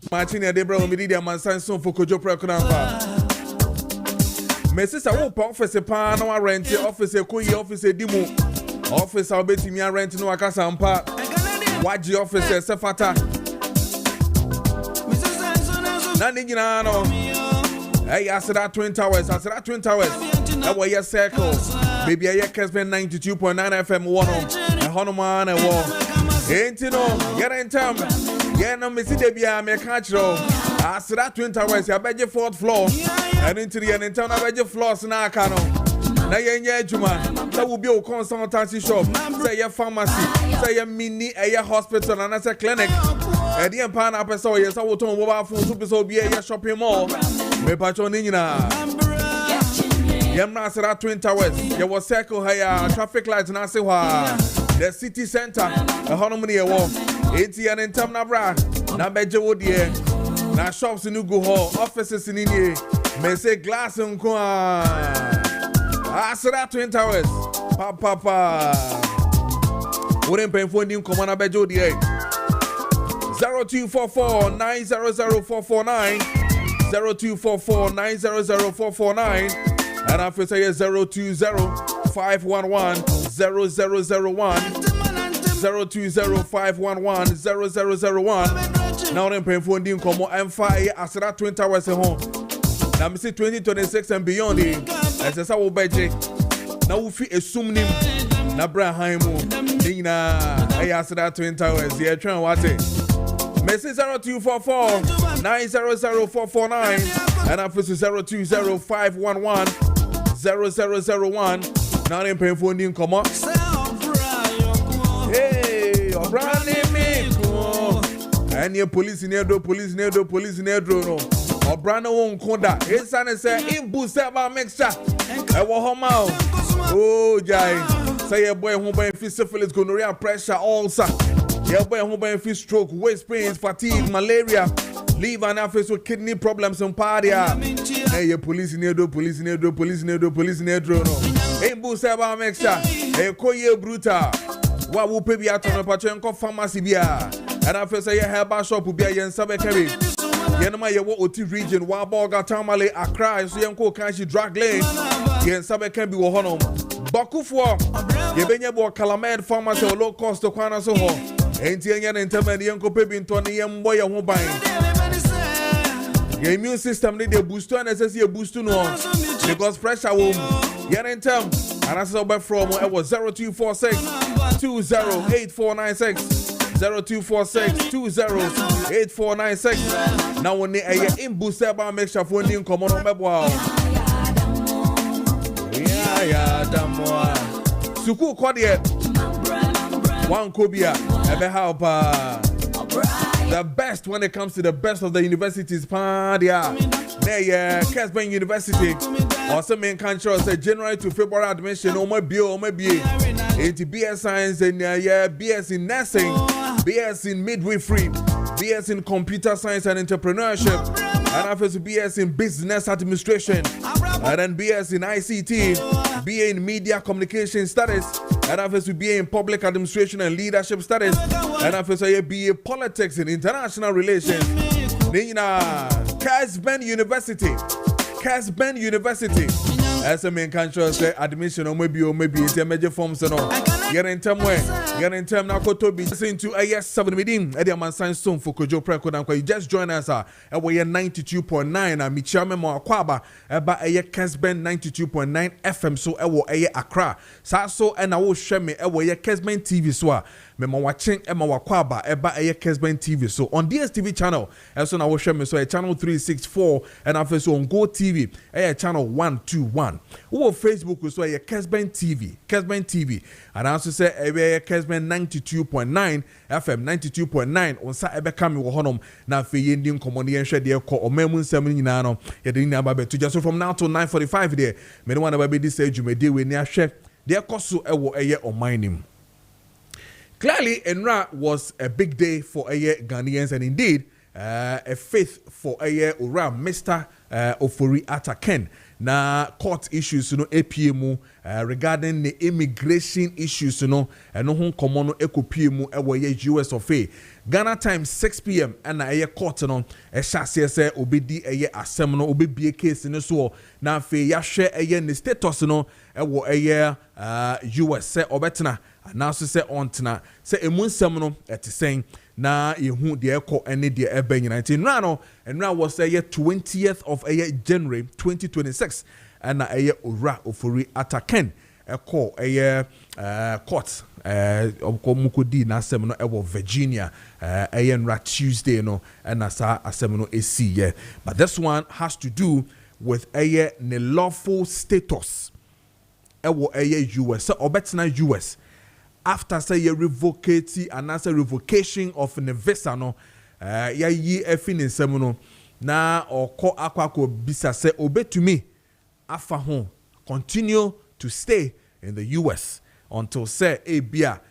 Maakye de bro me di man sanson for Kojo Preko Dankwah. Me sister wo pa office pa na wa rent office koyi office dimu. Office obetimi rent no akasa mpa. Waji office sefata. Na ni nyina no. Hey, Asada Twin Towers. That was your circle. Baby, I Kessben 92.9 FM 1 on. A Honoman and war. Ain't you know, get in time. Yeah, no, Missy Debia, me catch roll. Asada Twin Towers, I bet your 4th floor. And into the end in town, I bet your floors now, Cano. Now, yeah, Juma. That will be a consultancy shop. Say your pharmacy. Say your mini, a hospital, and as a clinic. And the Empire episode, yes, I will turn mobile phone super so be a shopping mall. Me patron nina. Yamna Asada Twin Towers. You was circle higher traffic lights na se wa. The city center. A honomony a walk. 80 and in tam na bra. Na beje wo de. Na shops in go hall. Offices in here. Me say glass nko a. Asada Twin Towers. Papa. Wouldn't pay for new command na beje wo de. 0244 900449 0244 900449 and after say 020 511 0001 020 511 0001 now them paying for the come and fire Asada Twin Towers at home. Now me say 2026 and beyond as I say budget now we fit assume him na brahaimu nina ay Asada Twin Towers yeah try what it Message 0244 900449 and after 020 511 0001 now them paying for the come up. Hey, your brand name and your police in no or brand won't conda. His son say in boost about mixture. I will home out. Oh, Jai. Say a boy who by syphilis, gonorrhea, pressure, ulcer. Your boy who by stroke, waist pains, fatigue, malaria, liver and face with kidney problems and party. Hey, your police in no. In boost about mixture. Hey, Koye brutal. What will pay out on a Pachenko pharmacy beer? And after say a herbal shop will be a yen sabe carry. Yenama Yawo Oti region, Waboga Tamale, Accra, so Yanko Kanshi drag lane. Yen sabe can be Wohonom. Bakufwa, Yebenya Bo Calamed pharmacy or low cost to Kwana Soho. Ain't Yan intermediate Yanko Pebin Tony Yamboya Mobile. Your immune system need a boost to necessary boost to no because pressure will get in term. And I saw from it was 0246 208496 0246 208496. Now when they are in boost about make sure for new come on wow. Yeah, damn. Suku Kodia one Kobia ever help the best when it comes to the best of the universities. Kessben University. Also, main country say January to February admission. Oh my bio, into BS Science and BS in Nursing, BS in Midwifery, BS in Computer Science and Entrepreneurship, and after BS in Business Administration, and then BS in ICT, BA in Media Communication Studies, and after BA in Public Administration and Leadership Studies, and after BA Politics and International Relations. Nina Kessben University. As a main country say admission or maybe it's a major forms and all. Get in term now to be listening to a yes 7 meeting at the man science soon for Kojo Preko Dankwah. You just join us at 92.9 and Michame Moakwaba about a Kessben 92.9 FM so a Accra. So and I will share me a Kessben TV so Mema watching Emma Wakwaba about a Kessben TV so on DSTV channel and so I will share me so a channel 364 and after so on Go TV a channel 121. Who Facebook so a Kessben TV and I also say a Kessben 92.9 FM 92.9 on sa ebe kami wo honom na fe yendi nkomoni en hwede ko omamun nsam nyina no ye de nyina ba betu just from now to 9:45 there me no wan ba be this adwumade we ni ahwe de koso ewo eye omanim. Clearly, Enra was a big day for Ghanaians and indeed a faith for around Mr. Ofori Ataken. na court issues no APM regarding the immigration issues no eno ho komo no ekopie mu ewo ye US of A. Ghana time 6 p.m. and na court no ehya se obedi eye asem no obebie case no so na afi ya hwe eye ne status no ewo eye US se obetena na so se ontena se emunsem no etisen na yehu de ekọ ene de ebe nyina nti nra no enra was say 20th of January 2026 and na ora ofori ataken ekọ court mukodi na asem no ewo Virginia nra Tuesday no and na sa asem no esi but this one has to do with ne lawful status ewo US so obetna US after say you revocate and answer revocation of the visa no ya yi efin nsem no na okọ akwako bisa say obetumi afa ho continue to stay in the US until say ebia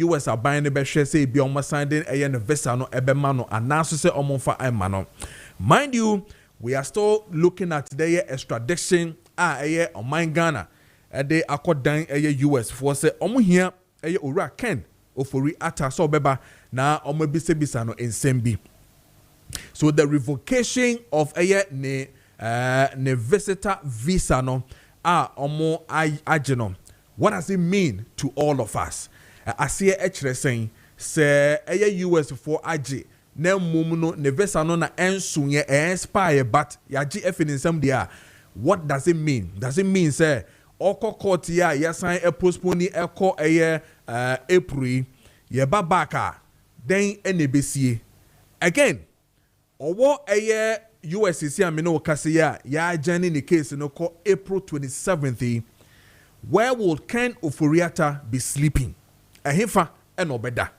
US aban ne be hwe say ebia omo sending the visa no ebema no anaso say omo fa ema no. Mind you, we are still looking at the extradition oman Ghana de akodan US for say omo here ora ken ofori ata so beba na omabisa no ensembi. So the revocation of ne visitor visa no omo ageno. What does it mean to all of us? Asie echere saying say US for age na mum no ne visa no na enso ye expire but yaji efininsam dia. What does it mean? Does it mean say oko court ya yasan postpone eko April ye babaka then enebesie again owo US isi amino kase ya jani ni case no ko April 27th. Where will Ken Oforiatta be sleeping? Ehefa and Obeda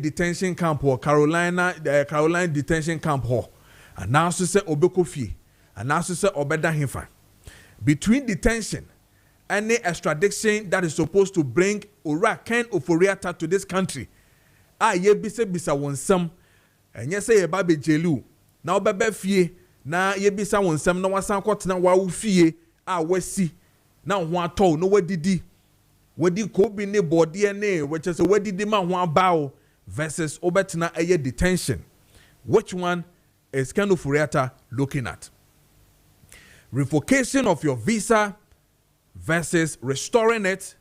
detention camp or Caroline detention camp ho and now say Obekofi and now say Obeda hefa. Between detention and the extradition that is supposed to bring Ora Ken Oforiatta to this country. Ye bisa wonsam and yes say babe jelu. Now bebe fie na ye bisa wonsam na wasan kwotena wa wo fie wasi na ho atọ no wadidi ko bi ne body ne which is wadidi ma ho abao versus obetena detention. Which one is Ken Oforiatta looking at? Revocation of your visa versus restoring it,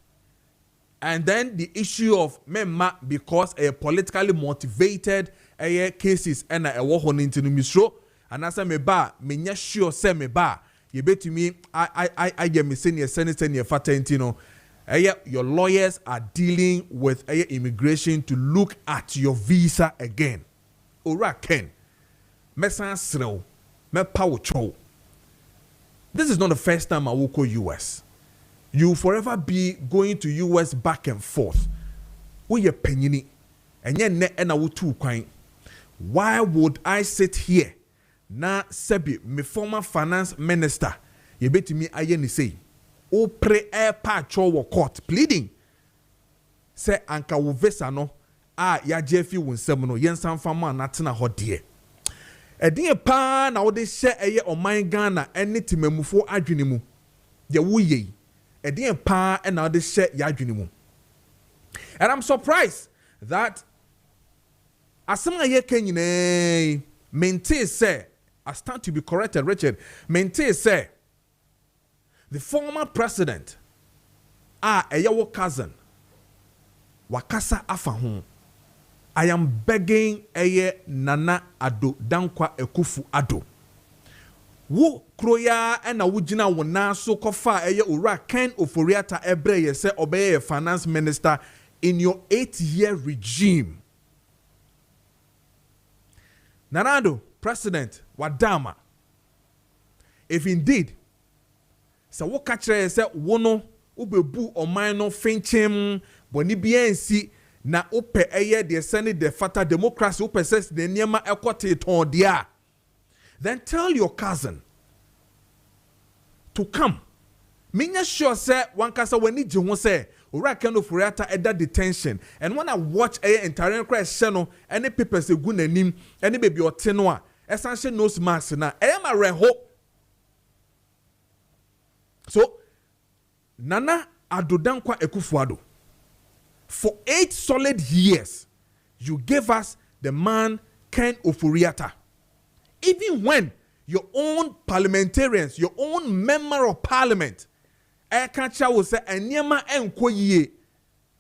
and then the issue of memma because a politically motivated cases and a war on into misro and as me ba menya sure say me ba you bet me I get me senior senator near fatentino your lawyers are dealing with immigration to look at your visa again. Ora Ken mesan srew me power chow. This is not the first time I will call US. You will forever be going to US back and forth. We are penny and yet ne and I will too quite. Why would I sit here? Na Sebi, me former finance minister, you bet me I say, o pre air patch or court pleading. Say anka wo visa no ya jefi won semno yensan fama natina hot dear. Edin pa na wo de hye oman Ghana ene timamufo adwene mu de wo ye edin pa na wo de hye ya adwene mu. And I'm surprised that asema ye kenyine maintain say I stand to be corrected, Richard. Maintain say the former president eyawo cousin wakasa afa ho. I am begging Nana Ado Dankwah Ekufu Ado. Wo kroya ena wujina wona so kofa Ora Ken Oforiatta ebre ye se obeye finance minister in your 8-year regime. Nanado, president Wadama. If indeed, sa wo kachre se wono ubebu oman no fenchem boni biensi na ope de send the fata democracy ope says the niema ekote ton dia. Then tell your cousin to come. Minya sure say one kasa weni je ho say Ora Ken Oforiatta eda detention. And when I watch entire crash channel any papers egu nanim any baby ote no a essential nose mask na ma reho So, Nana Addo Dankwah Akufo-Addo, for 8 solid years, you gave us the man Ken Ofori-Atta. Even when your own parliamentarians, your own member of parliament, Ekacha will say, Enyema Enkoye,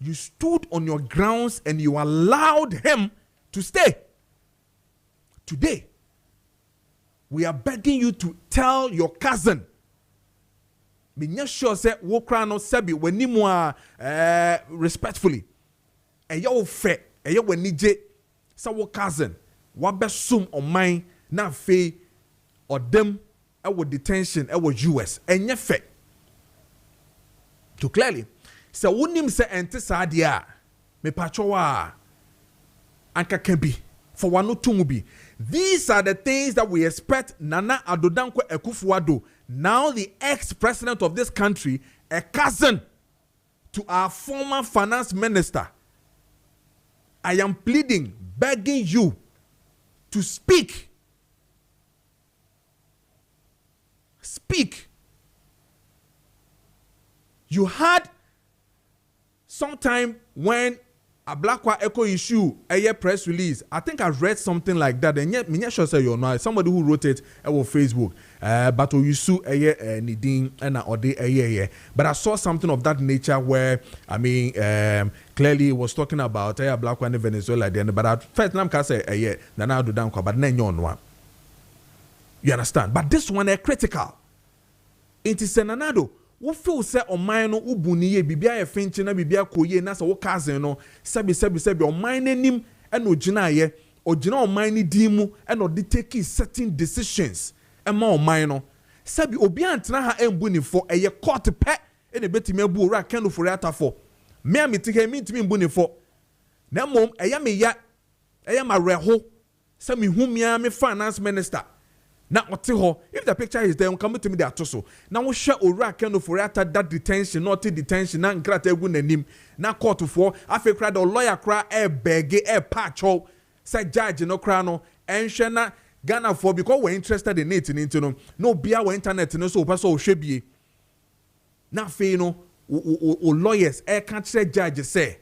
you stood on your grounds and you allowed him to stay. Today, we are begging you to tell your cousin. Minya sure say wokra no sebi wani mu respectfully. Eya wo fe, eya wani je sa wo cousin, wa besum on mine na fe odem e wo detention e wo US. Enye fe. To clearly, se wonim se ente sa de a me pacho wa anka kan bi for wano tumu bi. These are the things that we expect Nana Addo Dankwah Akufo-Addo, now the ex-president of this country, a cousin to our former finance minister. I am pleading, begging you to speak. Speak. You had sometime when a Blackwah Echo issue a press release. I think I read something like that. And yet, me sure say you know somebody who wrote it on Facebook. But you sue a nidin and or day. But I saw something of that nature where clearly it was talking about a Blackwah in Venezuela. Then, but at first I'm can say Nana Addo Dankwah, but then you know. You understand? But this one is critical. It is Nana Addo. Wo feel say oman no ubuniye bibia ye finche na bibia koye na se wo cousin no sebi oman nanim e na ogina ye ogina oman ni dimu e na de take certain decisions e ma oman no sebi obi antena ha embu ni fo eye court pe e na betimi abu ora Ken Ofori-Atta for me amitike mi ntimi mbu ni fo na mom eye me ya eye ma reho se mi humia me finance minister. Now, if the picture is there, come to me there also. Now, we share ora Ken Ofori-Atta that detention, not detention, now grant a good name. Now, court for I feel cried or lawyer cry a beg a patch say judge no crano and shana Ghana for because we're interested in it into no be our internet no so person should be now fino lawyers can't say judge say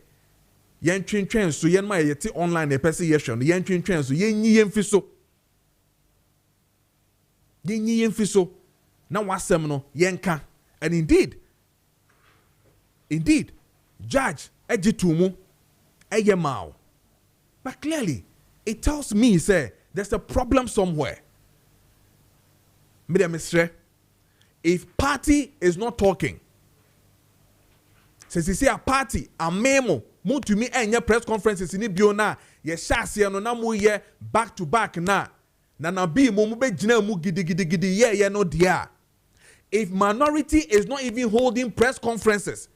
yen twin so yen my yeti online a person yeshon yen twin so yen fiso. Yen fiso na wasem no yenka. And indeed judge ejitumu eyemao. But clearly it tells me say there's a problem somewhere. If party is not talking, says you see a party a memo mo to me enye press conferences in biona ye shase no na mo ye back to back na be mo be gina mu gidi ye no dia. If minority is not even holding press conferences,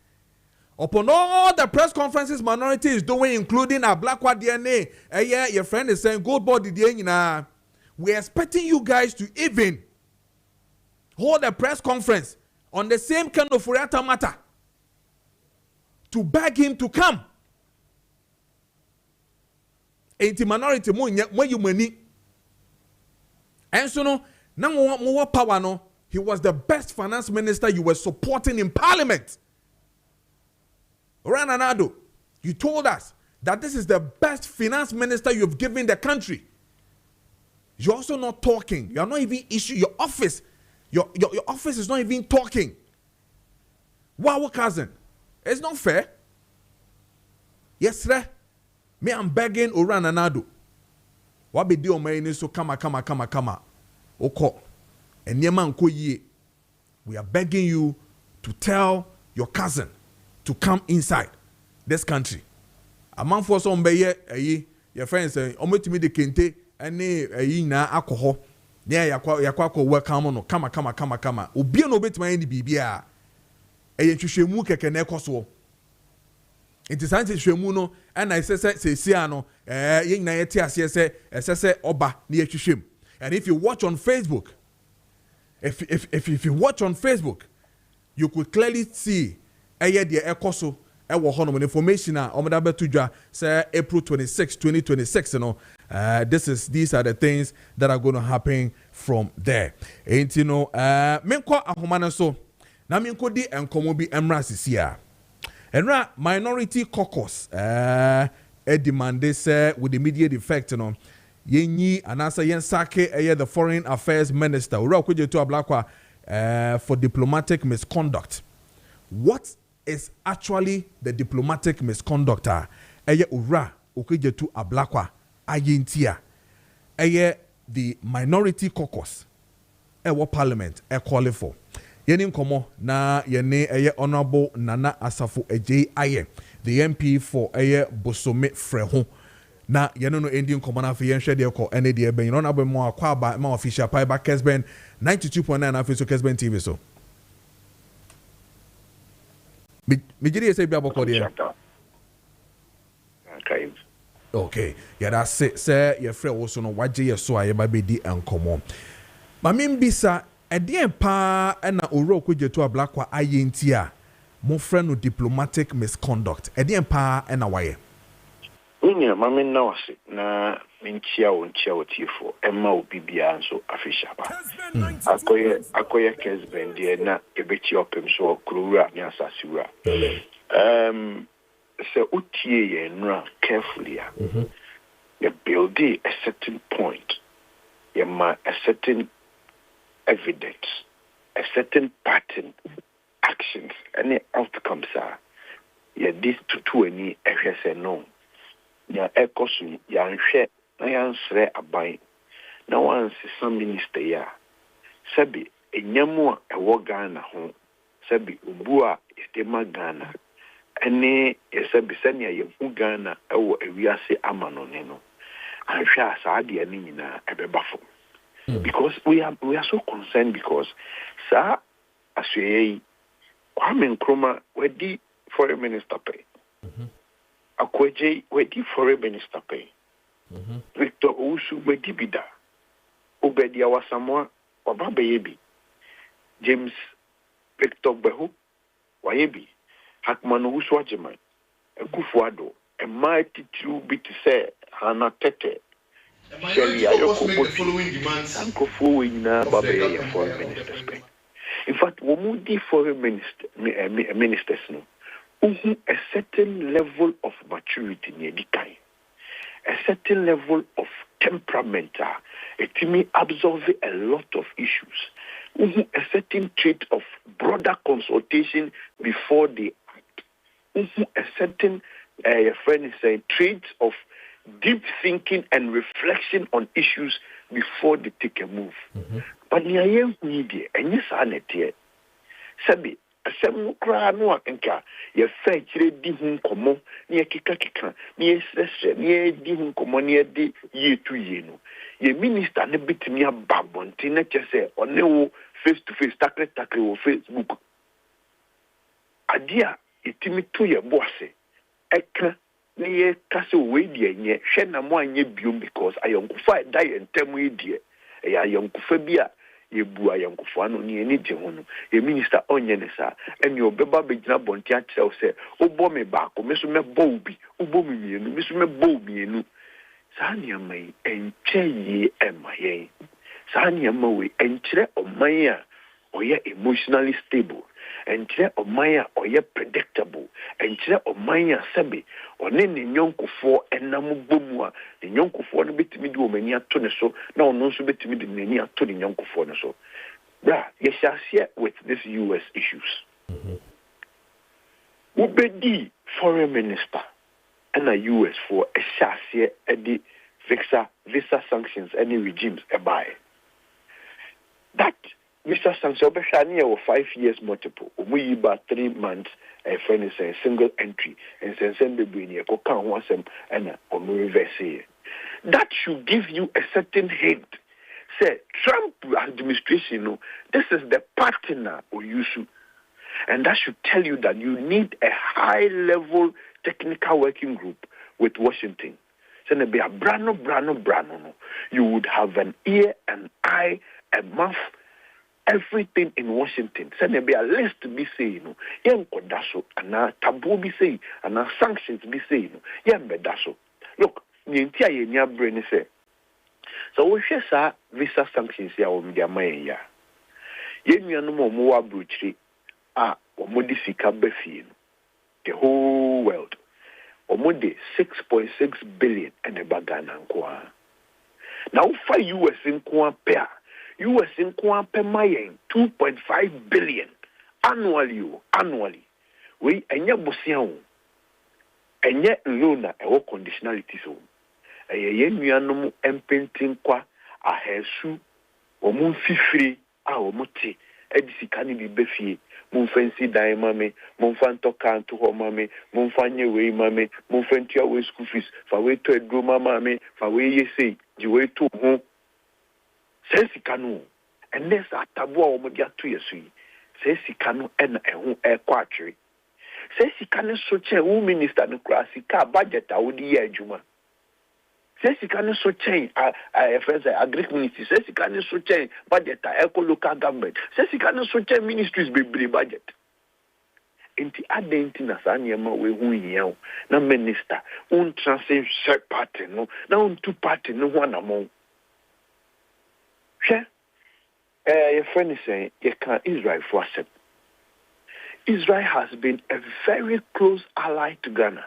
upon all the press conferences minority is doing, including a Blackwah DNA, your friend is saying gold body DNA. We're expecting you guys to even hold a press conference on the same kind of Ofori-Atta matter to beg him to come. Ain't minority mo you money. And so no, now more power no. He was the best finance minister you were supporting in parliament. Nana Addo, you told us that this is the best finance minister you've given the country. You're also not talking. You're not even issuing your office. Your office is not even talking. Wow, cousin. It's not fair. Yes, sir. Me, I'm begging Nana Addo. What be deal man so come. Oko. And we are begging you to tell your cousin to come inside this country. A man for some baye your friends say ometimi de kente ene na alcohol. Yeah, yakwa welcome no kama. Obi no betima ni bibia. Twhwemu keke na ekoso. It is anti-shwemu no and I say no yin na yete ase say oba na yetwhwem. And if you watch on Facebook, if you watch on Facebook, you could clearly see the ekoso ewo hono information omada betudwa say April 26 2026 these are the things that are going to happen from there. And menko ahomane so na me nkodi enkomo bi emra sisia enra minority caucus demande say with immediate effect no yenyi anasa yensake the foreign affairs minister ura Kojo Dankwah for diplomatic misconduct. What is actually the diplomatic misconduct? Ura Kojo Dankwah ayentia the minority caucus what parliament call for yeni nkomo na yene honorable Nana Asafo Ejei Aye the MP for Bosome Freho na yene no ending nkomo na fe yenhwe de ko ene de ben honorable mo akwa ba ma official pai ba Kessben 92.9 na so Kessben TV so me jiri say bia boko de okay yeah that's it say your friend also no waje ye so aye ba be di nkomo Mamim bisa edien pa na oro Kojo Dankwah ayentia mo friend no diplomatic misconduct edien pa na waye Unya mamin na wase na minchia otifo emma obibia nso afisha ba akoye Kessben de na ebechi opem so kurura ni asasiwura se utie ye nra carefully you build a certain point a certain evidence, a certain pattern, actions, any outcomes are. Yeah, this to any say no. Yeah, ekosu ya nhwe na ya nsre aban. Na wan some minister ya. Sabi enyamu a ewo Ghana ho. Sabi obu a estema Ghana. Ene sabi sania ye hu Ghana ewo ewiase amanone no. Anhwe asade ani nyina ebebafo. Because we are so concerned because sir aswei Kwame Nkrumah wedi foreign minister pay. Akwaje wedi foreign minister pay. Victor Ousu wedi bida. Obedi Awasamoah wababa yebi. James Victor Behu wayebi. Hakman Ousu Ajeman. Ekufuado. A mighty true bit say Hana Tete. Shelly, following demands and following foreign ministers. In fact, Womudi foreign ministers no, a certain level of maturity near the kind, a certain level of temperament, it may absorb a lot of issues, a certain trait of broader consultation before they act, a certain friend is saying trait of deep thinking and reflection on issues before they take a move. But niye media enye sanete sabi asem kra no akenka ye fa kire di hu nkomo ne kika ne sese ne di hu nkomo ne de ye tu ye no ye minister ne bitimi ababonti na chese one wo face to face takre wo Facebook adia itimi to ye boase eka ne kase we die nye hwe na mo anye biom because ayonkufa die ntemu idie ya ayonkufa bia ye bu ayonkufa no ne ni je hono ye minister onye ne sa ene obeba begina bonti a kire se obo me ba ko meso me bo bi obo me mienu meso me bo mienu sa ne mai enche yi emaye sa ne ma we enchire oman a oye emotionally stable enchire oman a oye predictable enchire oman a sabe one ne nyonkofo enam bomu a ne nyonkofo no betimi di omani ato ne so na ono nso betimi di nani ato ne nyonkofo no so bra ye share with this US issues ubedi foreign minister and a US for a share the visa sanctions any regimes by that visa sanctions over 5 years multiple we about 3 months a friend is a single entry and send the bini ko kan ho asem and on reverse that should give you a certain hint say Trump administration no this is the partner or use and that should tell you that you need a high level technical working group with Washington. So be a brano no. You would have an ear, an eye, a mouth, everything in Washington. So be a list be say no. Yen kodaso ana tabu be say ana sanctions be say no. Yen bedaso. Look, nyentia ye nya brain say. So we share sa visa sanctions ya o media man ya. Yen nua no mo wa bruchiri omodi sika befie no the whole world omodi 6.6 billion and eba Ghana nkoa now for US nkoa pe US nkoa pe mayen 2.5 billion annually we enye bosia o enye loan na ewo conditionality so ye nuanom empentin kwa ahesu omun fifiri omuti edisika ni bi befie mun fancy dan mame mun fanto kanto ho mame mun fanye we mame mun fantua we school fees fa we to edro mame fa we yesi ji we to ho sensika no ennes atabo a omodi ato yesu yi sensika no ena eho kwatwe sensika ne so che wo minister no klasika budget a wodi ye adwuma sensika ne so chain friends agric ministry sensika ne so chain budget eco local government sensika ne so chain ministries bebre budget enti adenti na sanyema we hu hia na minister un transition party no na un two party no ho anamo hwe your friend is saying you can Israel for accept Israel has been a very close ally to Ghana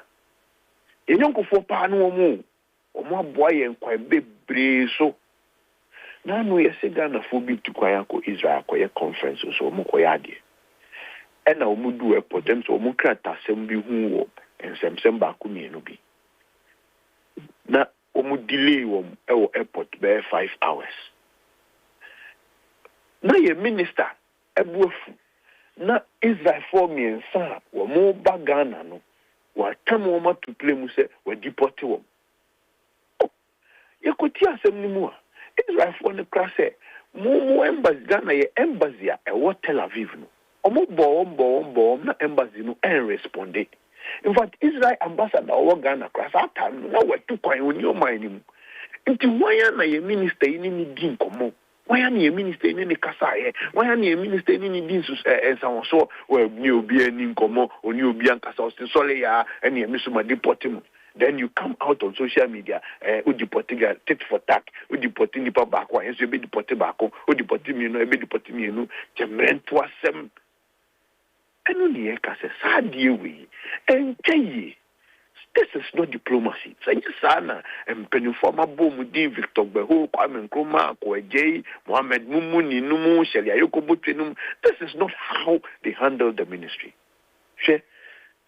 enyonko for pa no mu omo aboa yen kwa bebre so na no yesi Ghana fo bi tu kwa ko Israel ko ye conference so omo ko ya de e na omo du airport dem so omo krata sem bi hu wo ensem ba ku mienu bi na omo delay wo e wo airport be 5 hours na ye minister ebuafu na Israel for me ensa wo mo ba Ghana no wa tamo ma to play mu se wa deport wo yekoti asem ni mu Israel for ne krase mu embassy Ghana ye embassy a wo Tel Aviv no omo bo na embassy no en responde in fact Israel ambassador wo Ghana krase atam na wa tu kwan oni o man ni mu nti wanya na ye minister ni din komo wanya na ye minister ni kasa ye wanya na ye minister ni din so ensanso we ni obi ani komo oni obi an kasa o sole ya eni emiso ma deport mu. Then you come out on social media, deporting tit for tat, deporting the back one, you be deported back, deporting me, no, be deporting me, no, Jamen to assem. And only a case, sad we, and Jay. This is not diplomacy. Say, Sana, and Penufoma Boom, Victor Beho, Kwame Nkrumah, Kojo, Mohammed Mumuni, Numu, Shelia Yoko Butinum. This is not how they handle the ministry. She,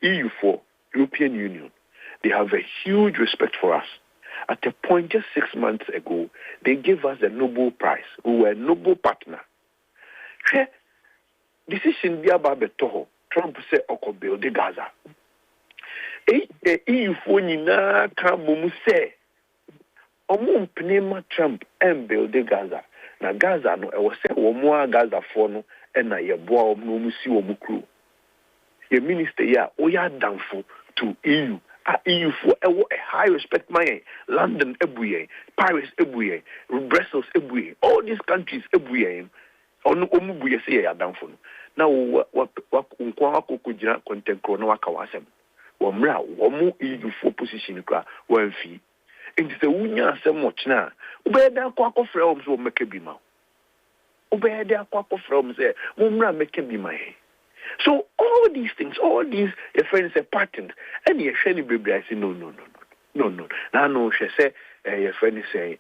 EU4, European Union. They have a huge respect for us. At a point just 6 months ago, they gave us the Nobel Prize. We were a Nobel partner. Decision be about Toho. Trump said, "Oko build the Gaza." EU for Nina Kamumu say, "Omo pnema Trump and build the Gaza." Na Gaza no, I was say, "Omo Gaza for no, and na ye boa omo musi omo crew." Your minister ya, oya downfall to EU. EU for a high respect my London ebuye, Paris ebuye, Brussels ebuye, all these countries ebuye. Onu omubuye say ya down for. Now what unkwa kujira content na waka wasem. Womra womu EU for position kra wamfi. Nti se wunya asem mochna. Ubeda akwa kofre om so make bi ma. Ubeda akwa kofre om say womra make bi ma. So all these things, all these your friends are patent, and your friend baby I say no. Now no she say your friend say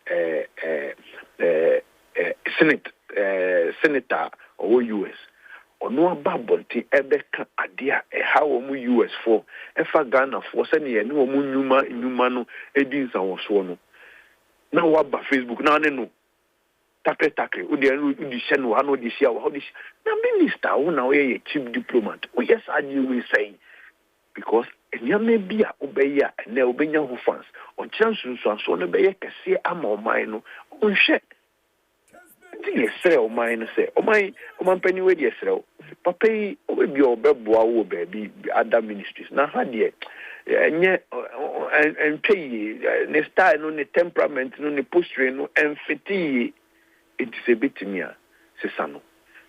senator or US or no babonti ebeka adia how omu US for efa Ghana for say no omu nyuma no edin san wo so no. Now what ba Facebook now no. Takre udi shenu ano di shia wa odi na minister who na we chief diplomat we yes we say because enya mebia obeya na obenya ho fans on chance so no be kese ama oman no onhwe di esre oman no say oman pani we di esre papa yi obebi obeboa wo baby other ministries na ha de enye entwe ne style no ne temperament no ne posture no emfiti. It is a bit near Sesano.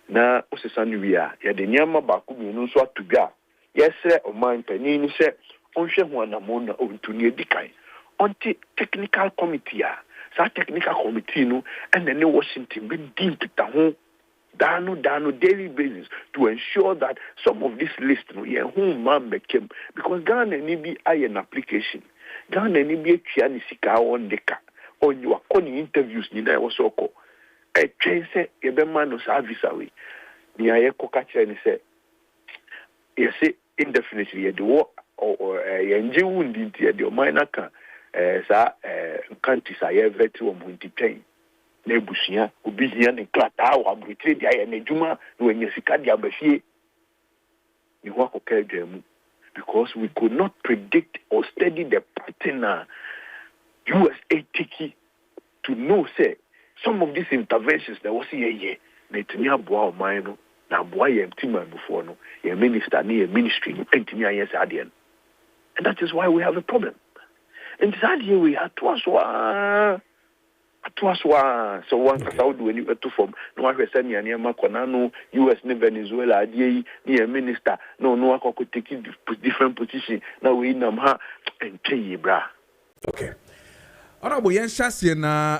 Na Sesano we are, the Nyama Baku, no so to ga. Yes, sir, or mine penny, sir, on Shemwana on to near Dikai. On technical committee, technical committee, no, and then Washington be deemed to the home. daily basis to ensure that some of this list, because Ghana need be an application. Ghana need be a chianisika on the car. Or you are calling interviews, Nina was so called. A train said, man was service away. Nia Cocacha and said, you say indefinitely, the war or a wound into the minor car, countries I ever to a multi train. Nebusia, who be here in Clata, or betray the Iron Juma, when you see Cadia Bashie. You walk okay, because we could not predict or study the pattern. USA tiki to know, say, some of these interventions that was here, Netanya Boa Mino, now boy and Tima before no, a minister near ministry, and yes, Adian. And that is why we have a problem. And that year we had to us so one Saudi when you to form no one send near Maconano, US ne Venezuela, near minister, no could take different position. Now we know her and Tay bra. Okay. Honorable Yen Shasia na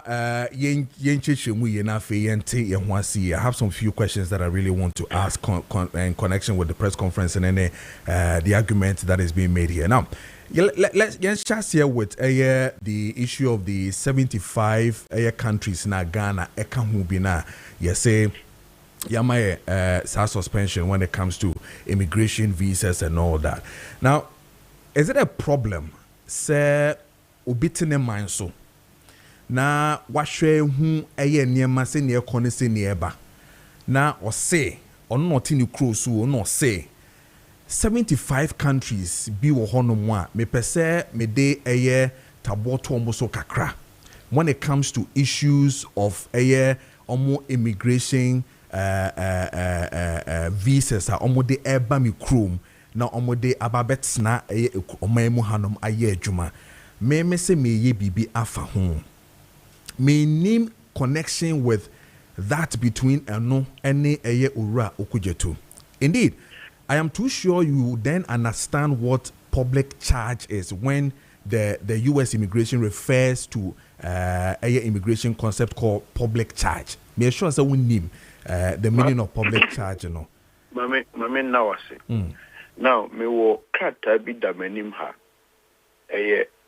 Yen Chichimu Yenafe Yente Yenwasi. I have some few questions that I really want to ask in connection with the press conference and then the argument that is being made here. Now, let's Shasia with the issue of the 75 countries na Ghana Ekamubina. You say Yamaye suspension when it comes to immigration visas and all that. Now, is it a problem? Say obitine man so na wahwe hu eye niema se ne ekone se ne eba na ose ono not ni cross so no say 75 countries bi wo hono mu a me pese me de eye taboto omo so kakra when it comes to issues of eye omo immigration visas a omo de eba mi krom na omo de ababetsna eye omamu hanom aye adwuma. Me say me ye bibi afa home. Me name connection with that between eno ene eye ura okujetu. Indeed, I am too sure you then understand what public charge is when the US immigration refers to a immigration concept called public charge. Me sure say we name the meaning of public charge, you know. Mame now I say. Now me wo kata bi da menim ha.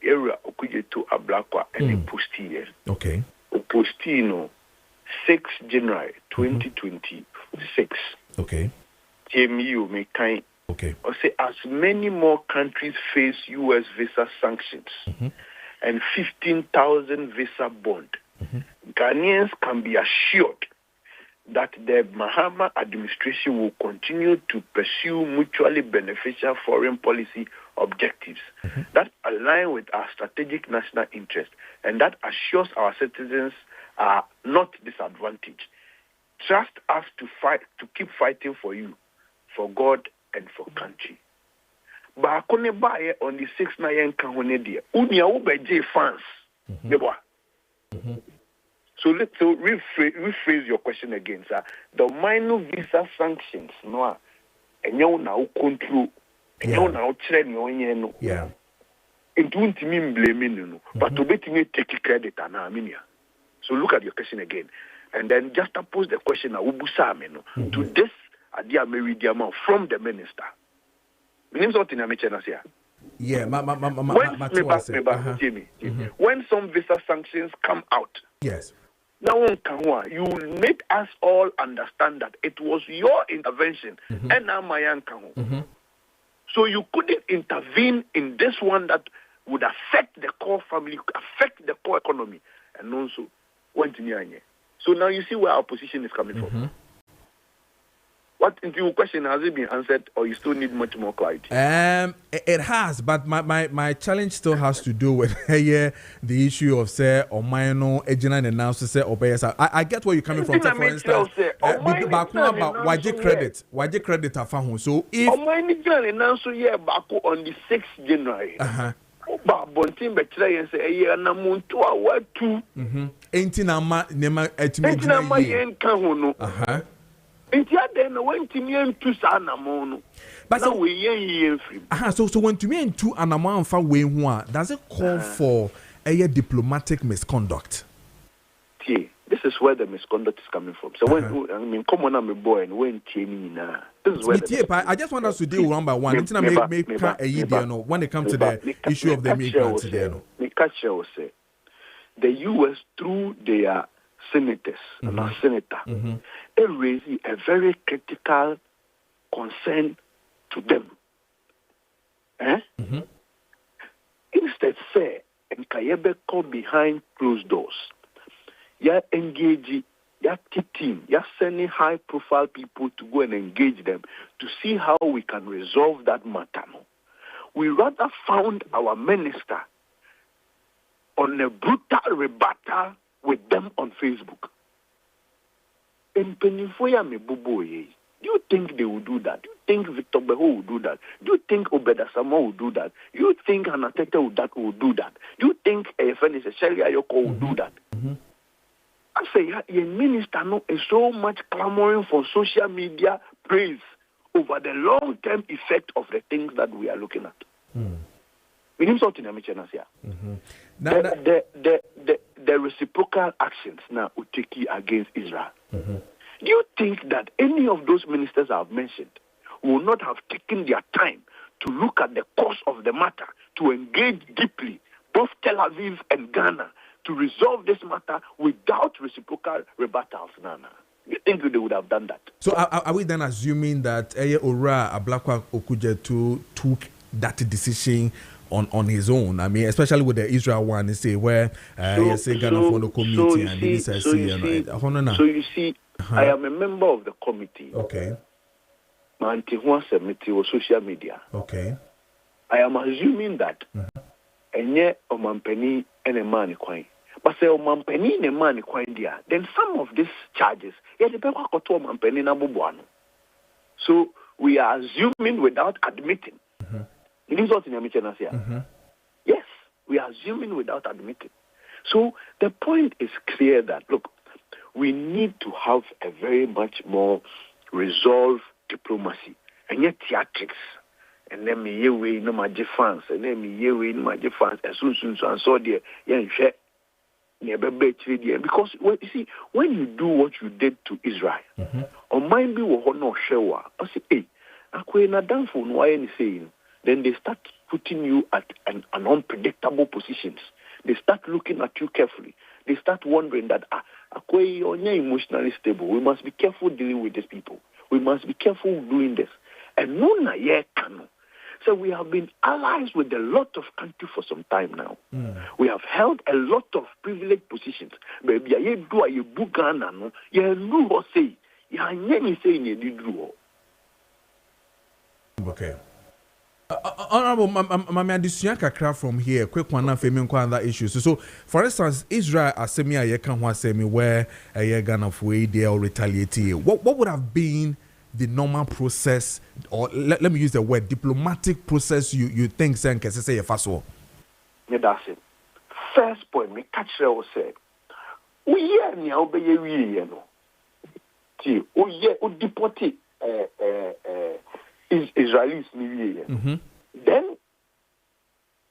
Area okujetu ablakwa and posti. Okay. Posti no 6 January 2026. Okay. TMU may kind. Okay. Or say as many more countries face US visa sanctions and 15,000 visa bond, Ghanaians can be assured that the Mahama administration will continue to pursue mutually beneficial foreign policy objectives that align with our strategic national interest and that assures our citizens are not disadvantaged. Trust us to keep fighting for you, for God and for country. But on the 6th na yen kahone dia. Unia ubeje fans. So let's rephrase your question again, sir. The minor visa sanctions, no, and you now control, and you now train your own. Yeah. It won't mean blaming you, but to bet me take credit and Armenia. So look at your question again, and then just pose the question to this idea meridian from the minister. Name's what in a here. Yeah, when some visa sanctions come out, yes. Now, you made us all understand that it was your intervention, and now my uncle. So you couldn't intervene in this one that would affect the core family, affect the core economy, and also went in. So now you see where our position is coming from. What into your question, has it been answered, or you still need much more clarity? It has, but my challenge still has to do with the issue of say or minor agent and announcer say or I get where you're coming from. For instance, about why credit afahun. So if announcer back on the 6th January. But bontin betray and say a year na muntu a what two. Ain't nama nema yen kahono. When to me and two sanamono. But so we yen free. So when to me and two anaman fa way one, does it call for a diplomatic misconduct? This is where the misconduct is coming from. So come on, I'm a boy, and when this is where I just want us to deal one by one. When it comes to the issue of the migrants, the U.S. through their senators and our senator, they raise a very critical concern to them. Instead, say, and Kayebe come behind closed doors. You're engaging, you're team, you're sending high-profile people to go and engage them to see how we can resolve that matter. We rather found our minister on a brutal rebuttal with them on Facebook. In Penifoya Mebuboye, do you think they will do that? Do you think Victor Beho will do that? Do you think Obedasama will do that? Do you think Anatete will do that? Do you think Shelley Ayoko will do that? I say, your minister is so much clamoring for social media praise over the long-term effect of the things that we are looking at. We need something the reciprocal actions now Uteki against Israel. Do you think that any of those ministers I've mentioned will not have taken their time to look at the cause of the matter, to engage deeply, both Tel Aviv and Ghana, to resolve this matter without reciprocal rebuttals? Nana, you think they would have done that? So are we then assuming that Ora Ablakwa Okujetu took that decision on his own? I mean, especially with the Israel one, they say where Ghana for the committee and this I see. So you see, I am a member of the committee. Okay. My Antihuan Committee or social media. Okay. I am assuming that enye omampeni and a man coin. But say omampeni and a man coin there. Then some of these charges, so we are assuming without admitting. It is what in the Yes, we are assuming without admitting. So the point is clear that look, we need to have a very much more resolved diplomacy and yet theatrics. And then me way no my fans, and then me way no my fans, and soon and so there, because you see, when you do what you did to Israel, or mind be no shower, I say, hey, I na done for no anything. Then they start putting you at an unpredictable positions. They start looking at you carefully. They start wondering that you're emotionally stable. We must be careful dealing with these people. We must be careful doing this. And no yet can. So we have been allies with a lot of countries for some time now. We have held a lot of privileged positions. Baby, you do a bugana no. You say you okay. Honorable Mami Adisua kakra from here, quick one na femi nkwa that issue. So for instance, Israel asemi aye kan ho asemi where aye Ghana for they or retaliate. What would have been the normal process, or let me use the word diplomatic process you think sen kese say fast one? Yeah, that's it. First point me catch you say we here ni obeye wi no. Ti o ye o deport Israelis ni then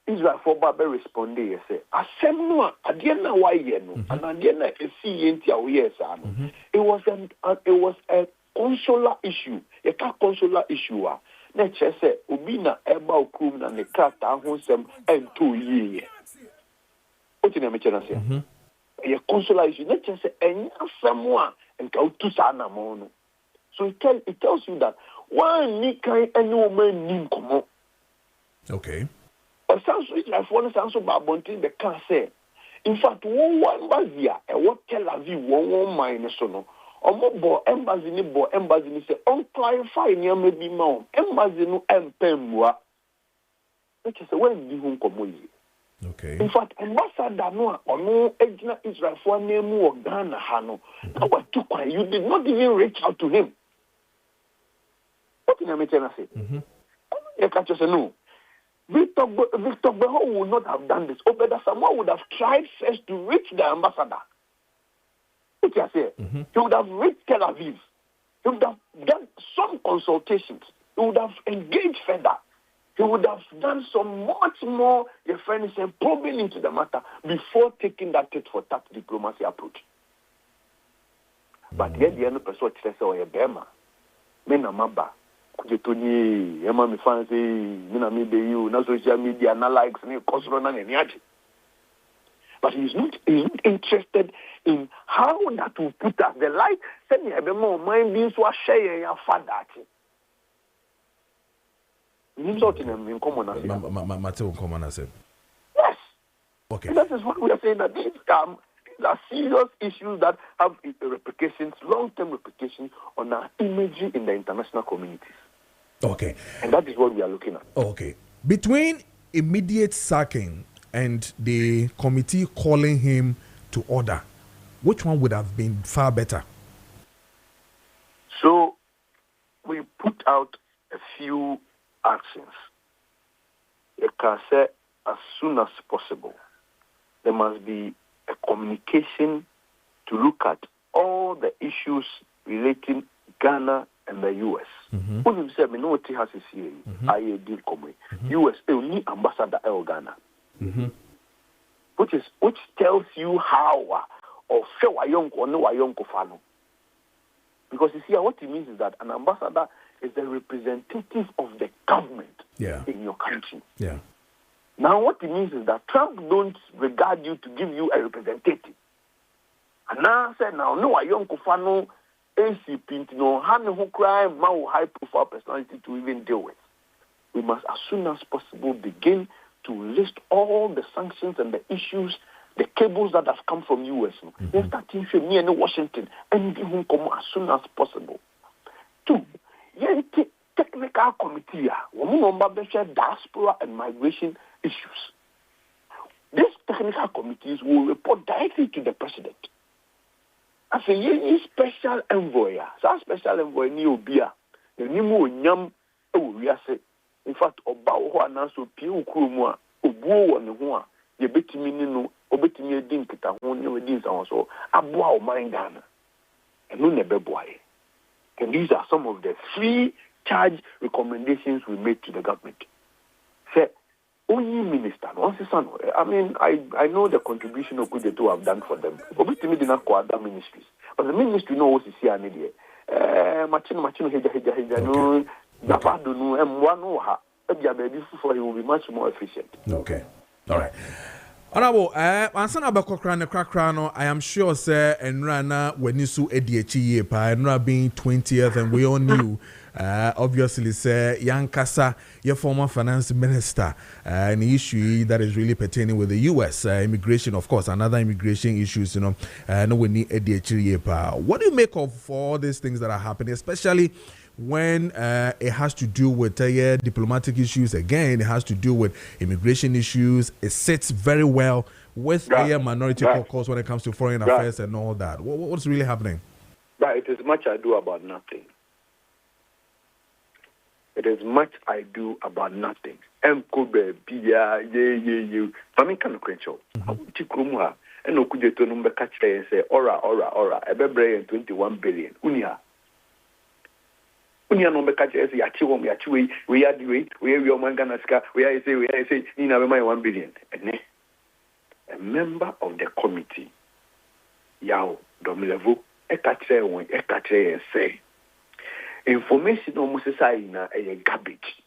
Israel for Babel responded say asem no ade na why no and ade na esi yenti a we no. It was a consular issue. A consular issue na chese obi na eba okrum na ne krata ho sem ento yiye. Oti na me chena say a consular issue na chese enya asem a nka otu sa na mo no. So it tells you that one ni kan any woman nim komo. Okay. But sounds like one sounds so babontin the can say. In fact, one bazia e what Tel Aviv one mine so no. Omo bo embassy ni say on clarify ni maybe ma embassy no empemwa. Which is when di hun komo yi. Okay. In fact, ambassador no ono ejina Israel for name o Ghana ha no. Now what took you did not even reach out to him. What did I say? You can't just say no. Victor Beho would not have done this. Obedasama would have tried first to reach the ambassador. What I say? He would have reached Tel Aviv. He would have done some consultations. He would have engaged further. He would have done some much more, your friend is saying, probing into the matter before taking that tit for tat diplomacy approach. But yet the end person says, "Oh, a bema, men a maba, kujitoni, ema mi fancy, mina mi be you, na social media, na likes, ni kosrona ni yaji." But he's not interested in how that will put us. The light, send me a bit more mind being so share your father. You sort in common as yes. Okay. And that is what we are saying, that these are serious issues that have repercussions, long-term repercussions on our image in the international community. Okay. And that is what we are looking at. Okay. Between immediate sacking and the committee calling him to order, which one would have been far better? So we put out a few actions. You can say as soon as possible, there must be a communication to look at all the issues relating Ghana and the U.S. When you say, "Me know what has here," I did come. U.S. only ambassador El Ghana. Which tells you how or because you see what it means is that an ambassador is the representative of the government in your country. Yeah. Now what it means is that Trump don't regard you to give you a representative. And now I said now no ayonko ACP no who crime high profile personality to even deal with. We must as soon as possible begin to list all the sanctions and the issues, the cables that have come from US. Then starting from me and Washington and even come as soon as possible. 2, technical committee, diaspora and migration issues. These technical committees will report directly to the president. As a special envoy, so special envoy ni obia, the nimu nyam wiase. In fact, Oba ho anaso pie ukrumu a obuo wo ne ho a ye betimi ni no obetimi edin kita ho ne wedin san so aboa o man Ghana. Eno ne beboae. And these are some of the 3 charge recommendations we made to the government. Say, only minister, I mean, I know the contribution of Kojo have done for them. Obetimi did not call other ministries, but the ministry knows what is here and there. Machino heja no. He will be much more efficient. Okay. All right. Honorable, ansana bakokra ne krakra no, I am sure say enrana wenisu ediechi ye pa enra being 20th, and we all knew obviously say Yankasa, your former finance minister, an issue that is really pertaining with the US immigration, of course, another immigration issues, no we need ediechi ye pa. What do you make of all these things that are happening, especially when it has to do with diplomatic issues? Again, it has to do with immigration issues. It sits very well with minority caucus when it comes to foreign affairs and all that. What's really happening? Right, it is much I do about nothing. It is much I do about nothing. Mkobe, Pia, ye. I mean, kind of credential. I want to come here and no could to number catch and say, ora, ebebre and 21 billion. Unia. Unia no catch as yachiwom, yachiwe, we are doing, we are your manganaska, we are say, in our 1 billion. And a member of the committee, Yao, Domilevo, Ekatre, and say, information almost na a garbage.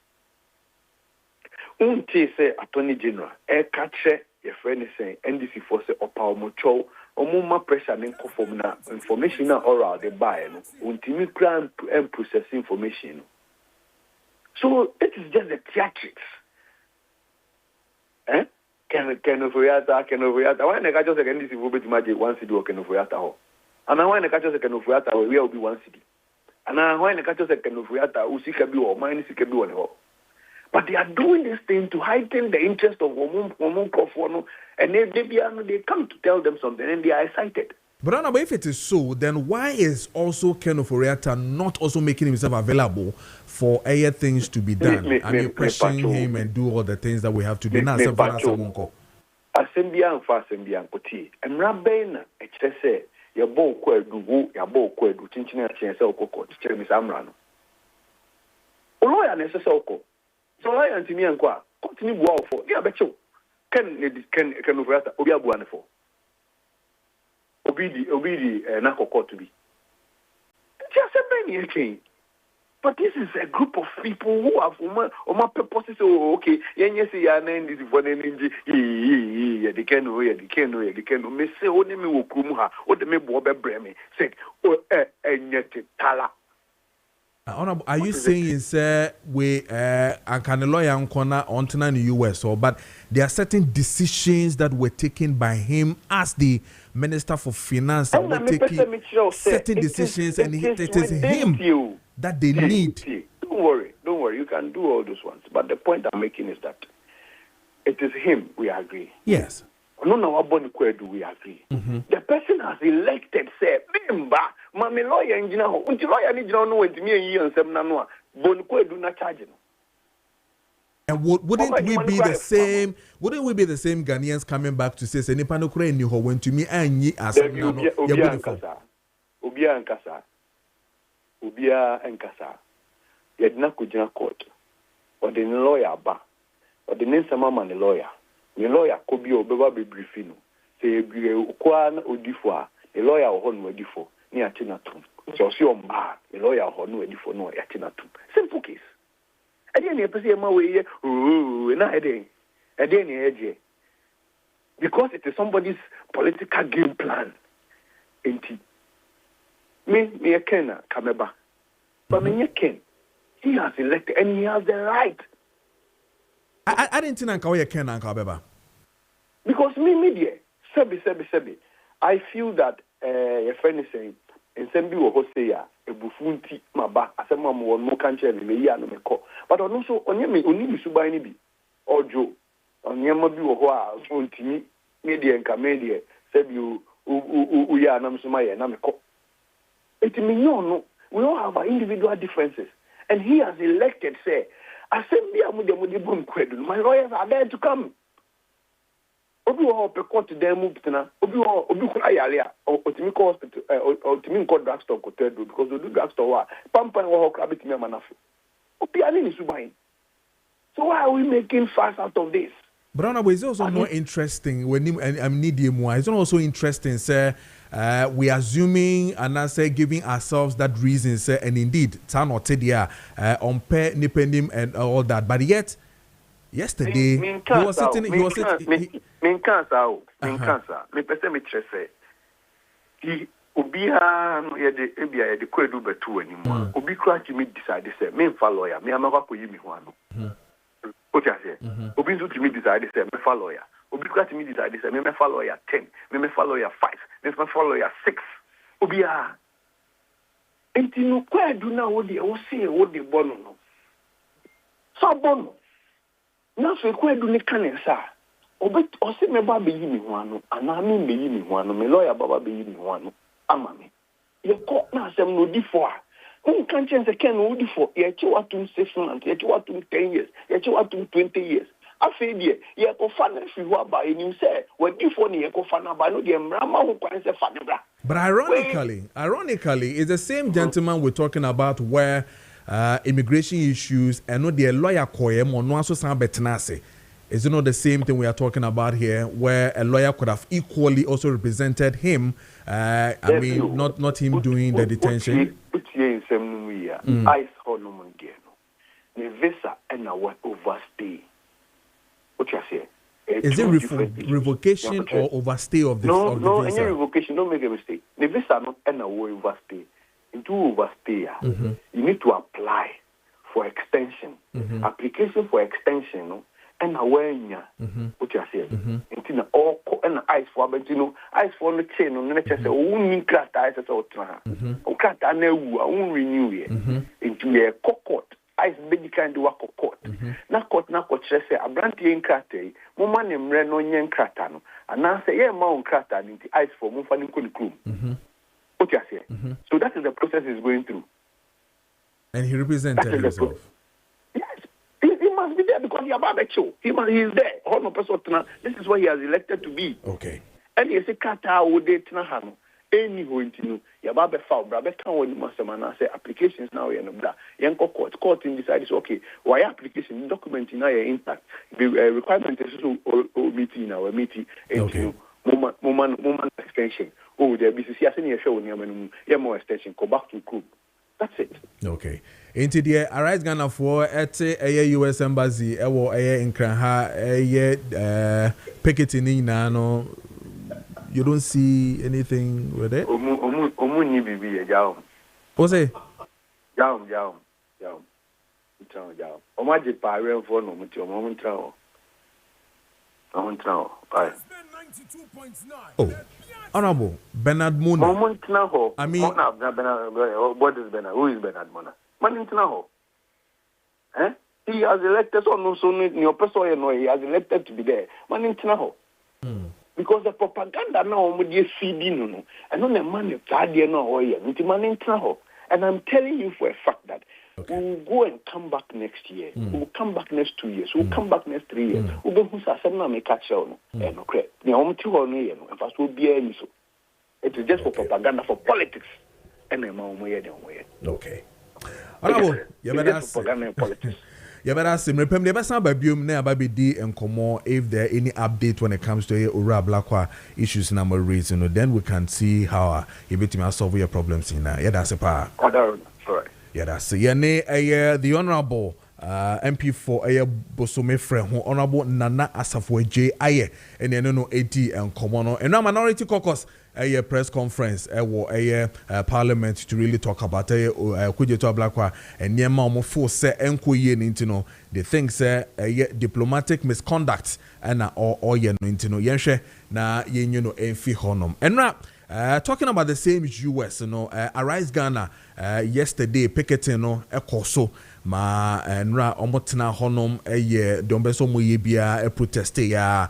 Unti say Attorney General, Ekatre, your friend saying, NDC for say, Opa Omocho, Omuma pressure and conform na information oral the buy, unti crime and process information. So it is just the theatrics. Can of Riata, why not just like NDC will be to magic 1 city or can of Riata? And I want to catch us a can of Riata, we will be 1 city. And I want to catch us a kind of Riata, Usikabi or Minusikabi or but they are doing this thing to heighten the interest of Womun Kofono, and they come to tell them something and they are excited. But if it is so, then why is also Ken Oforiatta not also making himself available for other things to be done? Question him and do all the things that we have to do. Assembly and for assembly and Koti. And Rabena, say, your bow quedu, Chinchin and Soko, Chemis Amrano. Oloya Nesoko. So I and me and Qua continue wow for yeah, bet you can over Obia Buanfo. Obidi, Nako to be. But this is a group of people who have my purposes. Oh, okay, yes, yeah, this is one energy. Yeah, they can know. Me say, oh, me will come ha. Oh, the me bobe breme. Say, oh, tala. Are you saying we and can a lawyer on corner on in the US but there are certain decisions that were taken by him as the Minister for Finance and we're taking certain decisions and it is him that they need. Don't worry. You can do all those ones. But the point I'm making is that it is him, we agree. Yes. No, do we agree? The person has elected, say, member, my lawyer engineer, lawyer need to know what me and you and some nanoa, Bonkwe do not charge him. And wouldn't we be the same? Wouldn't we be the same Ghanaians coming back to say, "Any panokre ni ho went to me and ye as Obia Nkasa. Yedna kujina court. Or the lawyer ba. Or the name sama man the lawyer. The lawyer could be obeba be briefing. Say ukwana odifo. The lawyer hon wedifo. Ni atina tum. So si omba. The lawyer hon wedifo no atina tum. Simple case. Because it is somebody's political game plan. Me a Ken Kameba. But me Ken. He has elected and he has the right. I didn't think I Ken Kameba. Because me Sebi. I feel that your friend is saying in Sembi or Hosea, a bufunti maba, as a mamma or no country and me no me call. But also on your me only subai be or Joe on Yamabi or Hoa, on Timmy, media and Camedia, Sebu Uya Namsumaya, Namiko. It means no, we all have our individual differences. And he has elected, say, Assembly Amudibum Credit, my lawyers are there to come. Obi wo pekot dem move tena obi kura yale o timi ko hospital o timi ko drugstore ko tedo because the drugstore wa pampan wo kura bitimi amanafu obi ani ni suban. So why are we making fuss out of this? Brown is also more interesting when I'm needy more. It's also interesting, sir. We assuming and I say giving ourselves that reason, sir, and indeed tan or tedia on pay nipendim and all that, but yet yesterday he was sitting. Me person me say he obia no ye de ebia ye de kwadu betu animu obi kra ti me decide say me fa lawyer me amaka ko yi me ho ano o ti ase obi nso ti me decide say me fa lawyer obi kra ti me decide say me fa lawyer 10 me fa lawyer 5 me fa lawyer 6 obia enti no kwadu na wo de wo se wo de bono no so bono na so kwadu ni kanesa Obet ose me ba be yi mi ho ano ana me be yi mi ho ano me lawyer baba be yi mi ho ano ama me ye ko na asem no di for who can change the ken no di for ye chi watum 6 months ye chi watum 10 years ye chi watum 20 years afi die ye ko fa na fi ho aba enim say we di for ne ye ko fa na ba no de mrama ho kwan se fa ne bra. But ironically it's the same gentleman we're talking about where immigration issues and no the lawyer koyem or no so san betenase. Is it not the same thing we are talking about here, where a lawyer could have equally also represented him? I mean, not him doing the detention. I saw no one the visa and our overstay. What you say? Is it revocation or overstay of this? No, any revocation. Don't make a mistake. The visa not and our overstay. Into overstay, you need to apply for extension. Application for extension. No. And awenya, what you say? Into all and ice for Bentino, ice for the chain on the chest, only craft ice at all. O cat I know, I won't renew it. Into a cockot, ice baby kind of work of court. Nakot, say, a brandy in crate, woman and ren on young cratano, and now say, yeah, mount cratan into ice for Mufan Kulikum. What you say? So that is the process he's going through. And he represented himself. He must be there because he is there. This is what he has elected to be. Okay. And he said, Kata would date Nahano. Any who into Yababe Foul, Brabe Town, Masterman, say applications now in the Yanko court in decides, okay, why application document in our impact? The requirement is to meeting our meeting into moment extension. Oh, there BCC, I send you a show, more extension, go back to group. That's it. Okay. Into the Arise Ghana for at a US embassy, in Kranha, picketing no. You don't see anything with it? What's it? Jam. Omaji parent for no moment. Oh, Honorable Bernard Muna. I mean, what is Bernard? Who is Bernard Muna? Eh? He has elected, so no, so your person, he has elected to be there. Because the propaganda now with your CD, no, and on the money, and I'm telling you for a fact that we'll go and come back next year. We'll come back next 2 years. We'll come back next 3 years. We'll go to some make catch on. And okay, we'll be able to. It is just for propaganda, for politics. And okay. Honorable, you better politics. You better say, remember, never sound by Bium, never be D and Como if there any update when it comes to Ura Blackwa issues number reason, then we can see how you bet me solve your problems in there. Yeah, that's a part. Sorry. Yeah, that's a the Honorable MP for Bosome friend who Honorable Nana Asafo J. Aye, and then no AT and Comono, and now Minority Caucus. A press conference parliament to really talk about Kojo Blackwa and Yema for say enkoye nintino the things say diplomatic misconduct and or ye nintino yenhwe na yenyuno enfi honom and talking about the same US Arise Ghana yesterday picketing ekoso ma enra omotena honom dombeso moye bia protest ya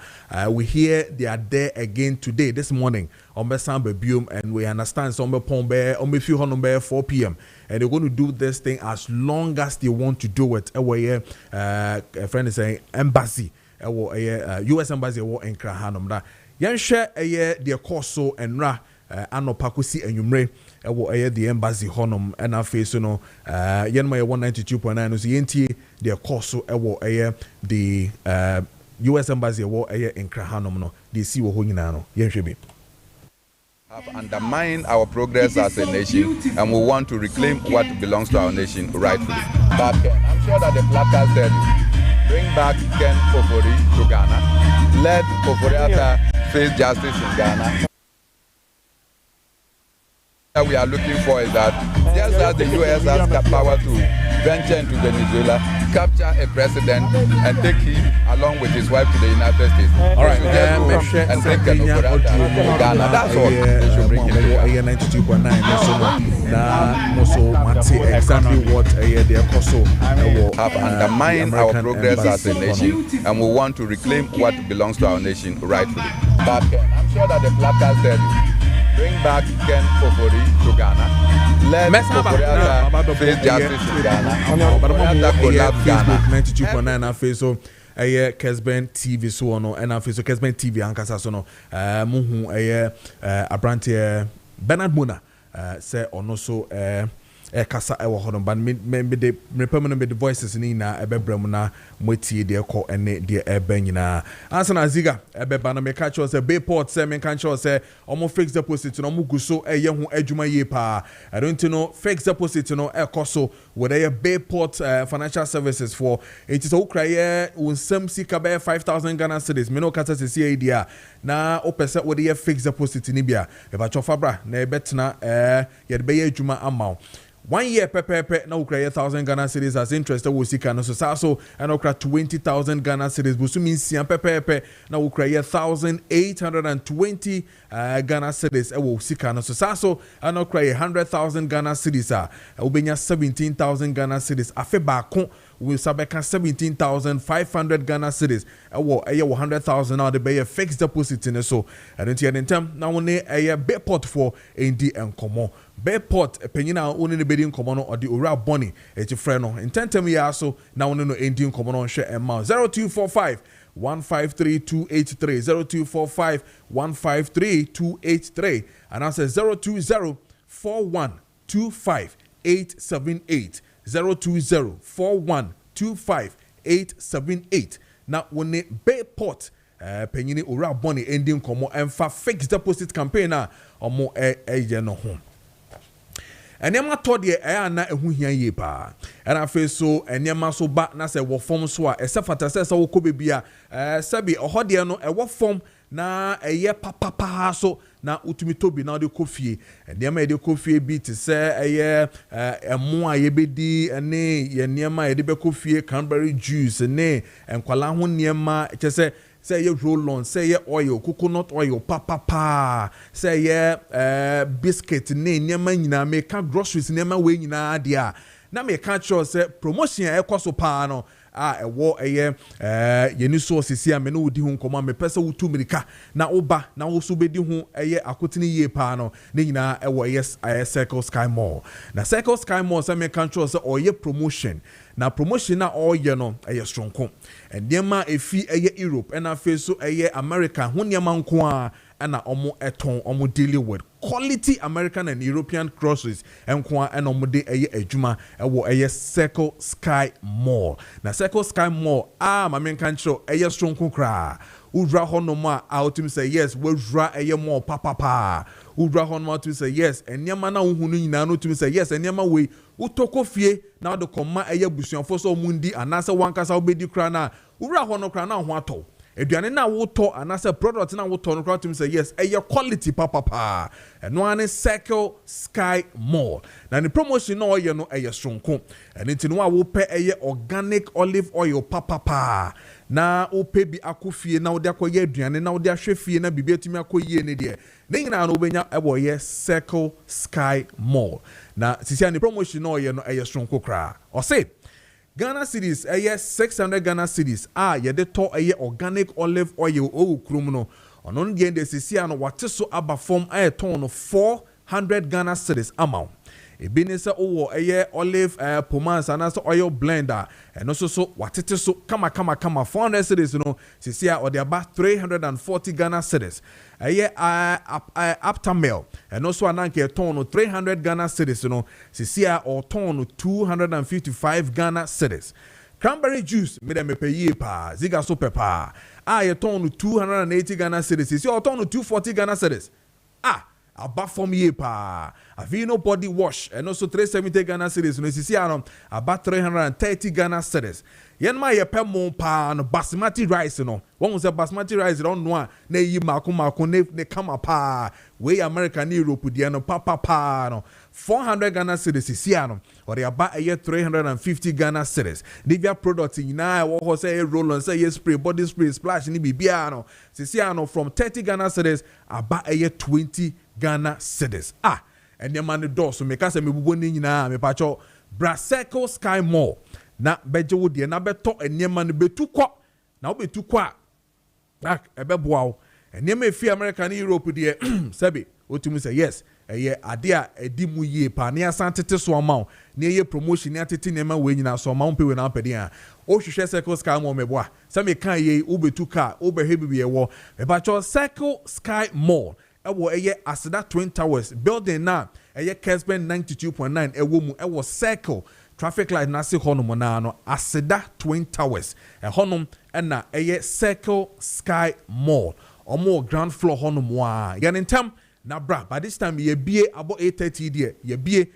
we hear they are there again today this morning on Besamba Bium, and we understand some pombe on few honom 4 p.m. and they're going to do this thing as long as they want to do it. A friend is saying embassy, US embassy in Krahanum. That yan share their course so and ra ano pakusi and yumre the embassy honum and our face yan my 192.9 is the their course so the US embassy in Krahanum no they see what no yan should be. Have undermined our progress as a nation, and we want to reclaim what belongs to our nation rightfully. But I'm sure that the placards tell you, bring back Ken Ofori to Ghana, let Ofori face justice in Ghana. What we are looking for is that just as the US has got power to venture into Venezuela, capture a president and take him along with his wife to the United States. All right, and bring Ghana. That's all. They should bring him 92.9. Exactly what their coso have undermined our progress as a nation, and we want to reclaim what belongs to our nation rightfully. But I'm sure that the placards tell you, bring back Ken Ofori to Ghana. Let Ofori face justice in Ghana. Facebook 92.9 face so Kessben TV so no and face so Kessben TV ankasa so no muhu abrante Bernard Muna say ono so kasa ewo hodon ban me de permanent the voices ni na ebebrem na motie de ko ene de eba nyina ansa na ziga ebeba na me catch us Bayport say me catch us say omo fix deposit no mo guso eye ho adwuma ye pa I don't know fix deposit no ekoso with a Bayport financial services for it is okra unsam sika be 5,000 Ghana cedis me no kata se see idea na opese with a fix deposit ni bia e ba chofabra na ebetna ye de be adwuma amount 1 year pepe na ukra 1,000 Ghana cedis as interest wo sika no so and ukra 20,000 Ghana cedis busu minsia pepe na ukra 1,820 Ghana cedis wo sika no so and ukra 100,000 Ghana cedis ubenya 17,000 Ghana cedis afe ba ko we sabeka 17,500 Ghana cedis wo 100,000 now the be fixed deposit in so and in term now we Bayport for ND and Komo Bayport penyina woni ne bedin komo no odi owura boni frɛ no intentem ya so na woni no endin komo no hwɛ emma 0245 153283 0245 153283 and answer 020 4125 878 020 4125 878 na woni Bayport penyini owura boni endin komo emfa fixed deposit campaign na omo no ho enema to de na ehu hia ye pa na fe so enema so ba na se wo form so a ese fata se wo ko bebia sabi ohode no e wo form na eye papa so na utumi tobi na de kofie enema de kofie bi te se eye emo a ye bedi ene ye enema ye de be kofie cranberry juice ne enkwala ho enema che se say ye roll on, say ye oil, coconut oil, papa, say ye biscuit, nema nyina make groceries nema we nyina dia. Na me can sure say promotion e kwaso pa no e wo ye ni sources here me no udi hu nkoma me pese wo tu mirika na oba na wo so bedi hu ye akotini ye pa no ne nyina e wo yes Circle Sky Mall. Na Circle Sky Mall say me can sure say ye promotion. Na promotion na all ye no strong ko ndema efi Europe and afi so America ho ndema nko a na omo eton omo dealing with quality American and European groceries nko a na omo de adwuma wo Circle Sky Mall. Na Circle Sky Mall ma men kan chiro strong ko kra udra honoma outim say yes wudra mall papa udra honoma to say yes ndema na ohunu nyina no to say yes ndema we utoko fie na de koma busuanfo so mundi anase wankasa obedi kra na ura hono kra na ho ato aduane na woto anase product na woto no kra to say yes quality papa eno ane Circle Sky Mall na ni promotion na oye no stronko eno ti no a wo pe organic olive oil papa na ope bi akofie na wode akoye aduane na wode ahwe fie na bibia timi akoyie ne de ne nyina no obenya ebo Circle Sky Mall na sisi ani promotion no ye no strong kokra o say Ghana cedis 600 Ghana cedis ye de to organic olive oil o krum no ono ndie de sisi ano wate so aba form ton no 400 Ghana cedis amount ebini se owo olive pomance and also oil blender and also so watete so kama 400 cedis no sisi a ode aba 340 Ghana cedis Aptamel and also ananke ton no 300 Ghana cedis no sisi a or ton no 255 Ghana cedis. Cranberry juice me dem pay ye pa ziga so pepa ye ton no 280 Ghana cedis sisi or ton no 240 Ghana cedis about from ye pa Avino body wash and also 370 Ghana cedis no sisi ano about 330 Ghana cedis. Yen ma ye pe mon pa no basmati rice no won say basmati rice don no a na yi mako ne kama pa we America ni Europe dia no papa no 400 Ghana cedis sisi ano or about 350 Ghana cedis. Divya product nyina wo ho say roll on say spray body spray splash ni bibia no sisi ano from 30 Ghana cedis about 20 Ghana cedis and the man do so make us me bubo ni nyina me pacho Circle Sky Mall na beje wo de na beto enema no betu kwa na wo betu kwa ebeboa wo enema efi America ni Europe de sabi otumi say yes ade a edi mu yie pa na asantete so ama na promotion na atete nema we nyina so ama mpe we na pede a o hwehwe Circle Sky Mall meboa sa me kan ye wo betu ka wo behe bibie wo me pacho Circle Sky Mall ewo Aseda Twin Towers building na Kessben 92.9 ewo mu ewo Circle traffic light na se honom na no Aseda Twin Towers honom na Circle Sky Mall omo ground floor honom wa yanentem na bra by this time ye bie about 8:30 there ye bie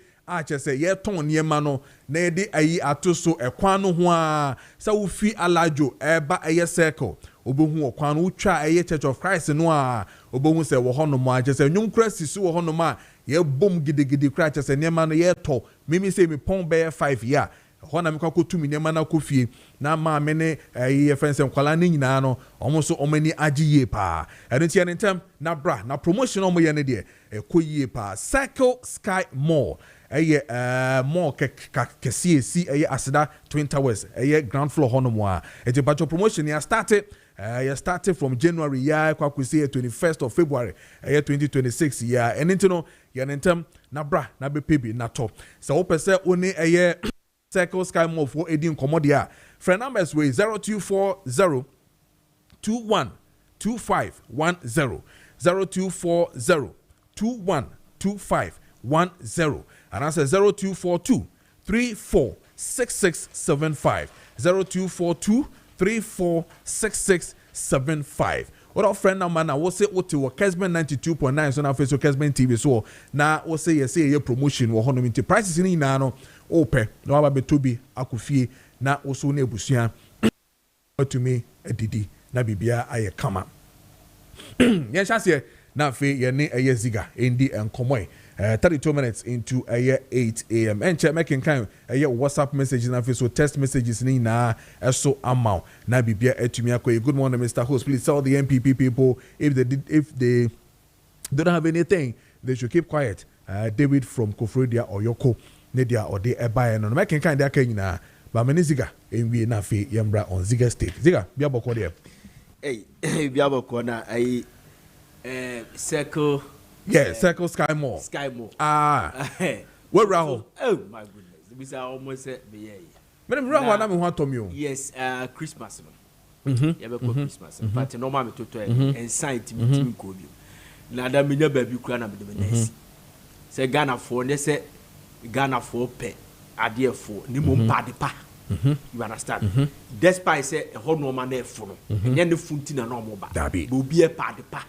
che say ye ton niema no na ye de ayi atoso ekwan no ho a sa wo fi alajo eba Circle obohu okwan no twa Church of Christ no a obohu se wo honom a che say nyunkra sisu wo honom a ye bom gidigidi kra che say niema no ye to mimi say me pon be 5 year ho na me kwakotu me niema na kofie na ma me ne ye fense nkwala ni nyina no omo so omani agiye pa eno tie ne ntem na bra na promotion omo ye ne de ekoyie pa Circle Sky Mall mall kesi Aseda Twin Towers ground floor honomo a batch promotion ya started from January ya kwa kusi 21st of February 2026 ya enintino ya nentem na bra na be pebi na top so opese oni Circle Sky Mall for edin komodia friend numbers way 0240 212510 0240 212510 and answer 0242 346675 0242 346675 What our friend now man I will say what to Kessben 92.9 so now face Kessben TV so now we say your promotion wo hono minti prices ni na no ope no aba betobi akofie na wo so na ebusua to me adidi na bibia aye kama yen chance na fe ye ne eye ziga endi enkomoy 32 minutes into 8 a.m. and check making kind WhatsApp messages na fe so text messages ni na eso amount na bibia etumi akoy. Good morning Mr. Host, please tell the MPP people if they don't have anything they should keep quiet. David from Kofrodia or Yoko Nedia or the Ebaye no making kind de aka nyina ba mani ziga enwie na fe yembra on ziga state ziga bia boko de bia boko na ai circle circle Sky Mall where Rahul oh my goodness we are almost at me Rahul na me ho atomio yes Christmas no ya be ko Christmas but normal me toto and site me ko bi na da me nya ba bi kura na me de nice say Ghana for ne say Ghana for pe ade for ni mo pade pa you understand despite say e ho no ma na e fo no enye ne funti na no mo ba obi e pade pa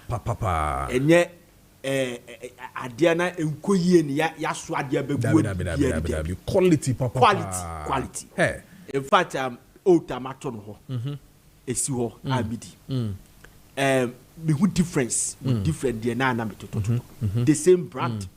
enye ade na enkoyie ni ya so ade be quality papa quality hey in fact tomato no ho esi ho abidi me who difference different there na me to the same brand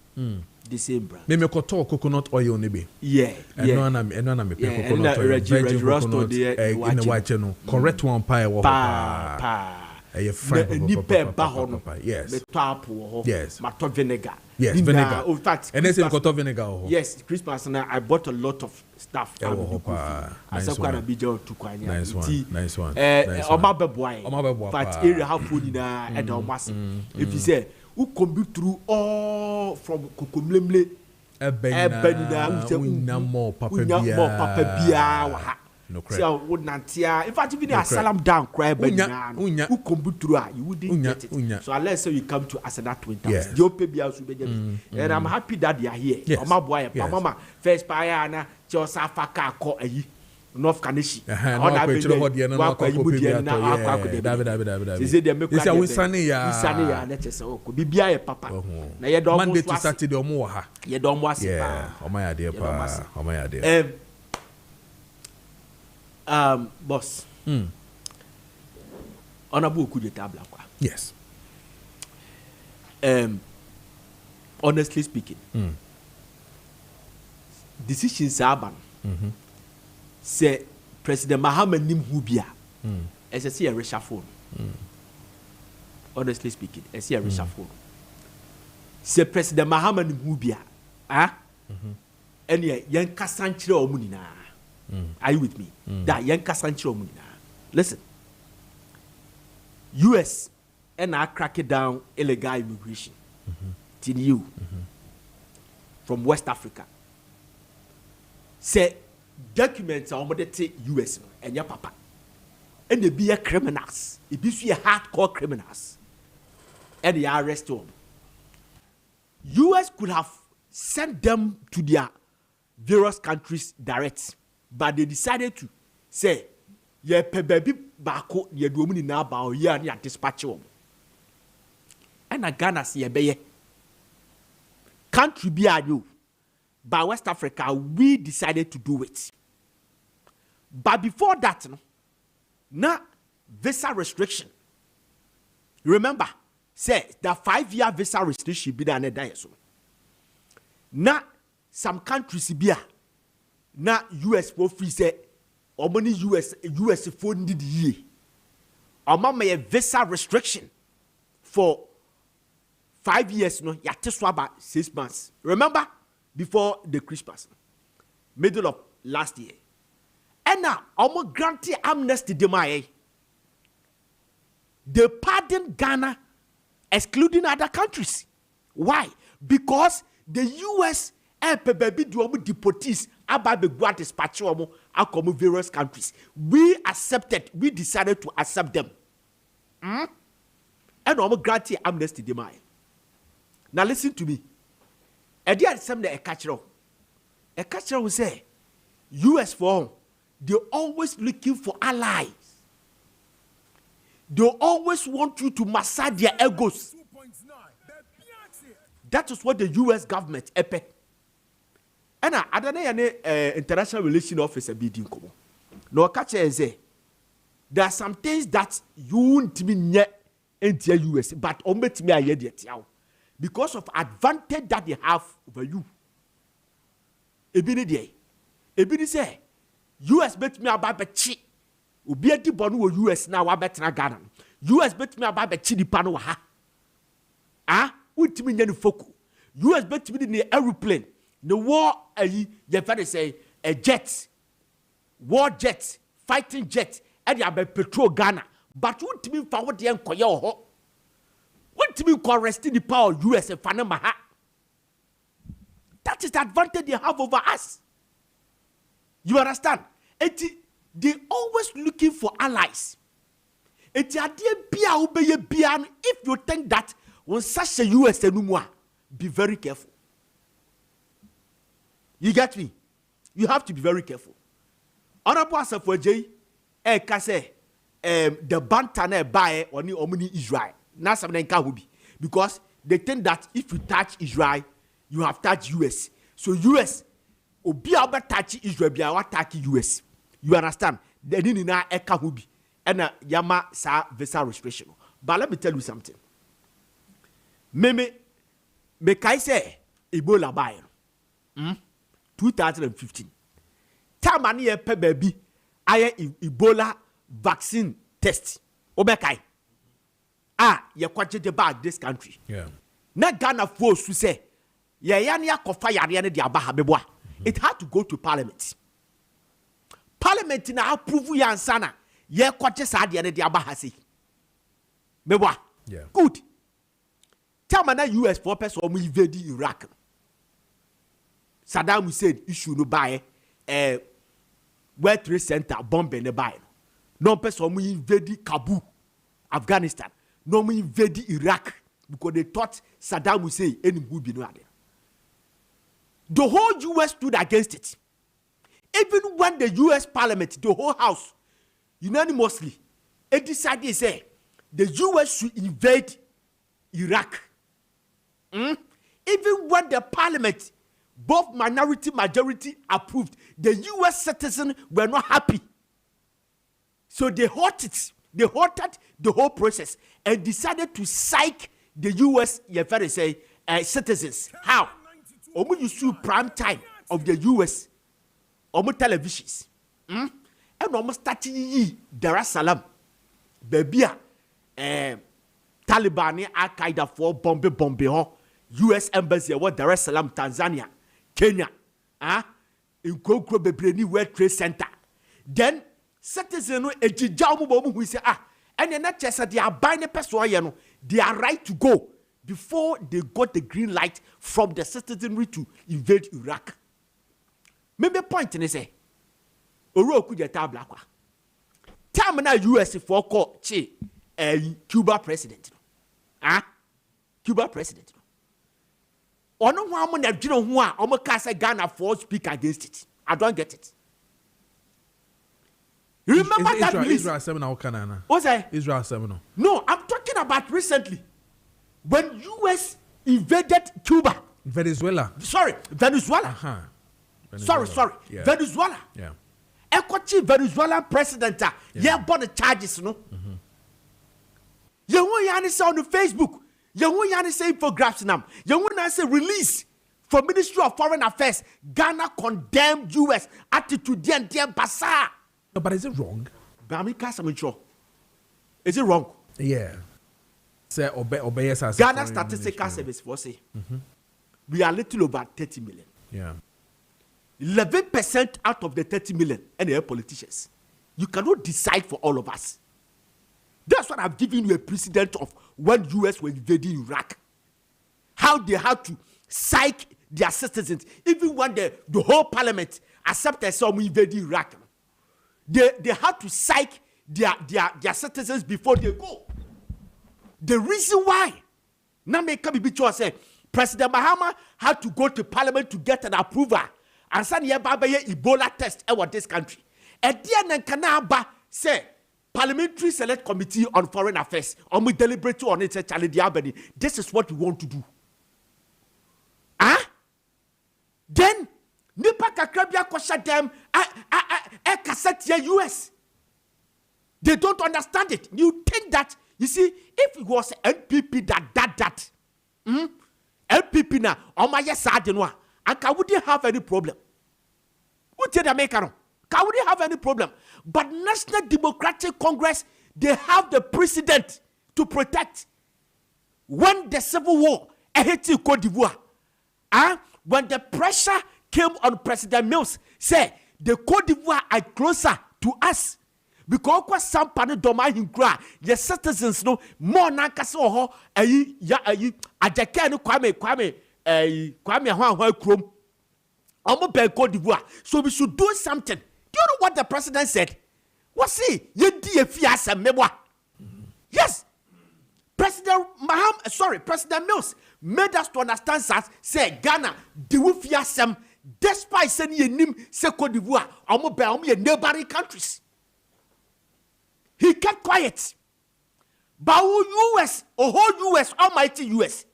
the same brand. Me koto coconut oil ne be. Yeah. Eno na me coconut oil. Virgin coconut in the white no. Correct one pie wo pa. E fine ni pe ba ho no. Yes. Me top ho. Yes. Ma to vinegar. Yes, vinegar. In fact, and then koto vinegar ho. Yes, Christmas na I bought a lot of stuff. Nice one. Nice one. Oma beboy. But area how food na e da omase. If you say who come through all from Kokomlemle Ebenina unyamo papa bia wa ha no credit so would not in fact even a salam down cry Ebenina who come through you wouldn't get it so unless you come to Asada Twin Towers you pay bia so be and I'm happy that they are here my boy mama first paya na chosa faka ko ayi North Kanishi. David. This is Sunday papa. Monday to Saturday omo ha. Ye don was yeah, o my idea pa. Boss. Honorable coup d'etat Blankwa. Yes. Honestly speaking. Decisions are ban. Say President Mahama nim hubia as I see a reshuffle. Honestly speaking, I see a reshuffle. Say President Mahama nim hubia and yan kasanchire omunina. Are you with me? That yan kasanchire omunina. Listen, US and I crack it down illegal immigration till you from West Africa. Say documents are already US and your papa. And they be a criminals. It be a hardcore criminals. And they arrest them. US could have sent them to their various countries direct. But they decided to say, yeah, baby bako, ye do muni na ba o ya ni dispatch them. And a Ghana see a beye. Country be a you. By West Africa, we decided to do it. But before that, na visa restriction. Remember, say the 5-year visa restriction be done at so. Na some countries be na US for free say or money US phone did ye. Or mama a visa restriction for 5 years no ya teswaba 6 months. Remember? Before the Christmas, middle of last year. And now, almost granted amnesty demaye. They pardon Ghana, excluding other countries. Why? Because the US baby do deportees about the guard dispatch from various countries. We decided to accept them. And almost granted amnesty demaye. Now listen to me. A dear assembly a catcher will say, US for they always looking for allies. They always want you to massage their egos. That is what the U.S. government epe. And I don't know any international relations officer bidding come. No catch say there are some things that you won't mean yet in the U.S. but omit me a yet because of advantage that they have over you. Ebini day, ebini say U.S. bet me about the chi. Ubi a dibonu U.S. now about na Ghana. U.S. bet me about the chi di pano ha. Ah, won't mean any foku. U.S. bet me in the aeroplane. The war, you better say a jet, war jet, fighting jet, and you have petrol Ghana. But what mean for what the enquire? What mean for resting the power of US and Panama? That is the advantage they have over us. You understand? They always looking for allies. If you think that when such a US anymore, be very careful. You get me? You have to be very careful. Honorable Asafo J, kase the bantana buy on the omni Israel. Now something can be because they think that if you touch Israel, you have touched US. So US obi about touch Israel, be our touch US. You understand? They didn't know eka hubi and yama sa visa restriction. But let me tell you something. Me kai say Ebola buy. 2015. Tamani ye pe baby aye Ebola vaccine test. Obekai. Ye kwache the bag this country. Yeah. Na Ghana force to say ye yani akofa yare ne de abaha beboa. It had to go to parliament. Parliament na approve ya ansana ye kwache sa de ne de abaha si. Beboa. Yeah. Good. Tamana US for person omu invade Iraq. Saddam Hussein issue no buy World Trade Center bomb ne buy. No person we invade Kabul, Afghanistan. No we invade Iraq because they thought Saddam Hussein any would be no there. The whole US stood against it. Even when the US Parliament, the whole House, unanimously, it decided say the US should invade Iraq. Even when the Parliament, both minority majority approved, the US citizens were not happy. So they halted the whole process and decided to psych the US citizens. How? Omu use prime time of the US omu televisions. And omu starting Dar es Salaam. Baby Taliban Al-Qaeda for bombe ho. US embassy what Dar es Salaam, Tanzania, Kenya, in Kokro Bebreni World Trade Center. Then citizens who say and then not just they are buying a person, they are right to go before they got the green light from the citizenry to invade Iraq. Maybe point in say, Oro kuja tabla kwa. Time na US for call Cuba president. Cuba president. Ono ho am na dwene ho a omo ka say Ghana for speak against it. I don't get it. Remember that Israel 7 now Canada. What's that? Israel 7. No, I'm talking about recently when US invaded Cuba. Venezuela. Sorry, Venezuela. Venezuela. Sorry. Yeah. Venezuela. Yeah. Ekochi Venezuelan president yeah bought the charges no. You want to say on the Facebook. You want to say infographics now. You want to say release from Ministry of Foreign Affairs. Ghana condemned US attitude and bazaar. No, but is it wrong? Is it wrong? Yeah. Say obey us. Ghana Statistical Service for say we are little over 30 million. Yeah. 11% out of the 30 million and they're politicians. You cannot decide for all of us. That's what I've given you a precedent of when US were invading Iraq. How they had to psych their citizens, even when the whole parliament accepted some invading Iraq. They had to psych their citizens before they go. The reason why, now may come be say President Mahama had to go to parliament to get an approval and send Ebola test over this country. And then Kanaba say Parliamentary Select Committee on Foreign Affairs, we deliberate on it, Charlie Diabani. This is what we want to do. Then, Nipa Kakrabia Kosha them, cassette US. They don't understand it. You think that, you see, if it was NPP that, NPP na, Omaya Sadinwa, and I wouldn't have any problem. Who did America? I wouldn't have any problem. But National Democratic Congress, they have the precedent to protect. When the civil war hit Cote d'Ivoire, when the pressure came on President Mills, say the Cote d'Ivoire are closer to us. Because some panel doma hinkra, the citizens no more nankasa ho ajake no kwame hwan krom. Omo be Cote d'Ivoire. So we should do something. Do you know what the president said? What see? Yes. President Mills made us to understand that say Ghana the wufiasem despite saying nim se Cote d'Ivoire omo be omo neighboring countries. He kept quiet. But US, almighty US,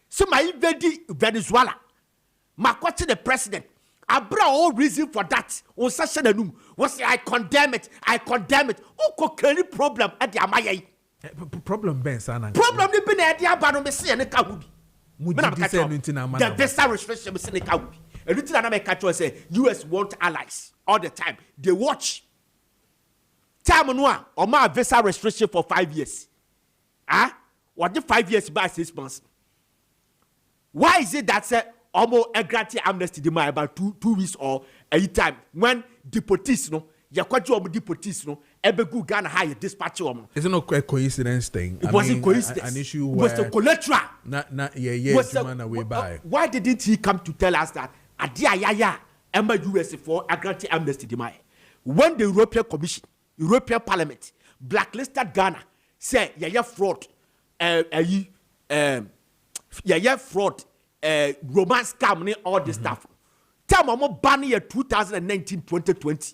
so my invade Venezuela, my question the president. I brought all reason for that. On such a room was I condemn it. Who could carry problem at the Amaya? Problem Ben Sana. Problem ni been at the Abano Messi and the Kawi. The visa restriction was in the Kawi. A little another say US want allies all the time. They watch. Time on or my visa restriction for 5 years. What the 5 years by 6 months? Why is it that said almost a gratis amnesty demand about two weeks or a time when deportees no ya kwajo deportees no ebegu Ghana high dispatch them. It's not a coincidence thing. It wasn't coincidence. An issue was the collateral. Way by. Why didn't he come to tell us that adia Emma US for a gratis amnesty demand? When the European Commission, European Parliament blacklisted Ghana, say fraud, fraud. Romance scam all this stuff. Time I'm banning 2019-2020.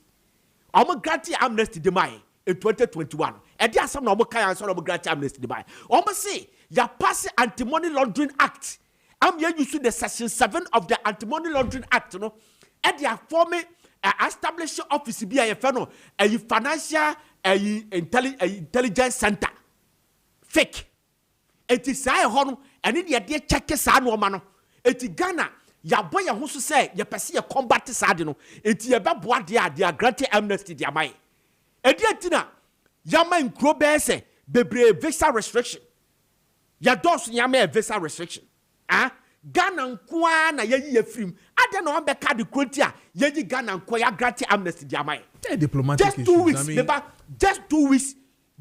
I'm granting amnesty demand in 2021. And there are some normal kind of granting amnesty demand. I'm say you pass Anti-Money Laundering Act. I'm here using the section 7 of the Anti-Money Laundering Act, and they are forming establishing office BIFNO, a financial intelligence center. Fake. It is I honor and in the idea check no man. Eti Ghana ya boy ya husu say ya pese ya combat sade no eti ya be boa dia grant amnesty dia mai edi atina ya man nkro be se bebre visa restriction ya dos ya me visa restriction Ghana nkoa na yayi ya film ade na on be card kronti a yayi Ghana nkoa ya grant amnesty dia mai diplomatic just 2 weeks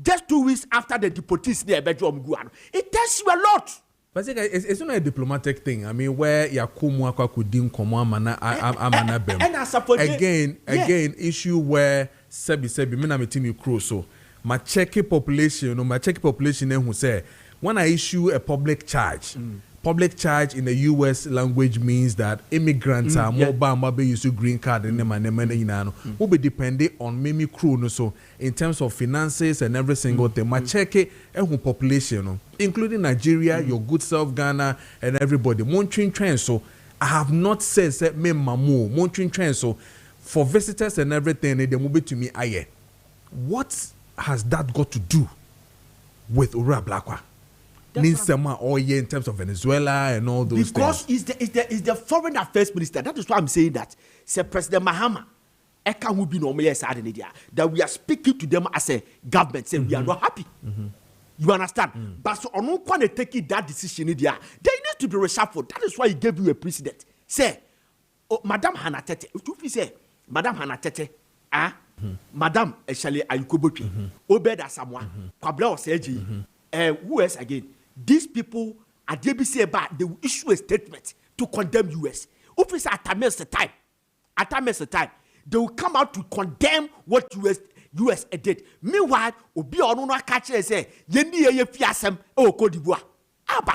just 2 weeks after the deportees there be jom gu ano it tells you a lot. But it's not a diplomatic thing. I mean, where Yakumu Akwakudim Komamana Amana Bem. Again, issue where Sebi, me na me team you crow so. My Czech population, who say when I issue a public charge in the US language means that immigrants are more bound by use green card and them will be dependent on Mimi crew no so in terms of finances and every single thing. My check population, including Nigeria, your good self Ghana and everybody. Monitoring trend so I have not said me mamu monitoring trend so for visitors and everything they move it to me aye. What has that got to do with Ura Blakwa? In terms of Venezuela and all those because things. Because is the foreign affairs minister. That is why I'm saying that. Say President Mahama, that we are speaking to them as a government, saying we are not happy. You understand? But so on one taking that decision, they need to be reshuffled. That is why he gave you a precedent. Say, Madam Hanatete, if you say, Madam Hanatete, Madam Eshale Ayukobopi, Obeda Samoa, Pablo Seji, who else again? These people at DBC about they will issue a statement to condemn US. If it's at the time, they will come out to condemn what US did. Meanwhile, Obi Onuno catch and say, Yendi ye fiasem Cote d'Ivoire.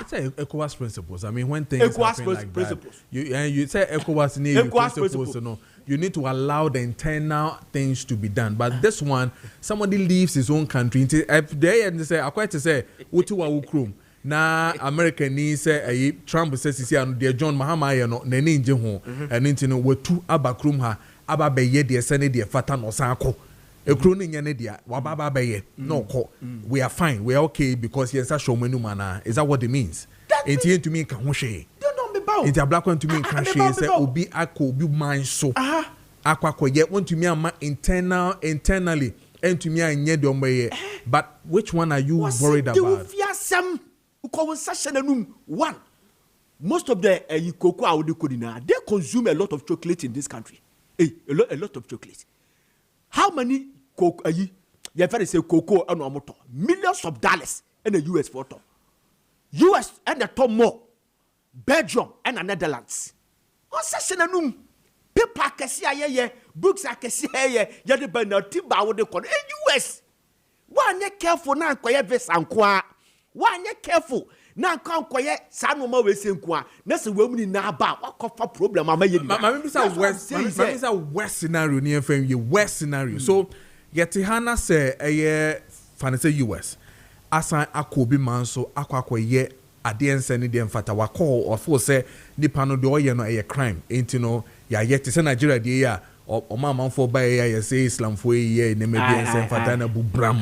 Say ECOWAS principles. I mean, when things happen like principles. that, you say ECOWAS principles. No, you need to allow the internal things to be done. But this one, somebody leaves his own country. They say, I quite to say, "Utuwa ukrum." Na American ni say Trump says he and dear John Mahama no nene nje ho and into we two abakrum ha aba beye de sene de fata no sanko ekro ni nyane dia wa baba beye no ko we are fine, we are okay because he is a showman man. Is that what it means? Enti to me kan ho hwe don't be bound enti black one to me kan hwe say obi akọ obi man so akwa ye want to me ama internally and to me anye de omeye. But which one are you worried about? One, most of the cocoa they consume a lot of chocolate in this country. A lot of chocolate. How many cocoa? Say cocoa and millions of dollars in the US for top. US and the top more. Belgium and the Netherlands. On session and paper I books I can see here. You the penalty bow the con US. One ye careful now, quiet vest and qua. One ye careful. Now can't quiet Sanoma we say qua. That's a woman now about what cough problem. I'm a West scenario near from you West scenario. So Yetihana say a fancy US. Asa akobi manso akwa ye aden send dem fata wa call or for say nipa no de oye no a crime. Ain't no ya yet say Nigeria de ya o mama for buy ya say Islam for ye ne me be send fata na bu bram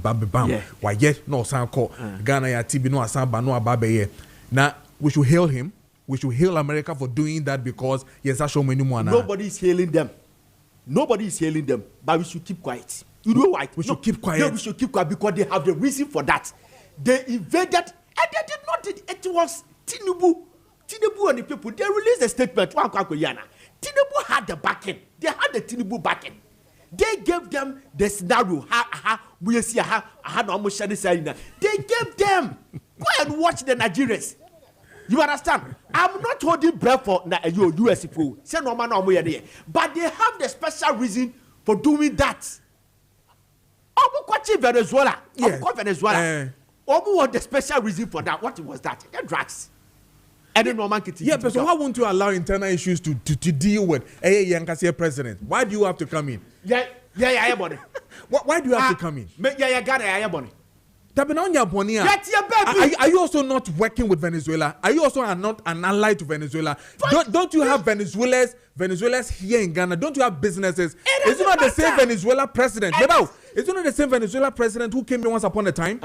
bam wa yet no san call Ghana ya tibi no asan ba no aba be ye. Now we should hail him. We should hail America for doing that because yes, I show many more. Nobody is hailing them. Nobody is hailing them, but we should keep quiet. You know why? We should keep quiet. No, we should keep quiet because they have the reason for that. They invaded and they did not. It was Tinubu and the people. They released a statement. Tinubu had the backing. They had the Tinubu backing. They gave them the scenario. We see they gave them. Go and watch the Nigerians. You understand? I'm not holding breath for your US people. But they have the special reason for doing that. Venezuela. Yes. Venezuela. What the special reason for that? What was that? The drugs. And the Norman Kitty. Yeah, but so how won't you allow internal issues to deal with a Yankasi president? Why do you have to come in? Yeah, buddy. Why do you have to come in? Yeah, buddy. Are you also not working with Venezuela? Are you also not an ally to Venezuela? Don't you have Venezuela's here in Ghana? Don't you have businesses? Is it not the same Venezuela president? Is it not the same Venezuela president who came here once upon a time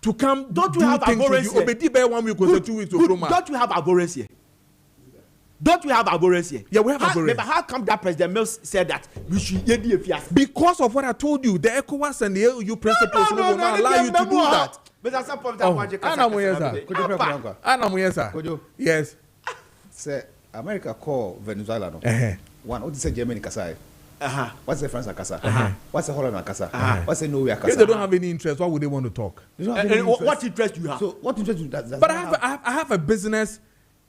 to come? Don't you have abhorrence here? 1 week or 2 weeks. Don't you have abhorrence here? Don't we have abhorrence here? Yeah, we have abhorrence. How come that President Mills said that we should get the affairs? Because of what I told you, the ECOWAS and the EU principles will not allow you to do that. Kojo. Yes. Say America call Venezuela no. One, what say Germany kasai? What's the France kasa? What's the Holland kasa? What's the Norway kasa? If they don't have any interest, why would they want to talk? What interest do you have? So what interest do that? But I have a business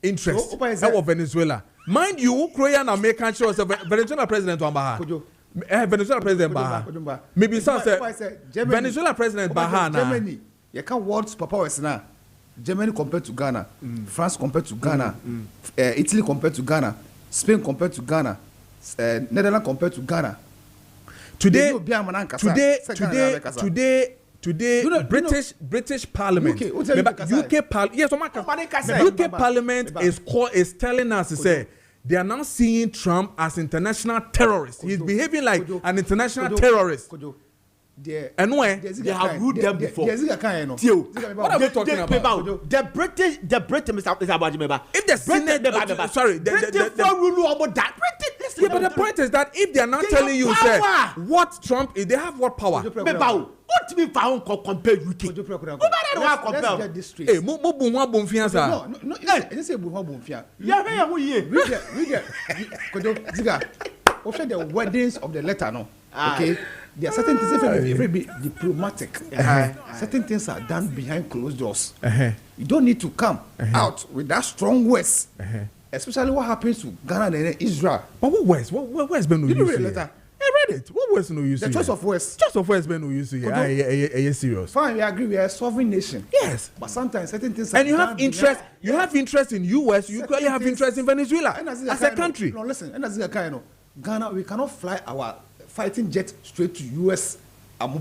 interest of Venezuela. Mind you, Korean American shows Venezuela president Baha. Venezuela president Baha. Maybe some say Venezuela president Baha. Germany. You can't words papa was now. Germany compared to Ghana, France compared to Ghana, Italy compared to Ghana, Spain compared to Ghana, Netherlands compared to Ghana. Today, British Parliament. UK Parliament is telling us to say they are now seeing Trump as international terrorist. He's behaving like an international terrorist. And where they have ruled them before. What are we talking about? The British, Mr. Abajimeba. If the Senate, yeah, but the point is that if they are not telling you, say, what Trump is, they have what power? What me found compare UK? Let's get this straight. Hey, no. It's a Bunfia. Yeah, who ye? Read it. Ziga, option the weddings of the letter, no. Okay. There are certain things very diplomatic. Certain things are done behind closed doors. You don't need to come out with that strong words. Especially what happens to Ghana and Israel. But what words? What words been used? Did you read the letter? read it. What words no use? The choice of words. Choice of words, no use. Yeah, serious. Fine, we agree. We are a sovereign nation. Yes, but sometimes certain things. And you have interest. You have interest in US. You clearly have interest in Venezuela as a country. No, listen. And as a kind of Ghana, we cannot fly our fighting jet straight to US.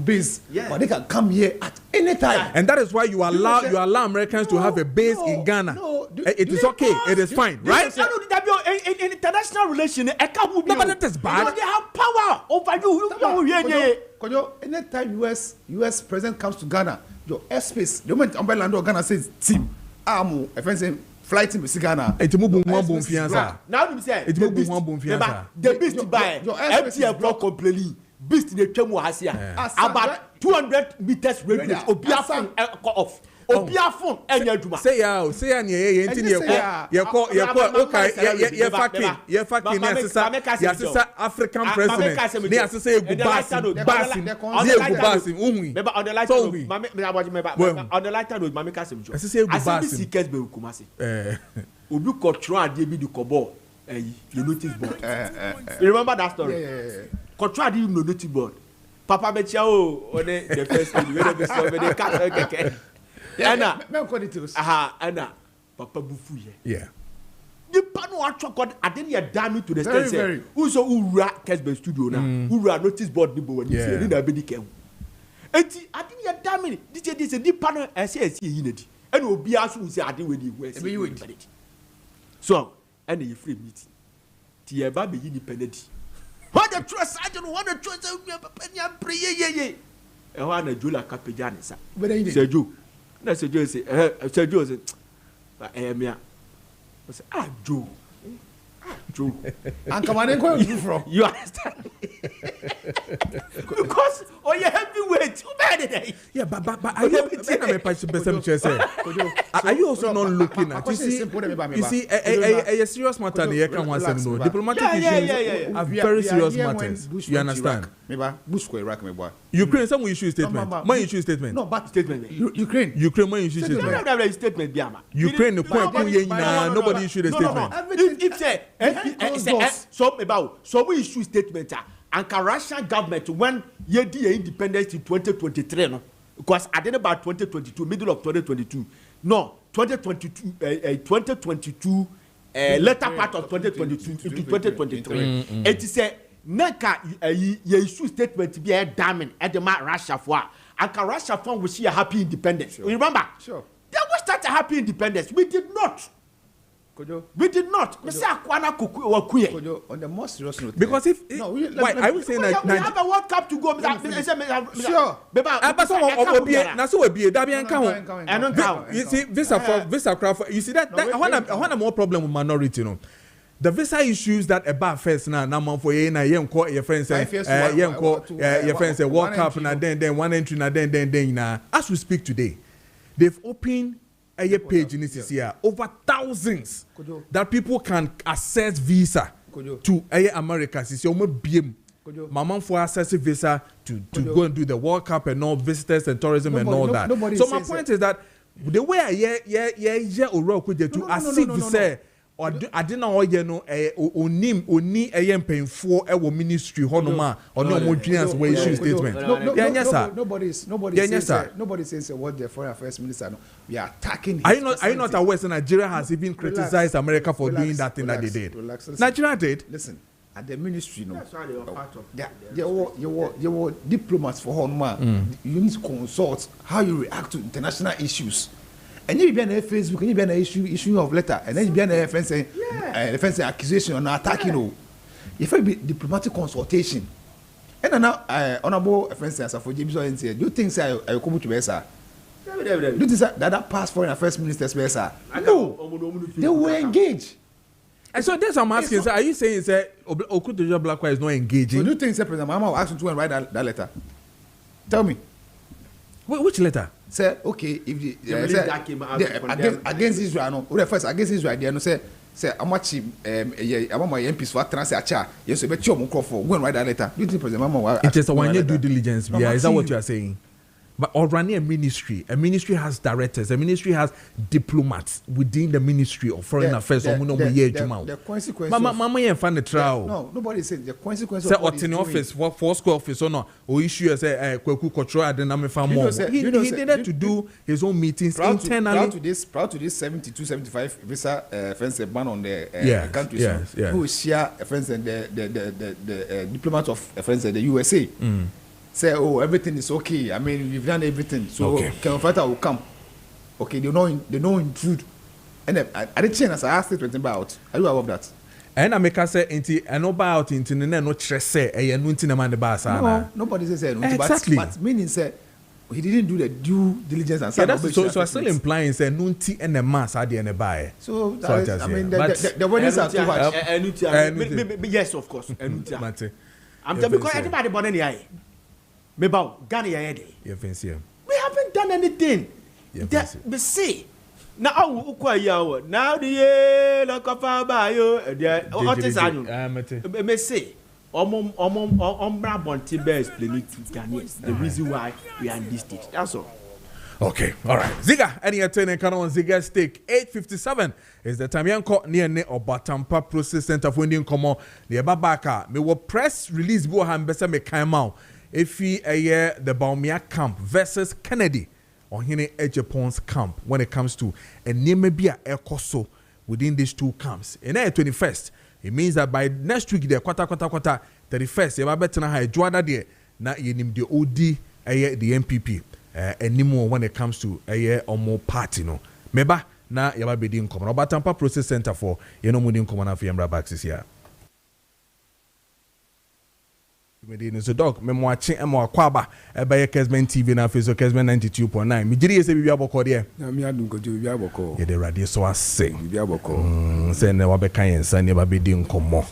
Base, but they can come here at any time. And that is why you allow Americans to have a base in Ghana. It is okay. It is fine, right? In international relations, but that is bad. They have power over you. Kojo, anytime US president comes to Ghana, your airspace, the moment umbrella of Ghana says team, offensive flight in Ghana. It's moving one boom fianza. Now you say it's moving one boom fianza. The beast by FTF block completely. Beast in the Chemo Hasia about 200 meters radius. Obiafon off. Obiafon Enyaduma. Say ya near you fucking African president. They are say on the lighter road, Mammy Cassim. I say Kessben Kumasi. Obu Kotran Debi du Kobo. You notice board. You remember that story? Yeah. Contract you notice board. Papa Bechao on the first thing when they saw the cat. Anna, Anna, Papa Bufu. Yeah. The panel God, I didn't hear damn to the station. Who's a Ura Kessben studio now? Ura notice board people when you say in a medical. And I didn't hear damn it. This is a deep panel as he unity. And will be asked to say I did with you. So, and you free meeting. Tia baby independent. What the trust I don't want to trust and pray. And one a Jula Capitan, sir. Said you. That's a Joe say, Joe said, Joe. Joe. And come on, where are you from? You understand? Because you heavyweight, too bad. Yeah, but are you also not looking at you see a serious matter here can once know diplomatic issues are very serious matters. You understand? Ukraine some issue statement. My issue statement. No, but statement. Ukraine my issue statement. Ukraine nobody issued a statement. If say some about some issue statement and Russian government when ye did independence in 2023 no because I did about 2022 middle of 2022 no 2022 later part of 2022 into 2023 it is a naka ye issue statement be a damning at the Russia for and Russia for we see a happy independence. You remember? Sure. They was start a happy independence. We did not. Kojo. We did not. Kojo, on the most serious note. Because if why I will say that we have a World Cup to go. Sure. You see, visa craft. You see that I want a more problem with minority, you know. The visa issues that about first now for your friends your friends World Cup na then one entry na then na as we speak today, they've opened a page in this year over thousands that people can access visa to America. Since you BM, Mama for access visa to go and do the World Cup and all visitors and tourism and all that. So my point is that the way I to access visa. Or I didn't know oni painful ministry honoma or no more juniors way issue statement. Nobody says what the foreign affairs minister no. We are attacking. Are you not aware that Nigeria has even criticized America for doing that thing that they did? Nigeria did. Listen, at the ministry, no. You were diplomats for honoma. You need to consult how you react to international issues. And you be on Facebook, and you be on issue of letter, and then you be on defense accusation or attacking. You be diplomatic consultation. And now, honorable offense for James and say, do you think I will come to Bessa? Do you think that past foreign affairs ministers Bessa? No, they were engaged. And so that's what I'm asking. So are you saying that Kojo Dankwah is not engaging? So do you think President Mahama asked him to write that letter? Tell me. Which letter? Say okay if against Israel no we first against Israel there no say amachi my MPs for transfer acha yes be cho mo crop for go and write that letter. Do you think President Mama it is a one year due diligence is that what you are saying? But or running a ministry has directors, a ministry has diplomats within the Ministry of Foreign Affairs. The consequence. Mama, you find the trial. No, nobody said the consequence. Say what in office, for school office or no, or issue as a Kweku control dynamic farm. He needed to do his own meetings internally. Proud to this 72-75 visa fence ban on the countries. Yes. Who share friends and the diplomats of friends in the USA. Say, oh, everything is okay. I mean, we've done everything. So, Ken Fighter will come. Okay, they don't intrude. And at the chance, I asked it about. Are you aware of that? And I make us say, I know about into the no stress say, a nothing man the bass. No, nobody says exactly. But meaning, say, he didn't do the due diligence and so I'm still implying, say, nunti and the mass are the end buy. So, I mean, the words are too much. Yes, of course. I'm telling you, everybody born in the eye. We haven't done anything. We see. Now, now the year like a far by you. What is that? Me say, Ombra Bonti Bears the reason why we are in this stage. That's all. Okay, all right. Ziga, any attending can on Ziga stake 8:57 is the time young court near or Batampa Process Center for Indian Common near Babaka. Me will press release Boham Bessa me came out. If he the Baumia camp versus Kennedy or Hine Ejapons camp when it comes to a Nemebia Ekoso within these two camps. And then 21st, it means that by next week, the quarter 31st, you have better na ha Joada there na yenim the OD the MPP anymore when it comes to or more party no. Meba na yaba be din komo. Obatampa Process Center for mudin komo na fiembra baxis here. So dog memo ache emo akwaba ebe Kessben TV na Facebook Kessben 92.9 mi jiri ese bibia boko de na mi adun ko bibia boko ye de radio so ase bibia boko se ne wa be kan yensa ne ba be di nkomo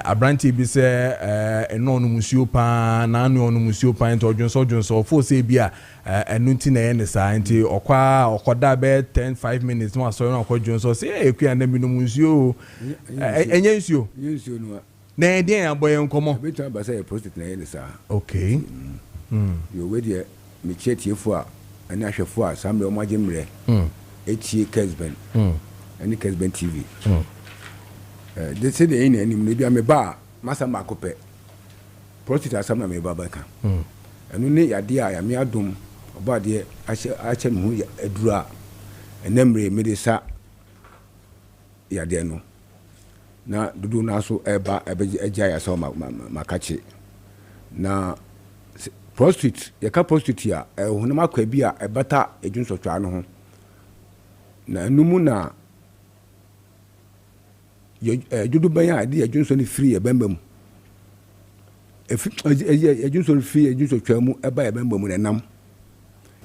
abranti bi se eno no musuo pa na anu ono musuo pa ento odwonso fo se bia enu nti na ye ne sa nti okoda be 10-5 minutes no aso no akodwonso se ekua na mi no musuo enye nsuo no na edin aboye nkomo betu ba say prostitute na yele sa okay yo we de me chetiefo a ani ahwefo a sambe o maje mre echi Kessben ani Kessben TV de se de eni anim ne bia me ba masa makope prostitute asam na me ba ka enu ne yade a ya me adom oba de ache me hu adura enemre me de sa yade no na dudu na so eba eja ya so makache na prostitute ya ka prostitute ya ehunu makwa bi a ebata ejunso twa no ho na enumu na dudu ban ya de ejunso ni free ebembam ejunso ni free ejunso twa mu eba ebembam na nam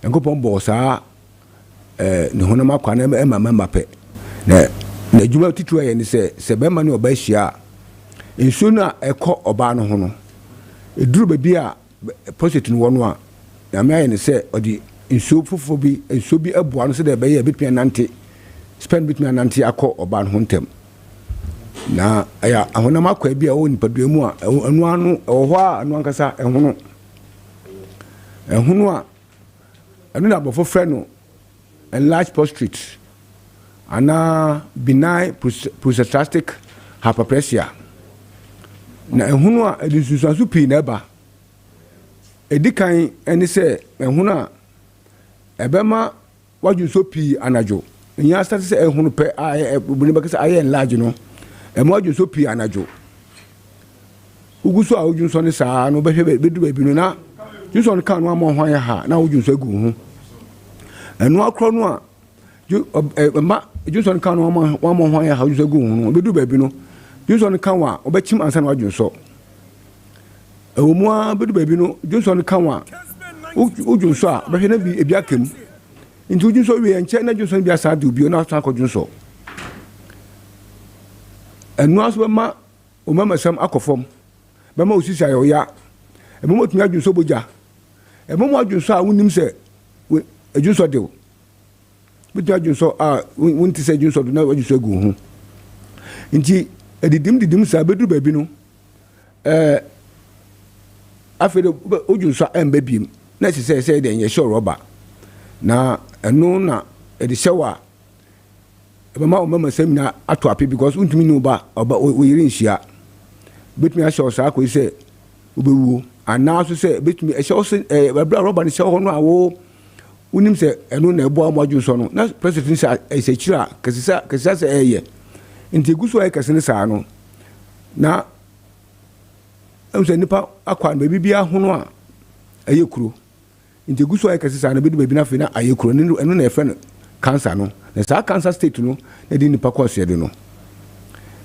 yankopon bo sa ne hunu makwa na mamape na juma titu aye ni se be ma ne oba hia ensu na ekọ oba no ho no eduru ba bi a prostitute no wono a na me aye ni se odi ensu fofo bi ensu bi aboa no se de be ye bitpia nante spend bitpia nante akọ oba no ho ntem na aya ahona makwa bi a o ni padua mu a anu anu ho a anu ankasa ehunu a anu na bofo frɛ no enlarged prostate ana benign prostatic hyperplasia na ehunu a edisusu pi na eba edikan eni se ehunu a ebema wajunso pi anajo nya start se ehunu pe obuni bakasa aye enlarge no ema wajunso pi anajo uguso a wajunso ne saa no behwe bedu ba bi no na junso no kan no amon ya ha na wajunso agu hu enu akro no a ma Johnson kan wa mo hwan ya ha Johnson gu hu no bedu ba bi no Johnson kan wa obechim ansa na wadwonso ewomu a bedu ba bi no Johnson kan wa ujunso a behwe na bi ebi akem nti ujunso wi enche na Johnson bi asa de obi na asa ko Johnson enu aso be ma o mama sam akofom be ma osisi ayo ya e mo tumi Johnson boja e mo Johnson a wonim se Johnson de bitu Johnson a wonti se Johnson do na Johnson gu hu nti edidim sa bedu ba bi no afede Johnson emba biem na say den ye show rubber na eno na e de shower e ma o mama semina ato api because untumi no ba o yiri nhia betumi a show sa ko say obewu ana so say betumi e show say rubber ni show ho no awo unim say eno na ebo amaju so no na president say e say kira kesisa say eye nti guso ay kesene sa no na amse nipa akwa na bibia ho no a ayekuro nti guso ay kesisa na bedu baby na fe na ayekuro eno na efe no cancer no na sa cancer state no na di nipa kwa se de no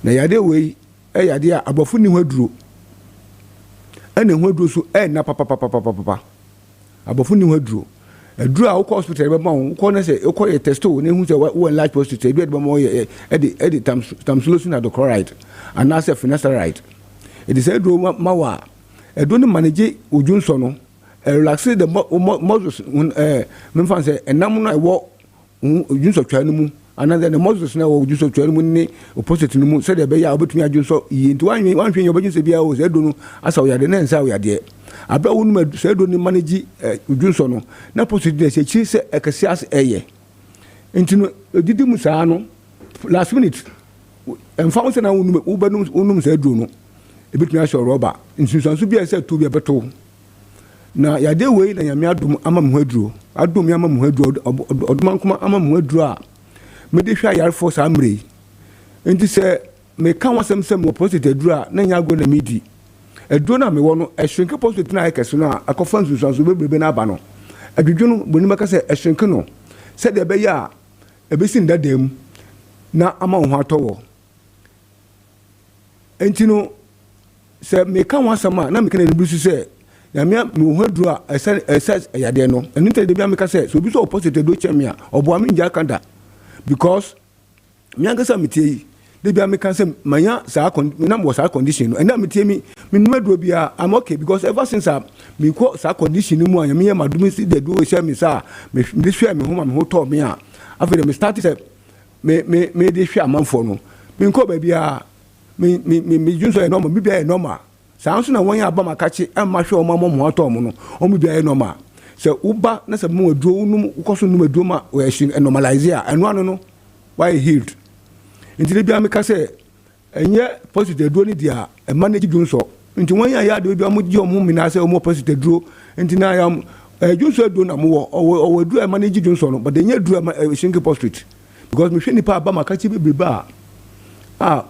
na yade we yade a abofu ni hwaduro ana hwaduro so na papa abofu ni hwaduro aduru a wokɔ hospital be ma wokɔ na sɛ wokɔ yɛ test o na hu sɛ wo large hospital bi de ma yɛ edi tamsulosin hydrochloride and as finasteride it is aduru ma wa edo ne manage odwunso no relax the muscles memfa sɛ enam no ɛwɔ odwunso twa no mu another the muscles na ɛwɔ odwunso twa no mu ne opposite no mu sɛ de be ya obetumi adwunso yi nti wanhwe yɛ obedwunso bia o sɛ edo no asa wo yade na nsa wo yade abra wonu se do ni manage udwunso no na procedure se chi se ekase as eye ntino didi mu saa no last minute emfa wo se na wonu ubanu se do no ebitumi a show rubber nsunsanso bia se to bia beto na yade wei na nyame adom ama mu haduro adom ama mu haduro odman kuma ama mu haduro a me de hwa yar for samre nti se me kan wasem se mo positive duro a na nya go na medi eduro na me wo no ehwenke positive na ekese no a akofa nsunsanso bebrebe na aba no adwudwo no boni maka se ehwenke no se de be ya ebesi ndadam na ama ho atowo enti no se me kan wasama na me kan ne bisu se ya me ho aduro a esa yade no enu te de bia me ka se so bi so positive do chemia obo ami nja kanda because me angasa metie de bia me kan say manya sa na mo sa condition no and na metie mi numero bia I'm okay because ever since me ko sa condition mu anya me ya madumi si de do share me sa me de hwe me ho to me a after me start say me de hwe amanfo no me ko ba bia me junso e normal me bia e normal sa nso na won ya aba makachi e ma hwe o ma mo to mo no o me bia e normal se uba na se mo aduro num ukoso num aduro ma o e normalize a eno ano no why healed nti de bia me ka se enye positive aduro ni dia e manage junso nti won ya de bia mo gi o mo mina se o mo positive aduro nti na ya junso aduro na mo o aduro e manage junso no but enye aduro e shinke prostate because me hwe ni pa aba makachi bebreba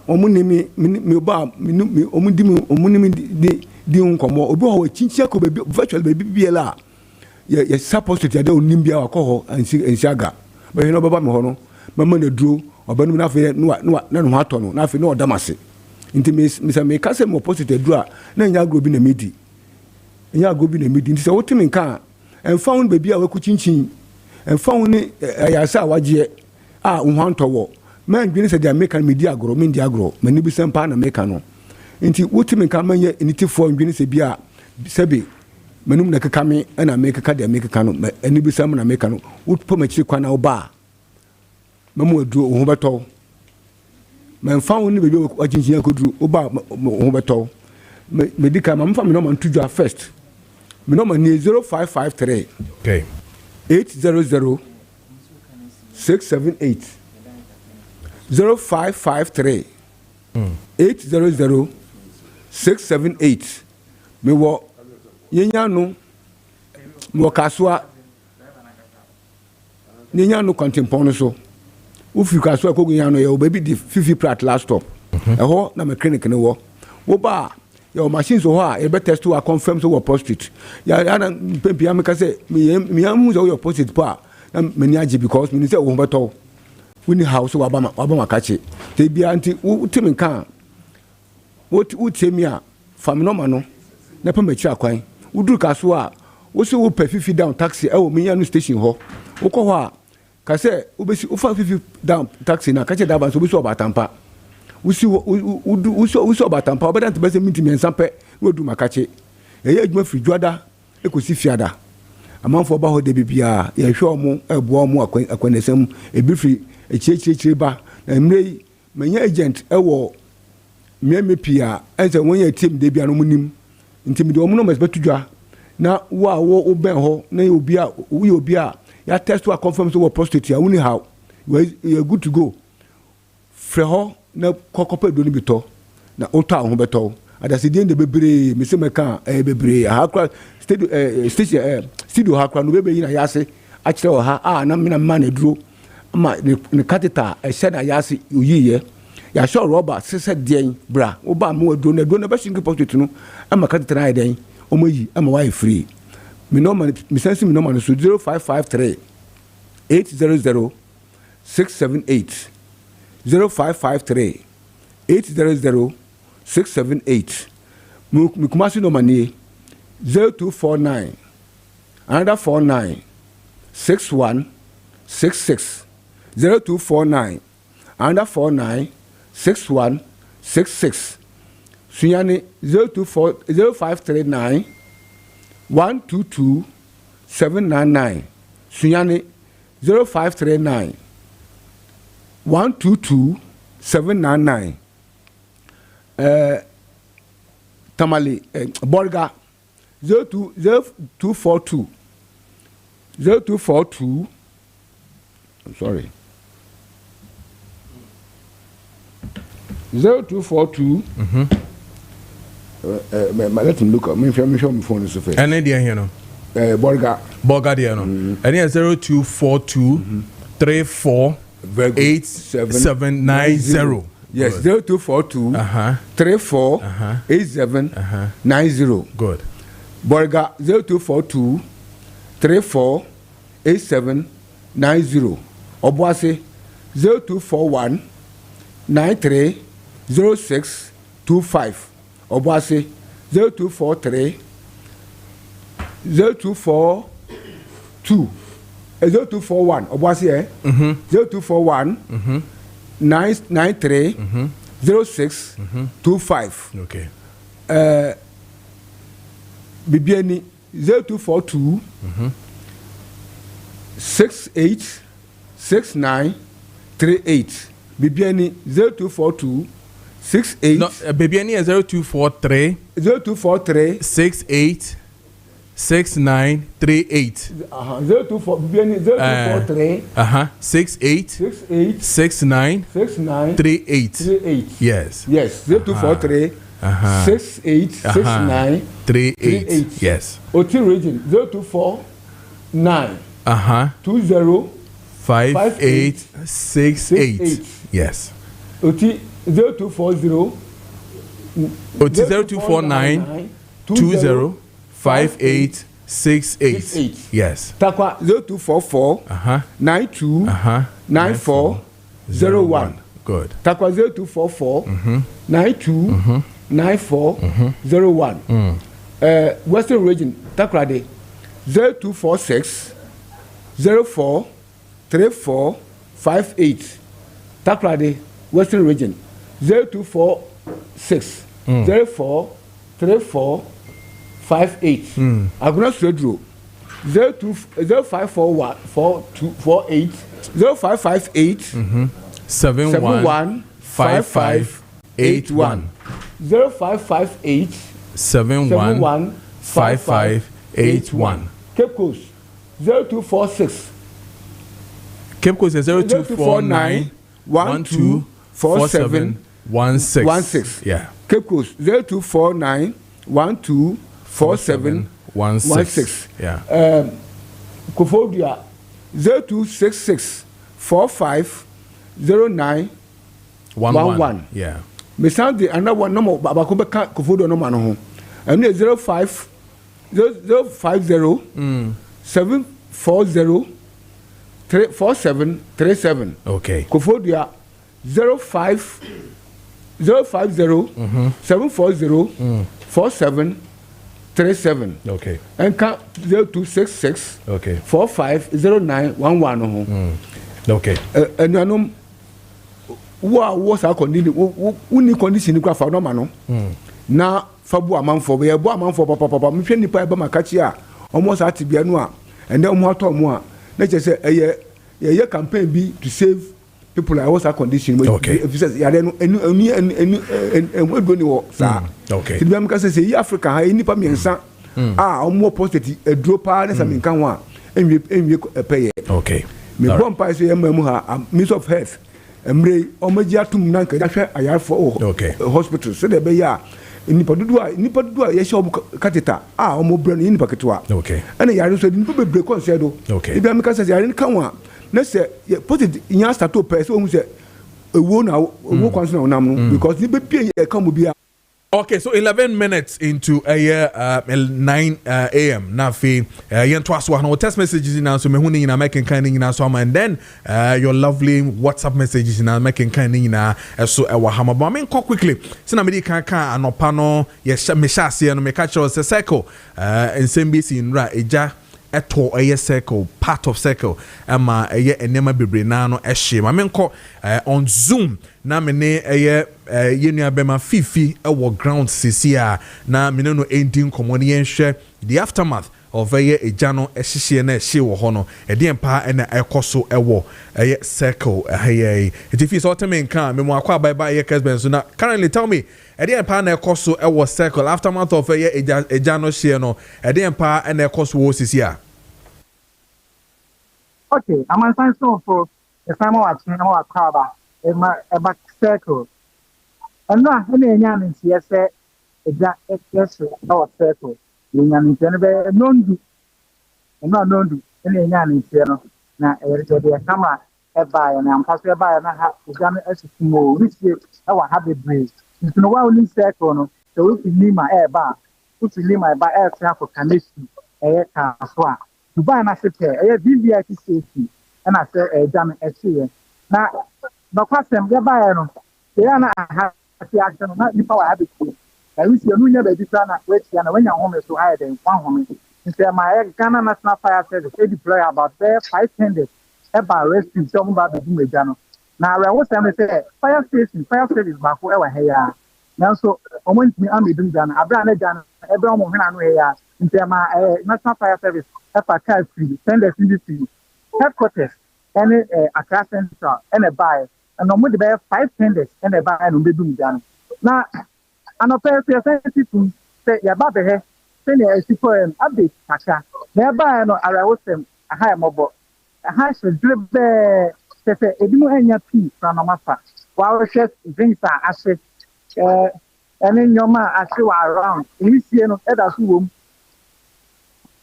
omu ni mi ba mi omu ni mi di nkomo obi ho chinchia ko bebi virtual bebi biela ye supposed to dey onim bia akọ ho ansiaga ba he no baba me ho no mama na duro obanu na fe na no ato no na fe no odamase nti me say me ka say mo positive duro na nya agro bi na medi nya agro bi na medi nti say wotimi nka emfa won bebi a waku chinchin emfa won ni ayasa waje wo antowo man dwini se dia make media agro me dia agro mani bi sempa na make no nti wotimi nka manye enitifo dwini se bia sebe manum na keka me na make ka dia make ka no eni bi sem na make no wotpo machi kwa na oba mamu aduro ho beto man fa won ni bebi wajinjin akoduru oba ho beto medical mam fa me no man tudwa first me no man 0553 okay 800 678 0553 800 678 me wo yenya no mo kaswa yenya no contemporary so ufi kaswa ko yenya no ye obabi di fifi prat last stop ho na me clinic ne wo ba your machines so ha e be test to confirm so your prostate ya na pempia me ka say me am so your prostate pa na me ni age because me say wo beto wini house wa ba makache te bia nti utimi kan utemi a famino no na pa machi akwan uduru kaso a wo se wo pa fifi down taxi e wo menya no station ho wo ko ho a ka se wo besi wo fa fifi down taxi na ka che da ba so besi obatampa usi obatampa obadan te bese minti mensampe wo du makache ye adwuma fridwada ekosi fiada amanfo ba ho de bibia ye hwe omo ebo omo akwanesam ebifi echiechire ba emrei menya agent ewo mmemme pia eze wonye team de bia no munim nti me de omo no mesbetudwa na wo ben ho na obi a ya test to confirm so wo prostate ya woni how you good to go frɛ hɔ na kɔkɔpɛ do ni bitɔ na ɔtɔ a ho bɛtɔ adase den de bebree me se meka bebree ha kra studio ha kra no bebe yi na yase a kyerɛ wɔ ha na me na ma na duro ama ne catheter ɛhyɛ na yase oyiye ya show rubber sese den bra wo ba mo do na bɛ shinki prostate no ama catheter na den omo yi ama wa free me normal me sense me normal so 0553 800 678 0553 800 678 me kumasi no mani 0249 another 49 61 66 0249 another 49 61 66 Sunyani 0539 122 799 Sunyani 0539 122 799 Tamale Borga 0242 I'm sorry 0242 let me look up me show me phone so fast and there here no Borga there no and here 0242 34 8790 yes 0242 34 8790 good Borga 0242 34 8790 Obuase 0241 93 0625 Obuase 0243 0242 0241 Obuase 0241 993 0625 okay Bibiani 0242 68 6938 Bibiani 0242 68 no Bibiani 0243 68 6938 0243 68 69 38 yes 0243 68 69 38 yes Oti region 0249 20 5868 yes Oti 0240 Oti 0249 20 5868 yes Takwa 0244 92 94 01 good Takwa 0244 92 94 01 Western region Takrade 0246 04 34 58 Takrade Western region 0246 04 34 58 Aguna Sredro 0541 4248 0558 71 5581 0558 71 5581 Cape Coast 0246 Cape Coast is 0249 12 47 16 yeah Cape Coast 0249 12 47 16 yeah Kofodia 0266 45 09 11 yeah me sound the another one number babako beka Kofodia no man ho and 05 050 740 4737 okay Kofodia 05 050 740 4737 okay and 0266 okay 450911 ho okay and you was our condition uni condition kwa fa no ma no na fabu amanfo be bo amanfo papa me hwe nipa e ba makachi a almost atibia no a and then mo ato mo a na che se ye campaign bi to save people I was a condition okay if you say ya no enu we do ni wo sa okay ti bi am ka say Africa ha nipa miensa almost posted a drop and some can one and you pay. Okay. Me bomb pies Minister of Health. Emre omagia tum nanka dahwe ayarfo hospital so de be ya nipa dodo a ye show catheter omo bra no nipa ketwa okay ene yare so nipa bebre konse do ibia me ka se yare kan wa na se put it in start to pay so hu se ewo na ewo kwanso na onam no because ni be pie ye kan mo bia. Okay, so 11 minutes into 9 a.m. Nafi, no text messages in so mehuni ina making kind in so and then your lovely WhatsApp messages in making kind in so wahama. But I mean, quickly, so na me kan anopano ye me shase no me catch us a circle in SMBC in ra eja eto eye circle part of circle ama eye enema bebre na no ehye ma menko on Zoom na me ne eye yenua bema fifi ewo ground sisia na me no ending common yenhwe the aftermath of eye ejano ehye na ehye wo ho no ede mpa na ekoso ewo eye circle eye it if is ultimate kan me mo akwa bye bye eye Kessben so na currently tell me ede mpa na ekoso ewo circle aftermath of eye ejano share no ede mpa na ekoso wo sisia. Okay, I'm a science for the time I was a crab, a back circle. And now, any young in CSA, a circle. You young in Geneva, non and not known to any young in Sierra. Now, a camera, a buy, and I'm passing by and I have to jam as a small, which our habit breeze. It's no one circle, so we can leave my air bar, which will leave my bar air for condition, a car swap. To buy an asset, a VVIP safety, and I say a damn SCA. Now, the question, they buy they are not happy action, not the power habit. I wish you knew that this one, which when your home is so higher than 1 woman. Instead, my Ghana National Fire Service, they deploy about 5 tenders about rescue some about the Jano. Now, I was saying, fire station, fire service, but whoever here. Now, so, I want me, I'm doing Ghana, I've done a Ghana, every moment I know here, into my National Fire Service. FRK send a CDC headquarters and a class center and a buy and no more than 5 tenders and a buy and be doing done. Now, an operator to say your baby here, send a super update, Tasha. Thereby, no, I was them a higher mobile. A high drip there, say, a new and your tea from a master. While chef drinks are asset, and then your man as you are around. You see, no, at a room.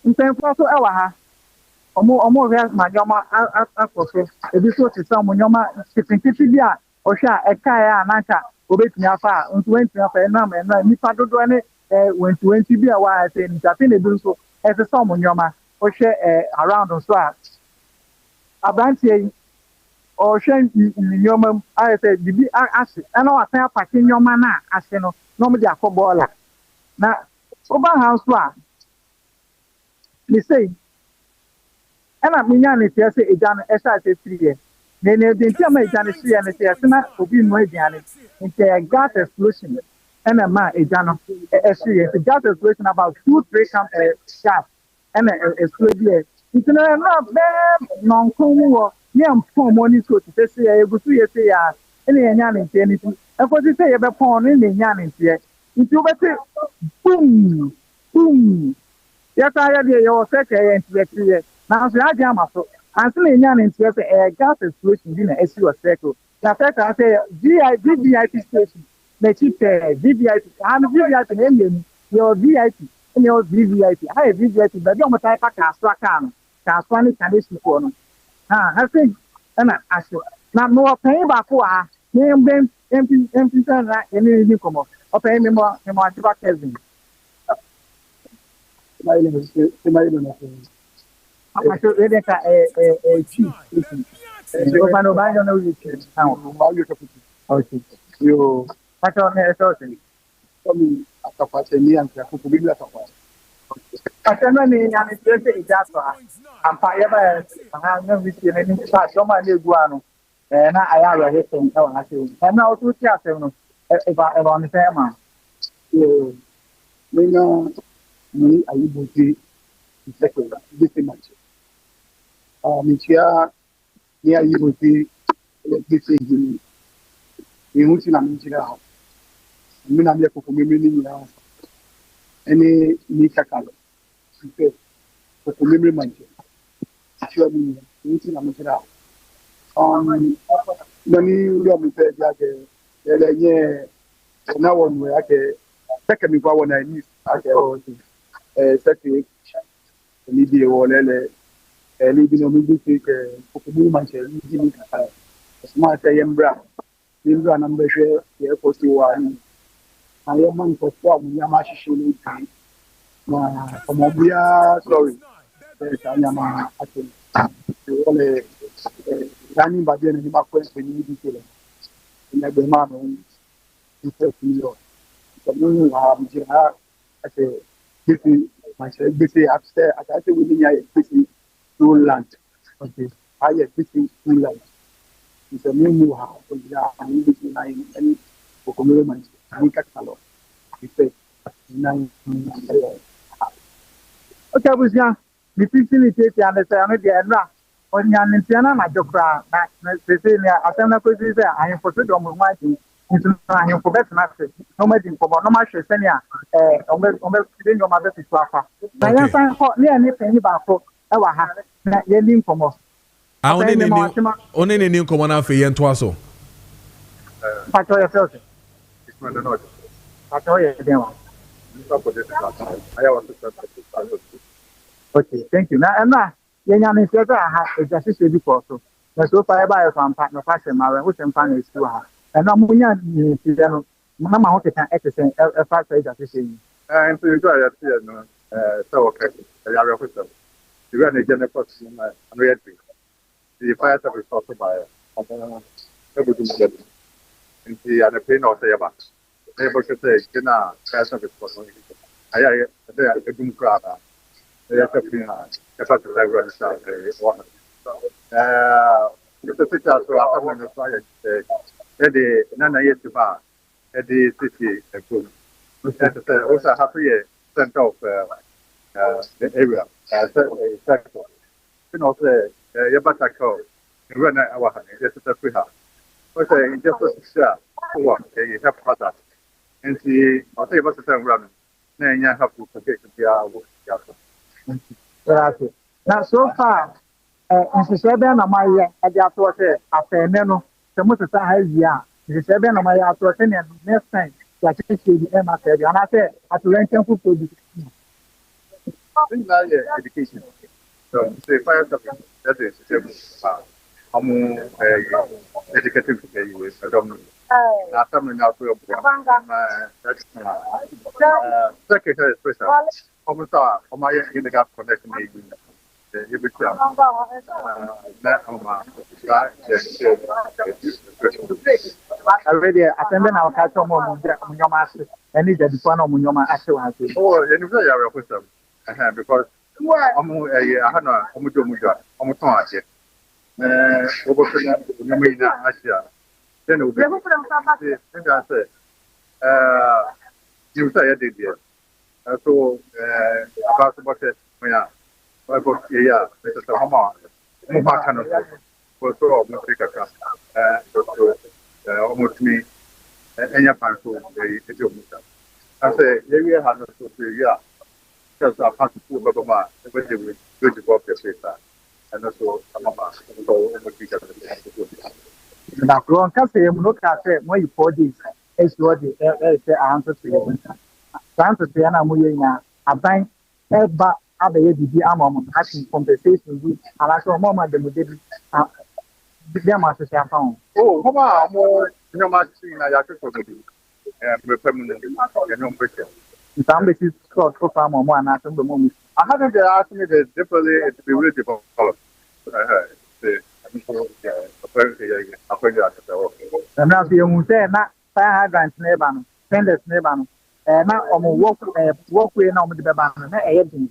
In terms of our almost my yama if you to some yama shipping or share a kaya naka obey me afar on 20 of a number and Nipa do any when 20 be a while saying that in the do so as a someone yama or share around on swat. A branch or share in your I said, the be asked, and no affair packing your mana as you know, normally a footballer. Now, over house swat. They say, and I mean, I say, a Jan SI3. Then they tell me, Jan is 3 and they are not be more Jan into a gas explosion. And a man, a Jan, a gas explosion about 2-3 shafts and a explosion. It's not bad, non cool, young poor money so to say, I go to say, any Yan anything. And what they say about porn in the Yan here. If you better, boom, boom. Yes, I have your secretary and now, so I jam up. I'm still in Yan into a gas explosion in a SU circle. The fact I say, VVIP station, the cheap VVIP, I'm VVIP, your VIP, and your VVIP. I have VVIP, but you're type of Caswakan, Caswani condition for them. I think, and I should not more pay back for name them empty, any income or pay me more about Kessben. I should read a chief. If I don't know you can okay. You I don't know something. Me after passing me and to be left away. I don't know any just I'm fire I never seen any so many guano. And I have a hit and I say, and now to chat if I ever understand, man. You know. Me are able to second this much. Michia, me are able to this in Mutina Michia. Mina Yako for me, any Nikakalo. Okay. For memory manche. Actually, anything I'm saying. Many young people yeah, now one way okay. Second me one I need okay. Second, need the one living on music for memory manche. Living smart yembra. Yembra number share yeah post one. I am man for form Yamashi Shulu. From sorry. I am actually. Running by the enemy, my friends, when you detail in the man on the field. The moon, I say, this is myself, this is upstairs. I say, within your busy two land. Okay, I have busy two land. It's a new house, and I'm busy nine and for community. I need a color. He said, 9. Okay, was young. The teaching is taking understand the on yan Tiana, my doctor, Cecilia, I send a question. I am for the Almighty. Into I am for better master. No matter for no matter, Senia, almost your mother to Swaffa. I am fine for near anything about for our hat, yelling from us. I only new common for yen twaso. Patrol yourself. It's not the noise. Patrol your okay, thank you. Now, young is better. I have just said before. So, so far, I buy from partner fashion, my which I'm planning to have. And I'm going to Mamma, how can exercise a fast rate at the same? And so you got it, so okay. I represent. You ran a general person, I'm ready. The fire service also by everything. And the other pain or say about. Able to say, Kina, fire service person. I have a doom crowd. They have to be a fact that I run start. Mr. Peter, so after when the fire, Eddie, Nana yet to bar, Eddie City, also happy center of the area, sector. You know, say, Yabatako, run our honey, just a free house. But just a what you have father. And see, I'll say what's the time running. Then you have to forget to be our work. Now, so far, in Seven of my at the authority after Neno, the most of the high year, the 7 of my authority and next time, that is the Emma said, and I said, at the rent temple for the education. So, say, fire that is I'm educated to pay you. I don't know. Last time now, secretary special. Almost all my in the gap connection. You become already attending our catch on your master and it's the fun of Munyoma actual. Oh, and you are with them because I'm a Muja, I'm a Tomaji. Asia. Then you say I did here. So, about what yeah. Yeah, Mr. Hama, Muhakan, was so of Africa, almost me, and Japan to the Jomuta. I say, you have to yeah, because I have to put Babama, very good to go to and also Amama, so now, Ron Cassidy, look at it when you pour this, it's what the answer to you. Francis Piana Muyana, a bank, but other ABD asking compensation, and I saw a moment that we did the master found. Oh, come on, more, no much in a yacht, and permanent, and no picture. Some is called for farm or one at the moment. I haven't asked me the differently to be really developed. And now you say, not fire hydrants neighbor, fenders neighbor, and now walkway now with the baby.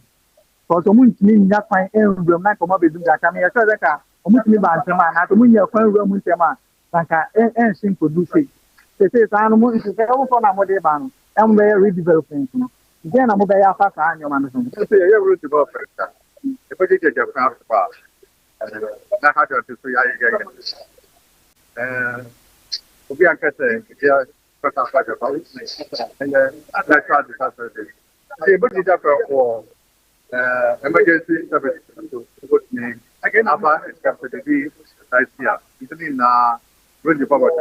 For someone to mean that fine room, not come up with that. I mean, I said that I'm going to be banned. I have to win your phone room with them. Like I simple do say. They say, I'm going to say, oh, for my ban. I'm very redeveloping. Then I'm going to pass on your man. You're rude to both. If I did get your crown to pass, not how to see how you get it. And we are getting here. And I tried to pass it. But it's up for emergency service to put me again about KPD idea. Italy na really power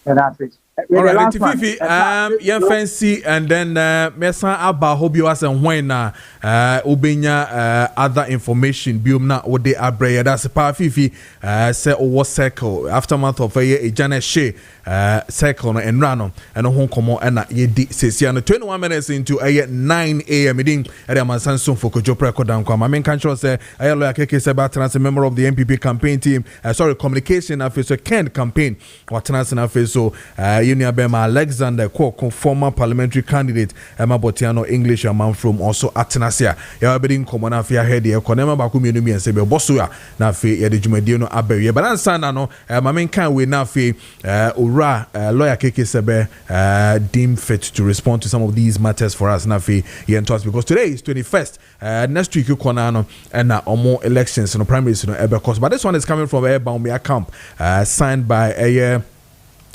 Okay. All right, Fifi, yeah, fancy, and then Mesa Abba Hobiwas and when Ubenya other information, Biumna, what they are bread. That's a part Fifi, say over circle, aftermath of a Janet Shea circle and Rano, and a home come and ye says 21 minutes into 9 a.m. meeting at Amasanson for Kojo Preko Dankwah. My main control say, I like Kessben as a member of the MPP campaign team, communication officer, Kent campaign, or Tanasana officer, so Unia Bema Alexander Kwoko, former parliamentary candidate, Emma Botiano, English, a man from also Atanasia. Yabedin Komona Fia Head, Konema Bakumini and Sebe Bosua, Nafi, Yadijumedino Abbey. But Ansana, no, my main can we Nafi, Ura, lawyer Kessben, deemed fit to respond to some of these matters for us, Nafi, Yentos, because today is 21st, next week, Konano, and more elections in the primaries in Ebe Coast. But this one is coming from a Baumia camp, signed by a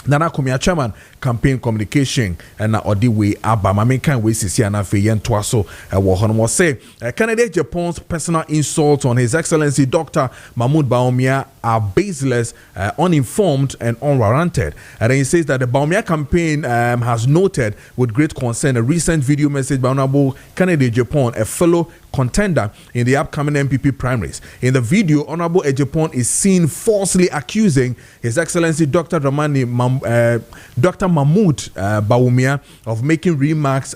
Nana Kumia chairman campaign communication and odi way aba ma kan we sisi na fe yen to aso wo hono mo say Canada Japan's personal insult on His Excellency Dr. Mahmoud Bawumia are baseless, uninformed and unwarranted. And then he says that the Bawumia campaign has noted with great concern a recent video message by Honorable Canada Japan, a fellow contender in the upcoming MPP primaries. In the video, Honorable Ejapon is seen falsely accusing His Excellency Dr. Dr. Mahmoud Bawumia of making remarks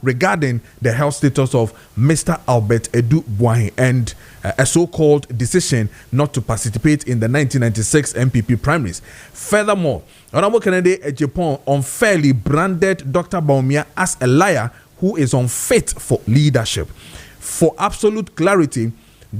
regarding the health status of Mr. Albert Edu Boahin and a so-called decision not to participate in the 1996 MPP primaries. Furthermore, Honorable Kennedy Ejapon unfairly branded Dr. Bawumia as a liar who is unfit for leadership. For absolute clarity,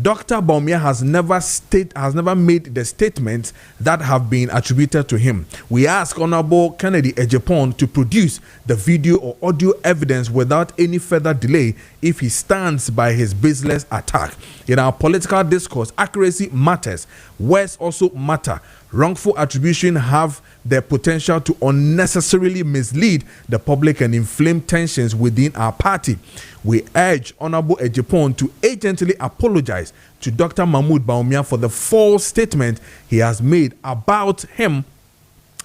Dr. Bawumia has never made the statements that have been attributed to him. We ask Honorable Kennedy Ejapon to produce the video or audio evidence without any further delay if he stands by his baseless attack. In our political discourse, accuracy matters. Words also matter. Wrongful attribution have the potential to unnecessarily mislead the public and inflame tensions within our party. We urge Honorable Ejapon to urgently apologize to Dr. Mahmoud Bawumia for the false statement he has made about him.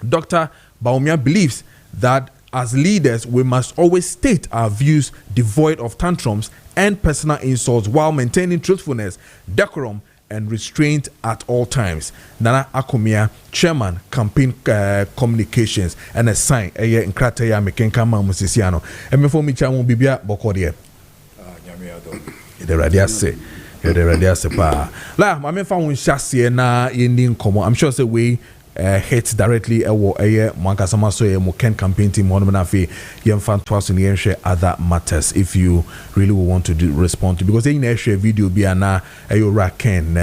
Dr. Bawumia believes that as leaders, we must always state our views devoid of tantrums and personal insults while maintaining truthfulness, decorum, and restraint at all times. Nana Akumia, Chairman, Campaign Communications, and a sign, a year in Krataya, Mekenkama Musiciano. And before me, Chamu Bibia Bokodia. The Radiase. The Radiase Pa. La, my men found chassis na in Como. I'm sure say we hit directly a Mankasama so a Ken campaign team on Manafi, Yan Fan Twas in share other matters if you really want to respond to, because in share video be na a Raken,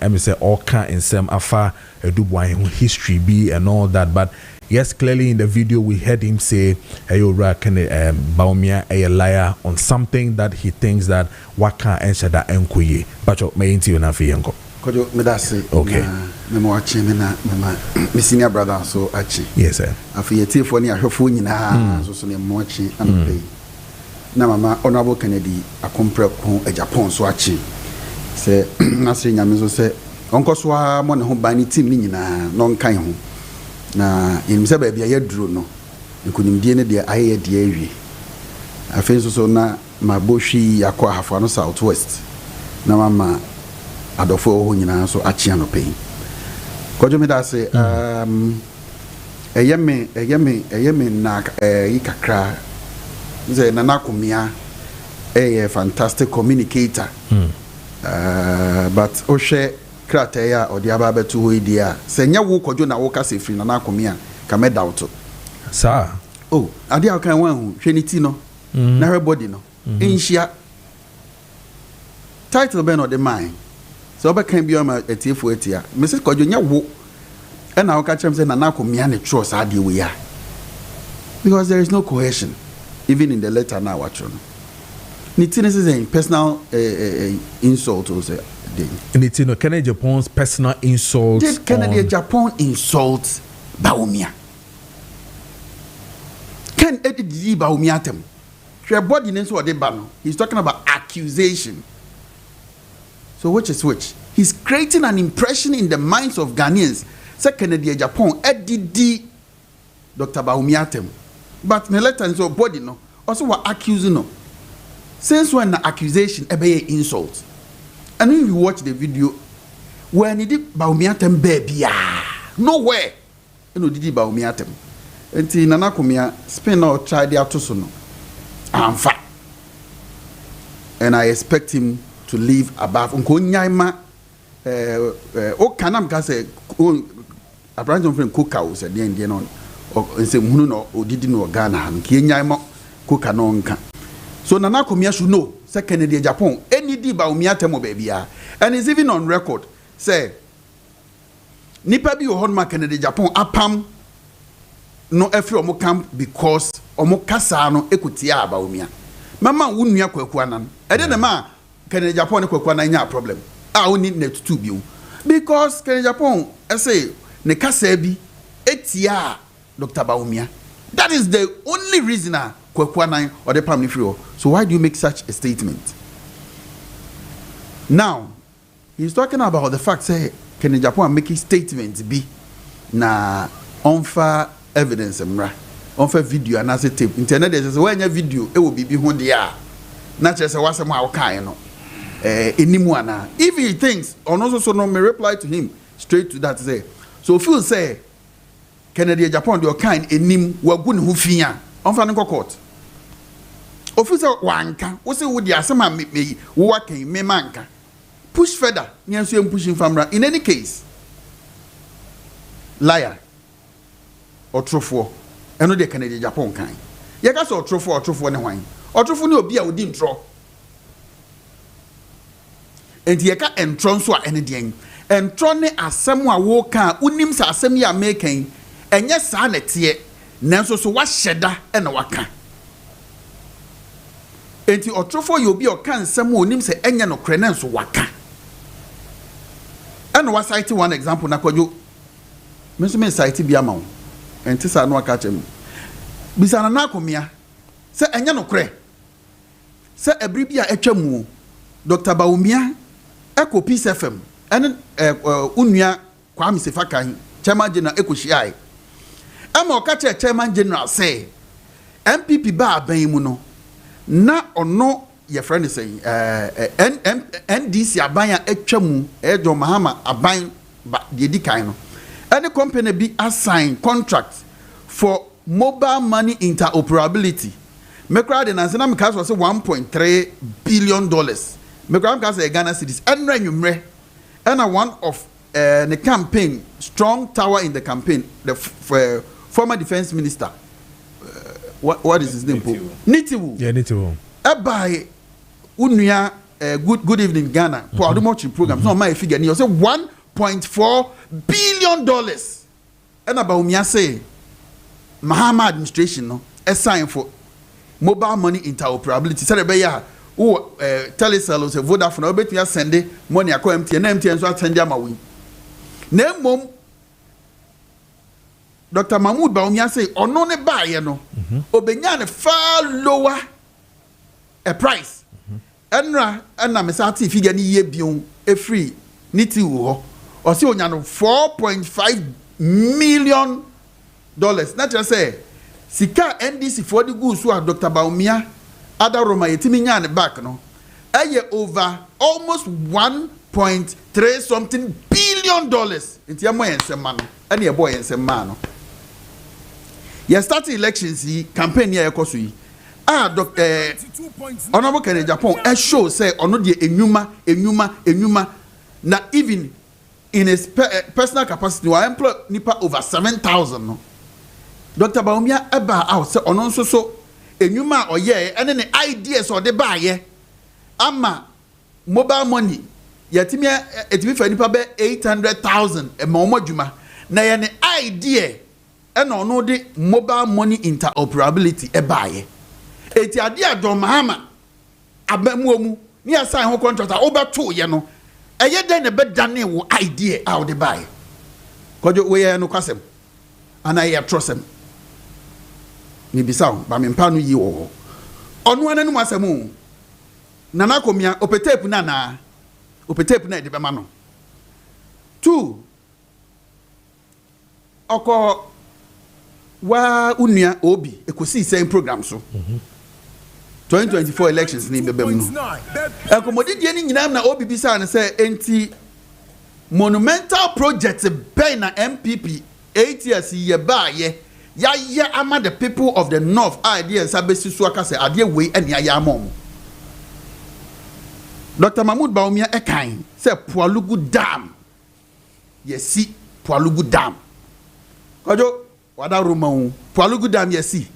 I say all kind in some afar Dubois history be and all that. But yes, clearly in the video we heard him say Raken Bawumia a liar on something that he thinks that Waka answer that enquiry. But may into you na fi yango. Kojo medase. Okay. Memo achi me na me senior brother so achi. Yes sir. Afiyeti fo ni ahwefo nyina so ne mo achi anopei. Na mama Honorable Kennedy Preko Ejapon so achi. Se nasri nyame so se onkoso a mo ne ho ba ni team ni nyina no nkan ho. Na yin se ba bia ye duro no. Nkunimdie ne de aye de awie. Afei so na mabohwi yakwa hafo no southwest. Na mama adofo ho nyina so achi anopei. Kojo me da say eyeme na ikakra ze na nakumia fantastic communicator. But o hwe krata ya odi aba betu ho idia se nya wo kojo na wo ka se free na nakumia ka me doubt sir. Oh ade akan wan hu hwe ni ti no na everybody no inhia title be no the mine. So oba kan bioma etiefo etia Mrs. Kojo nya wo e na oka chem say na nakomia ne trust ade we ya, because there is no cohesion even in the letter now watch. Nitine is a personal insult or say Nitino Kennedy Japan's personal insult. Did Kennedy Japan insult Bawumia? Can edit Bawumia tem Her body name so de he's talking about accusation. So which is which? He's creating an impression in the minds of Ghanaians. Say Kennedy Japan, EDD Dr. Bawumia. But the letter so body no also were accusing no. Since when the accusation be insult. And if you watch the video, when he did Bawumia baby, nowhere. You know, did Bawumia. Until Nana Kumia spin out try the atosono. I'm fat. And I expect him to live above. Unko Nyaima, o kanam kase, a branch of friend cook house at the end, or say Muno or didn't know Ghana, and Nyaima cook anonka. So Nana Kumia should know, second in Japan, any diba umiatemo baby, and it's even on record. Say, Nipa bi ohon Kennedy Japan, apam. No every omo camp because omo kasa no ekutia Bawumia. Mama wunua kwaku anan. Ede na ma Kennedy Japan kwaku anan nya problem. A oni net 2 bi. Because Kennedy Japan say ne kasa bi etia Dr. Bawumia. That is the only reason kwaku anan or the pam ni free. So why do you make such a statement? Now, he's talking about the fact say Kennedy Japan making statements be na onfa evidence mra on for video and as a tape internet there is when your video it will be ho there na just say wasem how kan no enimu ana if he thinks or also so no me reply to him straight to that say so feel say Kennedy Japan the kind enim wagu ne ho fia on fa ne court officer wanka wo say wo dia asema me wo wakan me manka push further nyanso em pushing famra in any case liar Otrofo eno de Kennedy Japan kan ye ka so otrofo ne hwan otrofo ne obi a odi ntro enti ye ka entro nso a ene de entro ne asem a wo kan unim sa asem ya mekan enye sa na tie nanso so wa hyeda ena waka enti otrofo ye obi o kan asem onim se enye no kre nanso waka ena wa cite one example na Kojo me cite bia ma wo enti sa no aka chem bisana na akomia se enye no kre se ebri bia etwamu Dr. Bawumia ekopi FM ene unua Kwame Sefakan chairman general ekohia ama okache chairman general say MPP ba aban mu no na ono ye friend say NDC aban a etwamu ejo Mahama aban ba de dikan no any company be assigned contracts for mobile money interoperability. Mekra de nanse na meka so say $1.3 billion. Mekra meka say Ghana cedis. Enra nwumre. And one of the campaign strong tower in the campaign the former defense minister what is his name? Nitiwu. Yeah, Nitiwu. By unua good evening Ghana for Adumochi program. So my figure you say $1.4 billion. And Bawumia say Mahama administration no assign for mobile money interoperability. Say be ya who Telecel say Vodafone obetumi send money akọ MTN na MTN so send am away. Na mom Dr. Mahmoud Bawumia say ono ne baaye no obenya ne far lower a price. Enra na me sa ti figure ni ye bion e free niti wo or say onya no $4.5 million. Not just say sika NDC for the goods who are Dr. Bawumia other Roma yetimi nya ne back no eye over almost $1.3 something billion. Nti ya mo yensema no ene ye boy yensema no ye start elections yi campaign ya ekoso yi Dr. Honorable Kennedy Japan e show say ono de enwuma na even in his personal capacity we employ nipa over 7,000 no Dr. Bawumia eba out say ono nso so enwuma oye ene ne ideas o de baaye ama mobile money yetimi etimi fa nipa be 800,000 e ma omodwuma na ye ne idea ene ono de mobile money interoperability e baaye eti ade adom Mahama abamuomu ni assign ho contract obeto ye no eye den ne bedane wo idea out de baaye Kojo we no kwasem ana ye trosem ni bisaw ba me mpa no yi wo onu ananu masemu nana komia opetape na de be ma no 2 oko wa unua obi ekosi sen program so 2024 elections ni bebem no akomodidie ni nyina na obi bisa ne say enti monumental project ben na MPP 8 years ye ba ye ya ama the people of the north idea sabesi so aka say ade we ene ya amom Dr. Mahmoud Bawumia ekan say Pualugu Dam yesi Pualugu Dam Kojo wada Roma Pualugu Dam yesi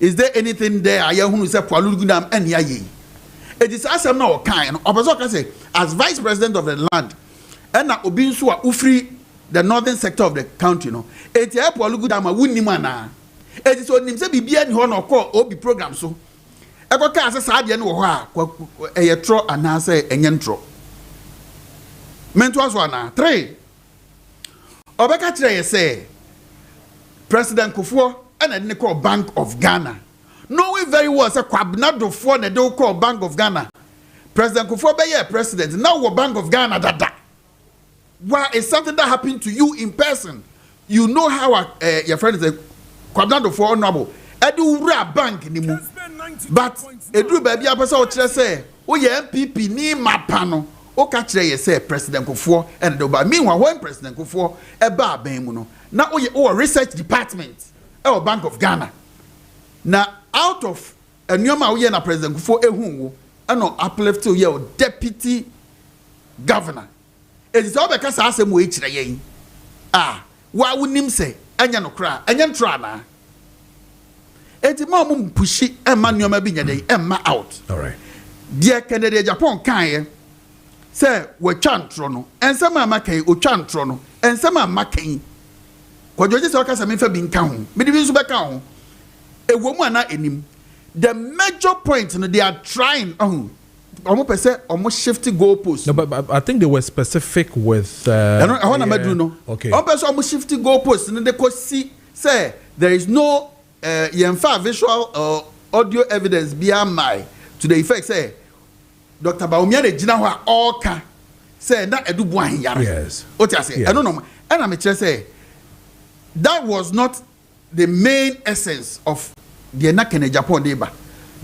is there anything there ayehunu say Pualugu Dam ene ya ye it is asem na o kan no obazo ka say as vice president of the land and na obi nso a ufri the northern sector of the country no eti e Pualugu Dam a wunnim ana eti so nim say bibia ni ho na okọ obi program so eko ka ase saade no wo ho a eyetro ana say enyentro mento aso ana 3 obeka kire ye say President Kufuor and the call Bank of Ghana knowing very well say kwabnado for na dey call Bank of Ghana President Kufuor be your president now we Bank of Ghana dada why is something that happened to you in person you know how your friend is kwabnado for honorable edu wura bank ni mu but edru ba bia person o kire say o ye MPP ni mapa no o ka kire ye say President Kufuor and the ba meanwhile when President Kufuor e ba ban mu no na o research department e Bank of Ghana na out of enyoma wo ye na President Kufuor ehun wo no uplift wo ye deputy governor it is obeka sa asem wo e kire ye wa wonim say anya no kra anya ntra na eti ma mum pushi emma nyoma bi nyade emma out all right dear Kennedy Japan kan ye say we twantro no ensema amakan o twantro no ensema amakan Kojo se waka se me fa bi nka ho me de bi nso be ka ho ewo mu ana enim the major point no they are trying almost per se almost shifty goalposts. No, but I think they were specific with I want to no okay almost shifty goalposts no they could see say there is no visual audio evidence beyond my to the effect say Dr. Bawumia de gina ho all ka say na edubu ahin yare yes what you say I don't know and I'm say that was not the main essence of the Nakene Japan deba.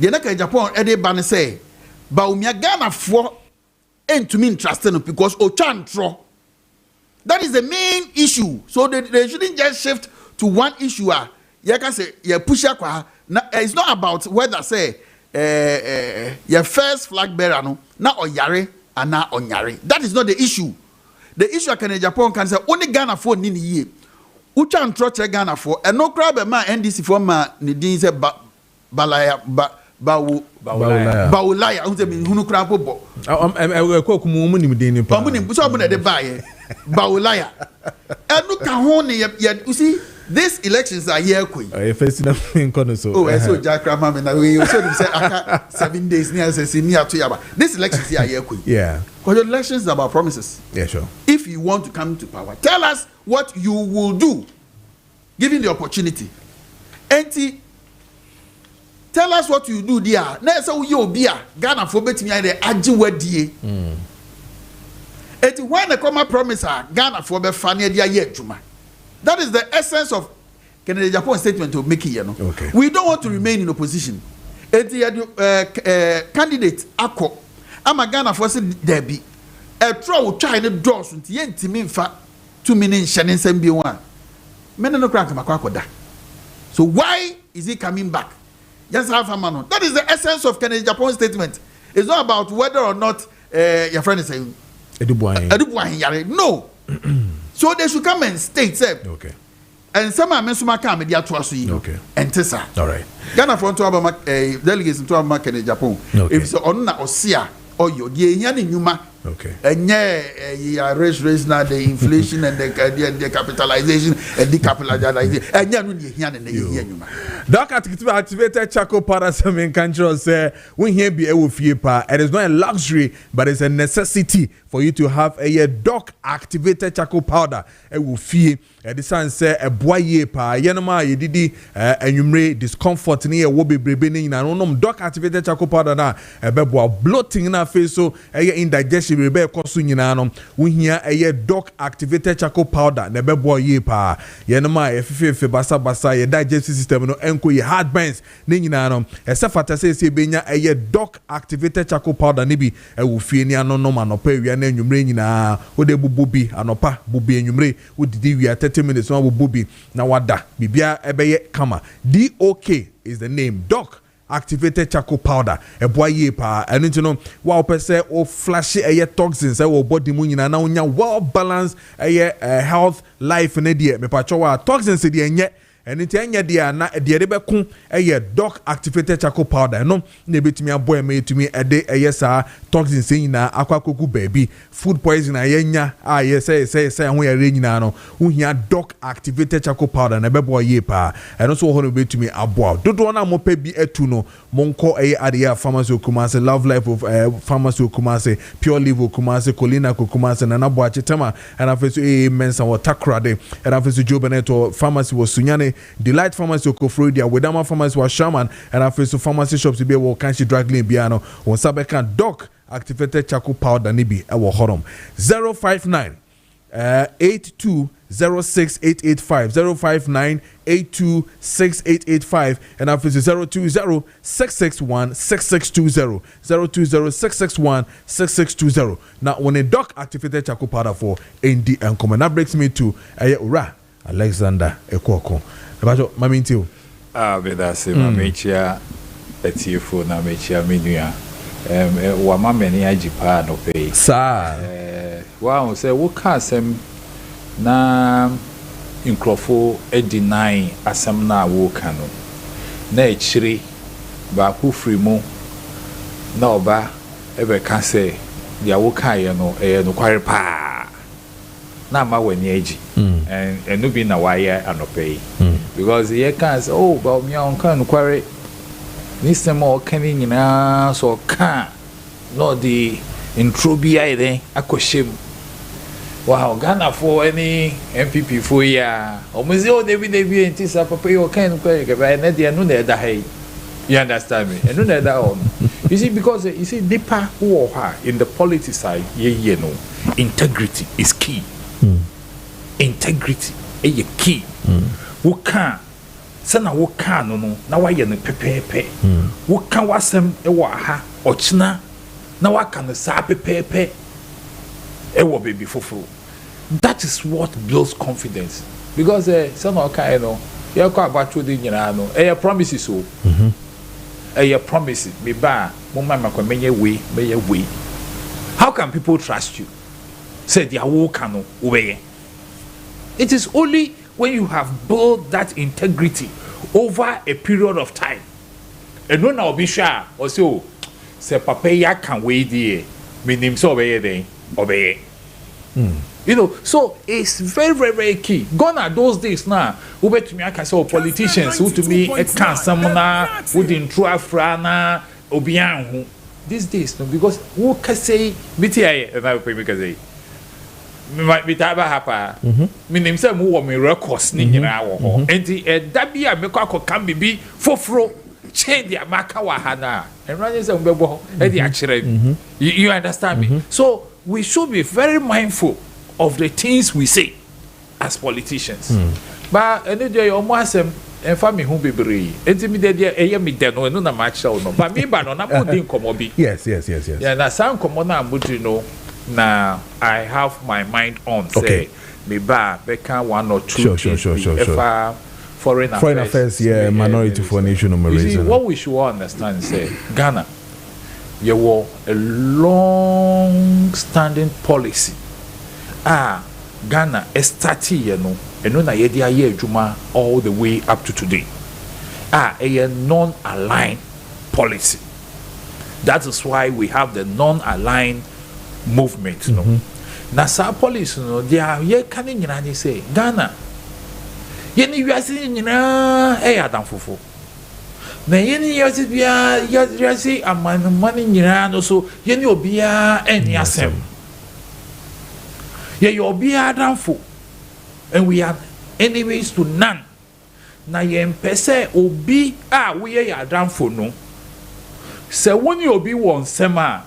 The Nakene Japan edeba ne say Bawumia Ghana for ain't to me interested because Ochantro. That is the main issue. So they shouldn't just shift to one issue. You can say push it's not about whether say your first flag bearer no na oyare and na onyare. That is not the issue. The issue Nakene Japan can say only Ghana for nini ye. Ucha ntroche Ghana for and no crab ma NDC for ma ni din se balaya baulaya unse mi hunu crab bo ko kumu mu nim din ni pa mu nim so bu na de baye baulaya enu ka ho ne you see these elections are here koi first na nkono so so jakra ma me na we so dem say aka 7 days ni asesi ni ato yaba this elections are here koi yeah because elections is about promises yeah sure if you want to come to power tell us what you will do given the opportunity tell us what you do there na say you obi a Ghana for betimi ai dey agi wadie when the come promise Ghana for be fa na dia ye adwuma that is the essence of Kennedy Japan statement to make here no okay. We don't want to remain in opposition candidate akọ ama Ghana for say there be e tro wo try ne doors nti ye ntimi mfa 2 minutes shane nsem bi one men no crank makwa so why is he coming back just have a man that is the essence of Kennedy Japan statement it's not about whether or not your friend is saying Edubuahin yare no so they should come and state say okay and some are mensuma come dia to aso yi okay entesa all right Ghana front to abama delegates to abama Kennedy Japan if so on na osia oyo die hia ne nyuma okay enye raise now the inflation and the capitalization and decapitalization enye no ne hia ne hia nyuma Doc activated charcoal powder semen control say when here be e fie pa it is not a luxury but it's a necessity for you to have a doc activated charcoal powder e fie the san say a boy ye pa yenoma ye didi enwumre discomfort ne ye wo bebrebe ne nyina no doc activated charcoal powder na ebebo bloating na face so indigestion rebe ekoso nyina no wo hia doc activated charcoal powder na ebebo ye pa yenoma efefe basa ye digestive system no enko ye heartburns ne nyina no esefata se benya doc activated charcoal powder ne bi wo fie ni ano no manopa ewia na enwumre nyina wo de bubu bi anopa bubu enwumre wo didi wia 30 minutes no bubu bi na wada bibia ebeye kama. DOK is the name, doc activated charcoal powder e boy ye pa enu nti no wa opese o flash toxins wo body mu nyina na onya well balance health life ne de me pa wa toxins de enye enu nti enye de na de de beku doc activated charcoal powder no na betumi aboy me etumi ede sa toxins nyina akwakoku baby food poison ayenya say ho yare nyina no uhia doc activated charcoal powder na bebo ye pa eno so ho no betumi aboa dodo na mo pa bi etu no monko ade pharmacy Kumase, Love Life of pharmacy Kumase, Pure Live Kumase, Colina Kumase na nabo achetema and afeso mensa wa takrade and afeso Jobeneto pharmacy was Sunyane, Delight Pharmacy Kofrodia, Wedama Pharmacy was Shaman and afeso pharmacy shops be wo kanshi drug lane biano on sabekan doc activated charcoal powder nibi ewo horom 059 82068885 059 826885 and after 020 661 6620 020 661 6620. Now when a doc activated charcoal powder for ND and common, that brings me to Ura Alexander Ekwoko. About my mean too. Bedase mamechia etiefo na mechia menua wa mameni ajipa no pay sa wow say wo ka asem na nkrofo deny asem na wo ka no na echiri ba ku free mu na oba ebe ka say dia wo ka ye no no kware pa na ma wani aji and no be na wire anope because ye can say oh ba mi on kan kware ni sema o kan nyina so ka no the introbia ide akoshem wow Ghana for any MPP for ya o muzi o debi enti sa papa yo kan kware ke ba na dia no na da hai you understand me and no na da on you see because you see deeper who are in the politics side ye no integrity is key. Integrity is key. Wo kan sana wo kan no na wa ye no pepepe. Wo kan wasem e wo aha ochina na wa kan sa pepepe e wo baby foforo. That is what builds confidence because sana okay no ye kwa abacho de nyina no promises o. Promises me ba mo mama kwa menye we. How can people trust you? Say dia wo kan no we. It is only when you have built that integrity over a period of time. And when I'll be sure, also, say, Papa, ya can wait there, meaning so obey. You know, so it's very, very, very key. Gone are those days now. Who bet to me, I can say, politicians who to me, a cancer, who didn't try frana, obian. These days, no, because who can say, BTI, and I will pay me say. Might be taba hapa meaning say mo wo me records ni nyina wo ho enti da bia me kwa kan bibi foforo change dia maka wa hana and running say mbebo ho e dia kire you understand me so we should be very mindful of the things we say as politicians but any day your mo asem enfa me hu bebre enti me de eye me de no na ma kire no but me ba no na mo din komo bi yes yeah na san komo na ambuti no. Now I have my mind on say me ba beka one or two sure. Foreign affairs minority for nation reason. What we should understand is say Ghana you were a long standing policy Ghana started you know na ye dia ye adwuma all the way up to today a non-aligned policy. That is why we have the non-aligned movement no na sa police no dia ye kan nyina ni say Ghana ye ni wiase nyina adam fofo na ye ni wiase bia wiase aman nyina no so ye ni obia eni asem ye obia adam fo and we are enemies to none. Na yen pese obi we ye adamfo no. Se woni obi won sema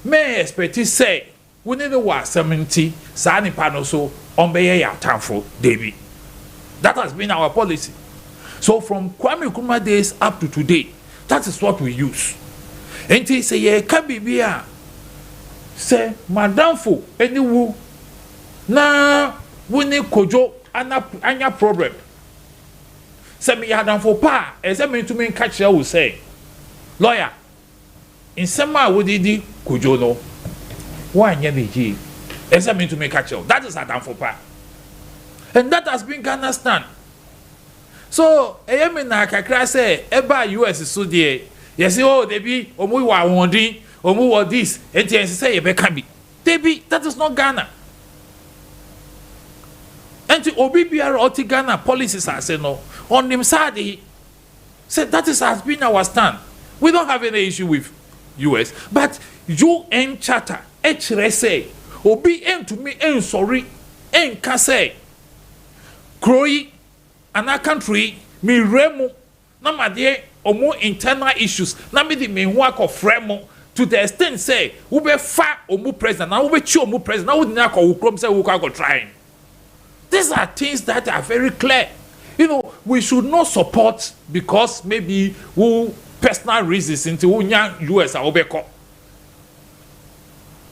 me expect say woni the wa 70 sa nipa no so onbeye ya adamfo David. That has been our policy. So from Kwame Nkrumah days up to today, that is what we use. Enti say ye ka bibia say madamfo eniwu na woni Kojo anya problem. Say me adamfo pa eze me ntumi nka kire wo say lawyer in sema wodidi Kojo no wanya beji eze me ntumi nka kire. That is adamfo pa. And that has been Ghana's stand. So, I na kakra say, eba US so there. Yes, oh, they be, omu wa wondering, omu wa this, and say, ebe can be. They be, that is not Ghana. And to OBBR or Ghana policies are say no. On them side, said that has been our stand. We don't have any issue with US. But UN Charter, HRSA, obi to me, sorry, can say. Kroi and our country me remo na made omo internal issues na me the main work of remo to the extent say we be fa omo president na we be chi omo president na we na ko ukrom say we go trying. These are things that are very clear. You know, we should not support because maybe we personal reasons into unya US a obeko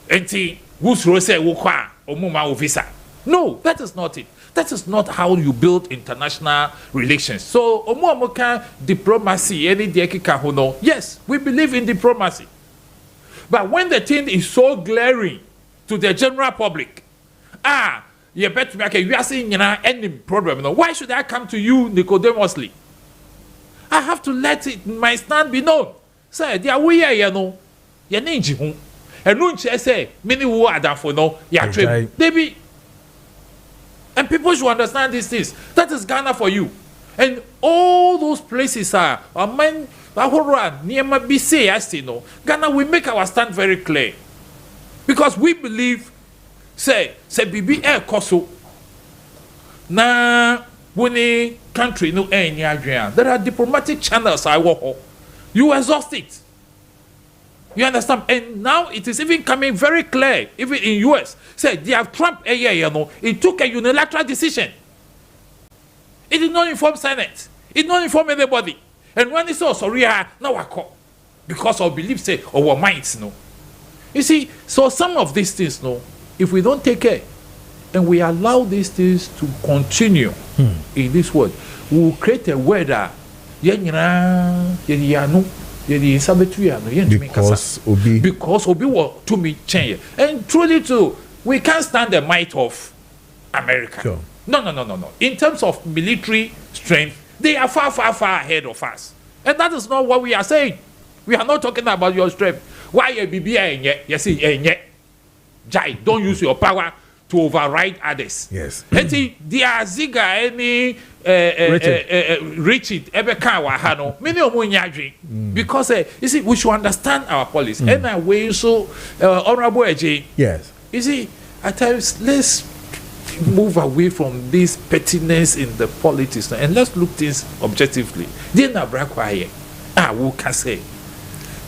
enti we should say we kwa omo ma visa. No, that is not it. That is not how you build international relations. So, omo diplomacy, any diekika hono. Yes, we believe in diplomacy. But when the thing is so glaring to the general public, you bet me, okay, you are saying any problem. No, why should I come to you Nicodemously? I have to let my stand be known. Say, they are we here, you know. You need to. And no say, many who are done for no, they be. And people should understand these things. That is Ghana for you. And all those places are Ghana, we make our stand very clear. Because we believe, say Bibi Koso, na wini country no there are diplomatic channels I walk. You exhaust it. You understand? And now it is even coming very clear, even in US. Say they have Trump a year, you know. It took a unilateral decision. It did not inform Senate. It did not inform anybody. And when they saw sorry, now I call. Because of belief, say, our minds, no. You see, so some of these things, no, if we don't take care and we allow these things to continue in this world, we will create a weather. Because Obi will to me change. And truly too, we can't stand the might of America. Sure. No. In terms of military strength, they are far ahead of us. And that is not what we are saying. We are not talking about your strength. Why you be yes, Jai, don't use your power to override others. Yes. And the Ziga any Richard Ebeka Hano, many of because you see, we should understand our policy. And I way so honorable AJ. Yes. You see, at times let's move away from this pettiness in the politics and let's look things objectively. Then Abrakwa who can say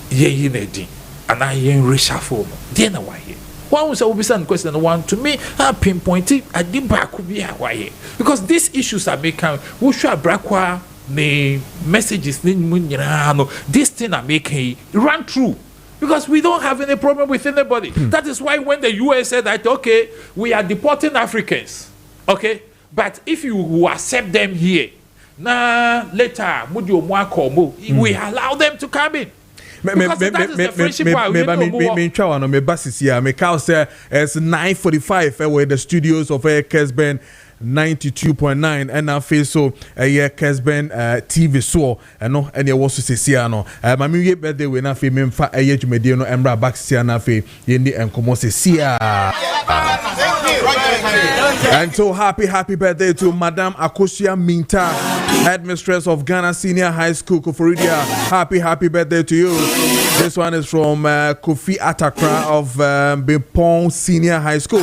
ye nedi and I in reshuffle. Then why one was a question one to me, I pinpointed I did back could be why because these issues are making who should Abrakwa the messages this thing are making run through. Because we don't have any problem with anybody. That is why when the US said that, okay, we are deporting Africans, okay, but if you will accept them here, later, we allow them to come in. Because that is the friendship it's 9:45 where the studios of Kessben 92.9 and now face so Kessben TV so no and you also say siano mami ye birthday we na fe memfa dwumade no embra back sia na fe yendi enkomo se sia. And so happy birthday to Madam Akosia Minta, headmistress of Ghana Senior High School Koforidia. Happy birthday to you. This one is from Kofi Atakra of Bepong Senior High School.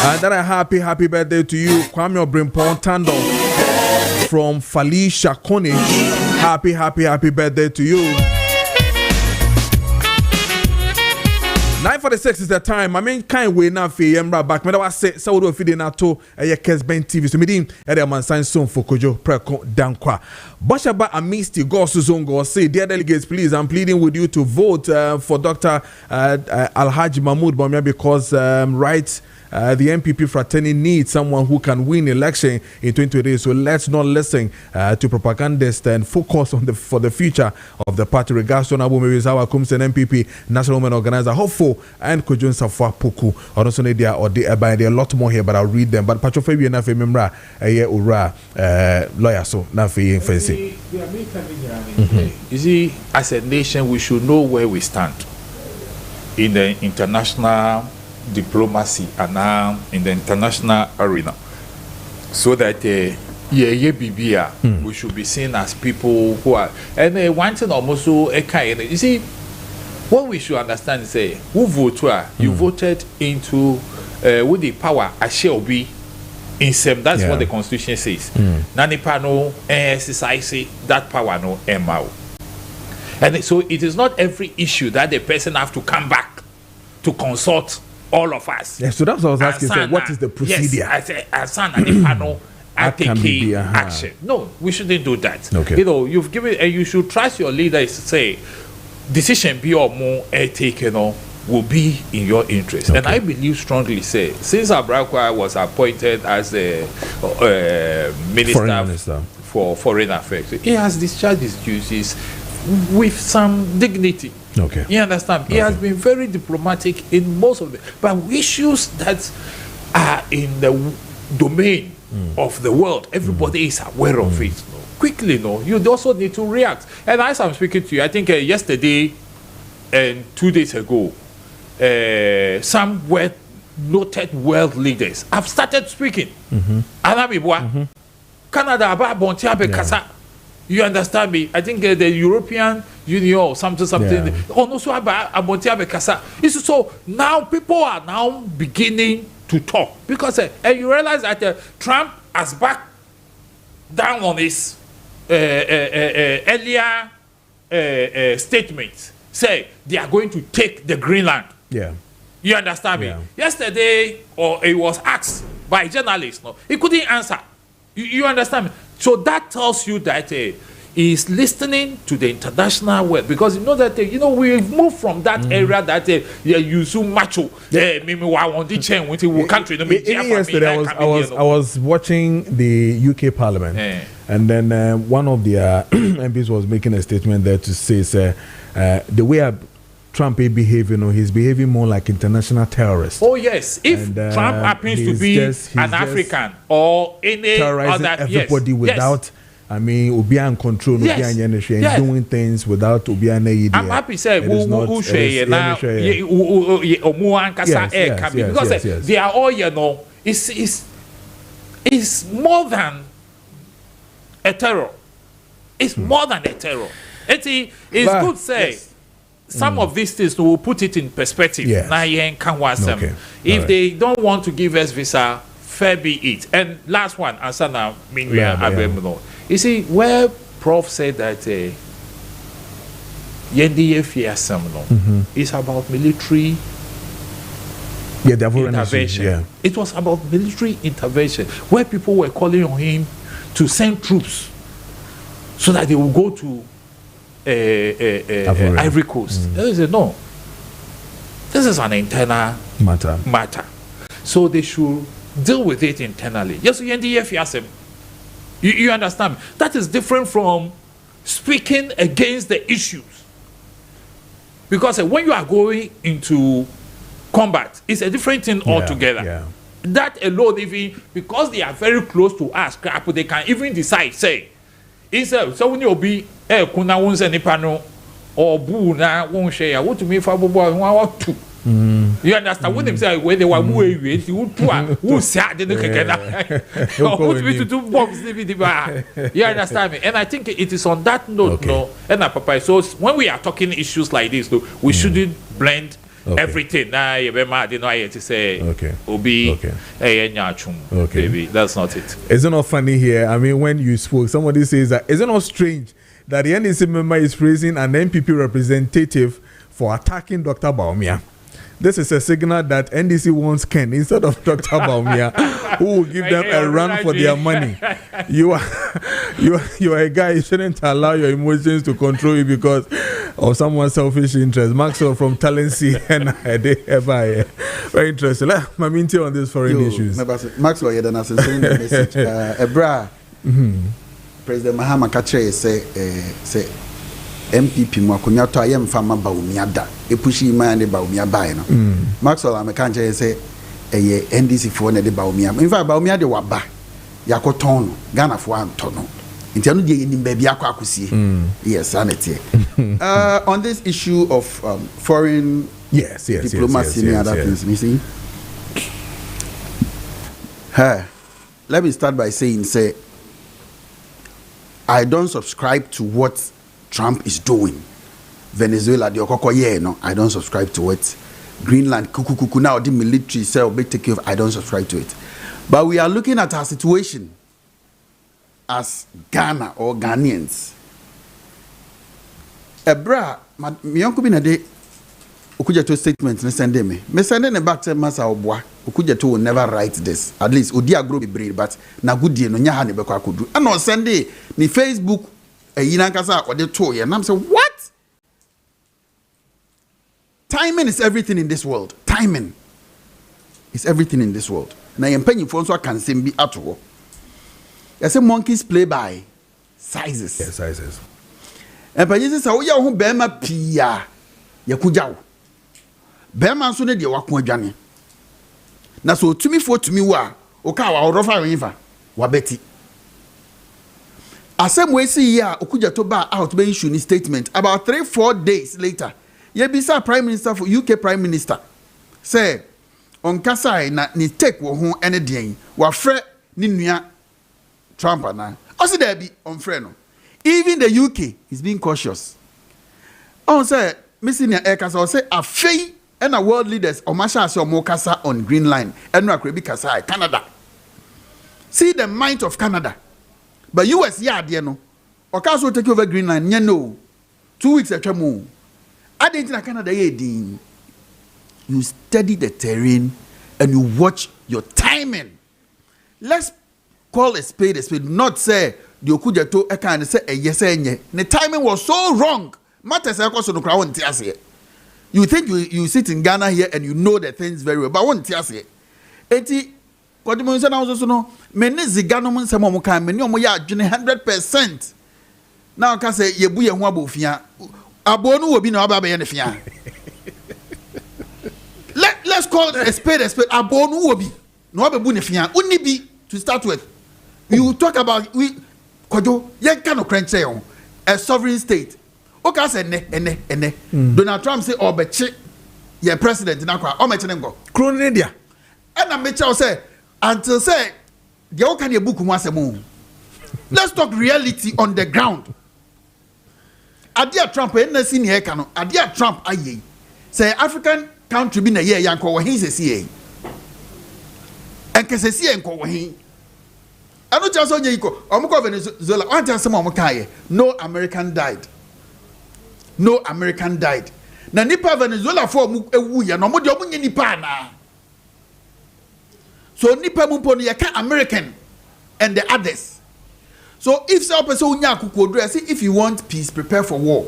And then a happy birthday to you, Kwame Obrimpon Tando from Felicia Kone. Happy birthday to you. 9:46 is the time. I mean, kind way now for Yembra back. Me that was say so do feed na to Kessben TV. So me din e dey man sign soon for Kojo Preko Dankwah. Boshaba Amisti Gosuzongo say, dear delegates, please, I'm pleading with you to vote for Dr. Alhaji Mahmoud Bawumia because the MPP fraternity needs someone who can win election in 2020. So let's not listen to propagandists and focus on for the future of the party. Regards to Honorable Mewizawa Kumsen MPP National Women Organizer Hopeful and Kojo Safwa Poku. I also need there or there are a lot more here, but I'll read them. But Pacho Fabi na fe memra ura lawyer so na fe fancy. You see, as a nation, we should know where we stand in the international diplomacy and in the international arena, so that we should be seen as people who are and one thing almost so you see what we should understand is who vote you voted into with the power I shall be in some. That's what the constitution says. Nani pano exercise that power no MO. And so it is not every issue that the person have to come back to consult all of us. Yeah, so that's what I was asking. So what is the procedure? Yes, I say Asana the panel take action. No, we shouldn't do that. Okay. You know, you've given and you should trust your leaders to say decision be or more taken will be in your interest. Okay. And I believe strongly say since Abrakwa was appointed as the minister for foreign affairs, he has discharged his duties with some dignity. Okay. You understand? He has been very diplomatic in most of it. But issues that are in the domain of the world, everybody is aware of it. No? Quickly, you also need to react. And as I'm speaking to you, I think yesterday and 2 days ago, some noted world leaders have started speaking. Canada about Bontiabe Kasa. You understand me? I think the European Union or something. Also about Bontiabe Kasa. So now people are now beginning to talk because you realize that Trump has backed down on his earlier statements. Say they are going to take the Greenland. Yeah. You understand me? Yesterday, or he was asked by journalists, he couldn't answer. You understand me? So that tells you that he is listening to the international world because you know that we've moved from that area that you so macho. Maybe I want to change with the country. Yesterday I was watching the UK Parliament, and then one of the MPs was making a statement there to say the way Trump is behaving, he's behaving more like international terrorists. Oh yes, if Trump happens to be an African or any terrorizing other, everybody without. I mean, Obian control, Obian doing things without Obian aid. I'm happy say who share now because they are all it's more than a terror. It's more than a terror. It's good say. Some of these things will put it in perspective. If they don't want to give us visa, fair be it. And last one, Asana Minria Abemno. You see, where Prof said that is about military intervention. Yeah. It was about military intervention, where people were calling on him to send troops so that they will go to Ivory Coast. They said, no, this is an internal matter. So they should deal with it internally. Yes, you understand me? That is different from speaking against the issues. Because when you are going into combat, it's a different thing altogether. Yeah. That alone, even because they are very close to us, they can even decide, say, so when you be kuna won't say nipano or boo na won't share what to me for boy two. You understand? When they say where they were moving, who sat the to do bombs. You understand me? And I think it is on that note, and Papa. So when we are talking issues like this, we shouldn't blend everything. Nah, you be mad, you know, I to say, Obi, hey, baby, that's not it. Isn't it funny here? I mean, when you spoke, somebody says that, isn't it strange that the NDC member is praising an MPP representative for attacking Dr. Bawumia? This is a signal that NDC wants Ken instead of Dr. Bawumia, who will give them a run for their money. You are a guy, you shouldn't allow your emotions to control you because of someone's selfish interest. Maxwell from Talent C and very interesting. Let me minty on these foreign issues. Maxwell, you're the message. President Mahama Kache say MPP mo akonya to ayem fama Bawumia da epushi man de Bawumia bai no Maxwell amekanche say eye NDC for na de Bawumia in fact Bawumia de waba yakoton no Ghana for anto no nti anu de nim ba bia akosie yes sanity on this issue of foreign diplomacy and other things you see let me start by saying I don't subscribe to what Trump is doing. Venezuela, the Okokoye, no, I don't subscribe to it. Greenland, kuku now the military cell big take care of. I don't subscribe to it. But we are looking at our situation as Ghana or Ghanaians. Ebra, me uncle been a day. Okuja to statement ne send me. Me send ne back to Masa Obwa. Okuja to will never write this. At least Odi agro be brave, but na good day no nya ha ne be kwa kudu. And on Sunday, ni Facebook yina kasa or the to ye. And I'm saying, what? Timing is everything in this world. Timing is everything in this world. Na yempenyi fo nso kan sem bi ato. You say monkeys play by sizes. Yes, sizes. And penyi say wo ya ho be ma pia yakujawo. Bema so ne de wako adwane na so tumi fo tumi wa o ka wa orofa wenfa wa beti asem we see here okuja to ba out be issue ni statement about 3-4 days later ye bisa prime minister for UK prime minister say on kasai na ni take wo ho ene den wa frɛ ni nua Trump na o se there be on frɛ no even the UK is being cautious on say missing your ekasa say afei and our world leaders omasha say omokasa on green line and no akrebi kasa Canada. See the might of Canada. But US ya ade no okaso take over green line nya no 2 weeks atwamu adentina Canada ye din. You study the terrain and you watch your timing. Let's call a spade, not say the okuja to ekan say yes enye. The timing was so wrong. Matters so no crowd ntiase. You think you sit in Ghana here and you know the things very well, but won't ntiase. Enti kodimo nse na so no me ne zigano mo nsem mo kan me ne omo ya adwene 100%. Now ka say yebu ye ho abofia. Abo no obi na aba be ye ne fia. Let's call it a spade. Abo no obi no abebu ne fia. Uni bi to start with. You talk about we Kojo ye kan no crunch a sovereign state. Okay, I said ene. Donald Trump say obechi ye president na kwa o mechi ngo. Crown India. And I mechi say until say the o kan ye book mu asemu. Let's talk reality on the ground. Adia Trump en si ne ka no. Adia Trump aye. Say African country bi na ye yanko wo hin sesi e. Enkesesi enko wo hin. Anu cha so nye iko. Omko Venezuela. Wan ta asem omka ye. No American died. No American died. Na nipa Venezuela for mu ewu ya no mo de omunye nipa na. So nipa mu po no ye ka American and the others. So if so person unya akukodru say if you want peace prepare for war.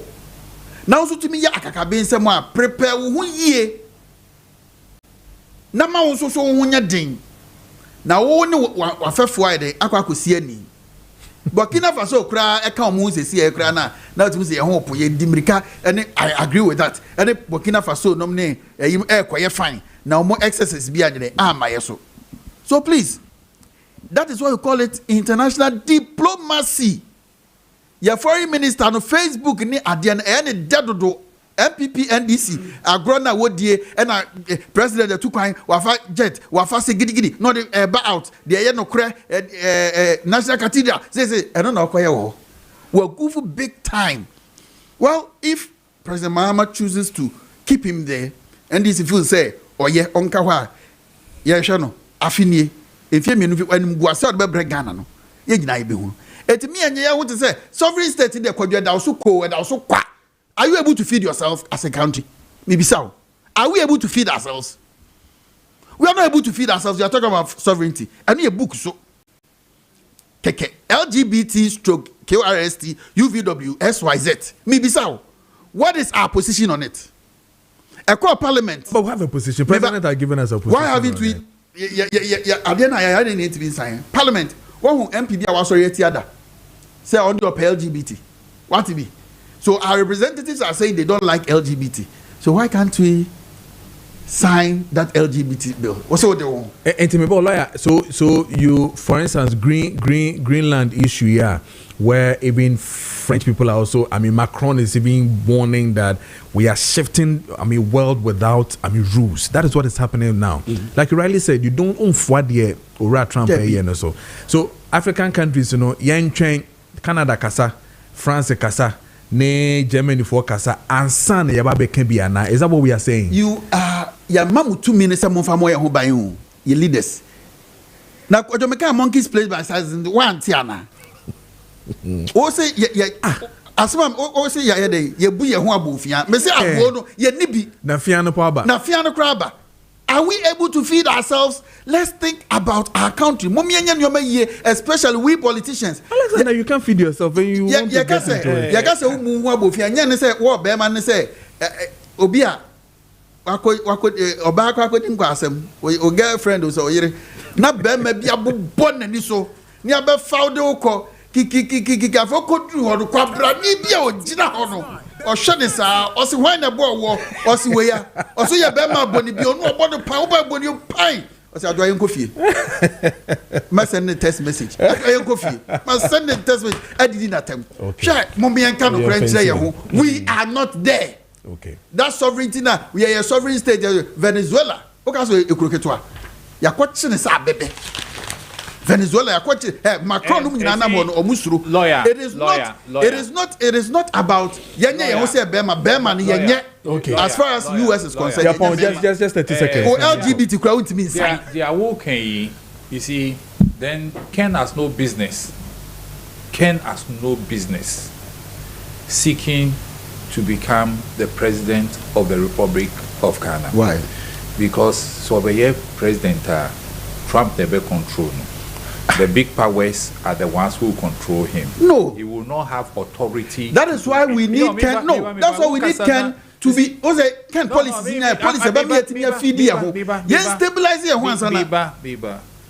Now so to me ya akakabe nsem a prepare wo hu yie. Na ma wo so wo nya din. Na wo ne wafefo ade akwakosi ani. Burkina Faso kra eka omu sesi e kra na tumi se ye ho po ye dimirika and I agree with that. And Burkina Faso nom ne eyim ekoye fine. Na omo excesses bi agene amaye so. So please, that is why we call it international diplomacy. Your foreign minister on Facebook ni ade na e ne dedodo MPP NDC agrona wodie na president the two kwan wafa jet wafa se gidigidi no the ba out the ye no kre national cathedral say no na okoye wo we go big time. Well, if President Mahama chooses to keep him there NDC feel say oye onka hɔ a yɛhwɛ no afinie efie mienu fi anim gu ase ɔde bɛbrɛ Ghana no yɛ nyina yɛ behu etimi enye yɛ ho te say sovereign state de kwadwa da so ko da so kwa. Are you able to feed yourself as a country? Maybe so. Are we able to feed ourselves? We are not able to feed ourselves. We are talking about sovereignty. And we a book so Keke LGBT stroke KRST UVW SYZ. Maybe so. What is our position on it? A core parliament. But we have a position. President has given us a position. Why haven't we? I didn't need to be signed. Parliament. What MPD was sorry other. Say on your LGBT. What to be? So our representatives are saying they don't like LGBT. So why can't we sign that LGBT bill? What's what they want? Lawyer. So you, for instance, Greenland issue here, where even French people are also. I mean, Macron is even warning that we are shifting. I mean, world without. I mean, rules. That is what is happening now. Mm-hmm. Like you rightly said, you don't own Fwadie or Trump and so. So African countries, Canada kasa, France kasa. Ne Germany for kasa and son yaba can be ana. Is that what we are saying? You are your mamu 2 minutes mo fa mo ye ho ban you leaders. Na Kojo Meka monkeys played by size in the one tiana. O say asma o say ya dey ye bu ye ho abofia. Me say abo no ye nibi na fia no pa ba. Na fia no kra ba. Are we able to feed ourselves? Let's think about our country. Especially we politicians. Alexander, you can't feed yourself when you want to get into it. You can say, "Umu say, what Bearman say, Obia, or girlfriend or so, not Bearman be a bon and so, near Befaudo, Kiki, or the Quabra, Nibia or Gina Hono. Or Shanisa, or see wine a war, or see where, or see a Bema Bonnie, be on about the power when you pine. Or say, I do coffee. Must send a test message. I coffee. Must send a test message. I didn't attempt. Okay. Mommy and Cano we are not there. Okay. That sovereignty now, we are a sovereign state, Venezuela. Because we are croquetois. Your question is a baby. Venezuela, Macron, lawyer. It is not about okay. As far as US is concerned. Just 30 seconds. Or LGBT crowd to me. They are walking. You see, then Ken has no business seeking to become the president of the Republic of Ghana. Why? Because Soviet President Trump never control. The big powers are the ones who control him. No. He will not have authority. That is why we need Ken. No, that's why we need Ken to be. Ken policy in policy.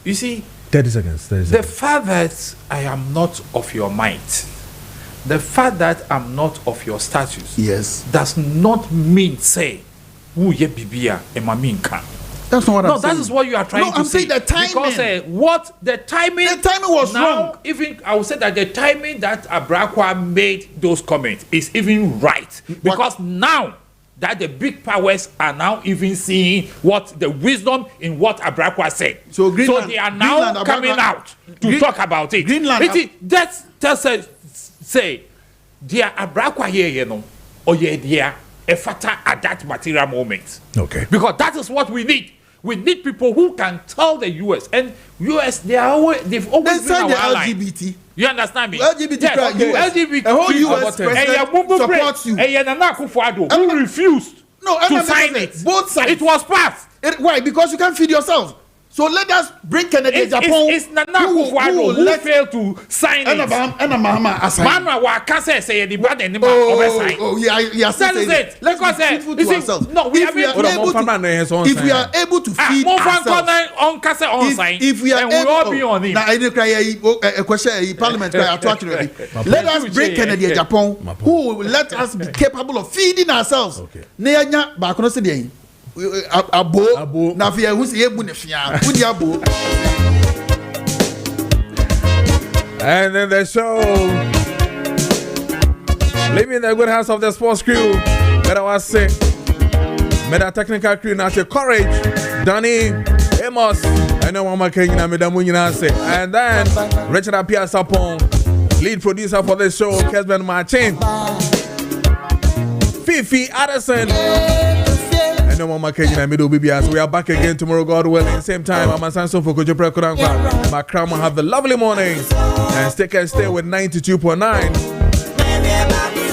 You see, 30 seconds. The fact that I am not of your might, the fact that I'm not of your status, yes, does not mean say who ye bibia emaminka. That's not what I'm saying. No, that is what you are trying to say. No, I'm saying the timing. Because the timing was now, wrong. Even I would say that the timing that Abrakwa made those comments is even right. Because now that the big powers are now even seeing what the wisdom in what Abrakwa said. So they are now coming out to talk about it. That's say, dear Abrakwa here, you know, or dear Efata at that material moment. Okay. Because that is what we need. We need people who can tell the US, and US they've always been our ally. LGBT. You understand me? LGBT, yes, okay. LGBT, the whole US president supports you. Who refused to sign it? Both sides. It was passed. Why? Because you can't feed yourself. So let us bring Kennedy Japan. It's Nana Akufo-Addo who failed to sign it. And Mahama assign. Mama Wakase say the bad and yeah, that is it. Let's go say. No, we are able to. If we are able to feed ourselves, if we are able, all be on it. Now I cry a question. Parliament cry attractive. Let us bring Kennedy Japan, who will let us be capable of feeding ourselves. Okay. Neanya bakono se dey. Abo na fia hu se ebu ne fia udi abo. And then the show, leaving the good hands of the sports crew. Better was say, made a technical crew now to Courage, Danny, Amos, and then one more king na made a munyina say, and then Richard Apia Sapon, lead producer for this show, Kessben Maakye, Fifi Addison. no more Maakye in middle BBS. We are back again tomorrow, God willing. Same time, I'm a Sanson for Kojo Preko Dankwah. My crown will have a lovely morning. And stay with 92.9.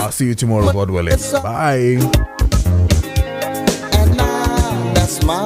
I'll see you tomorrow, God willing. Bye. And now that's my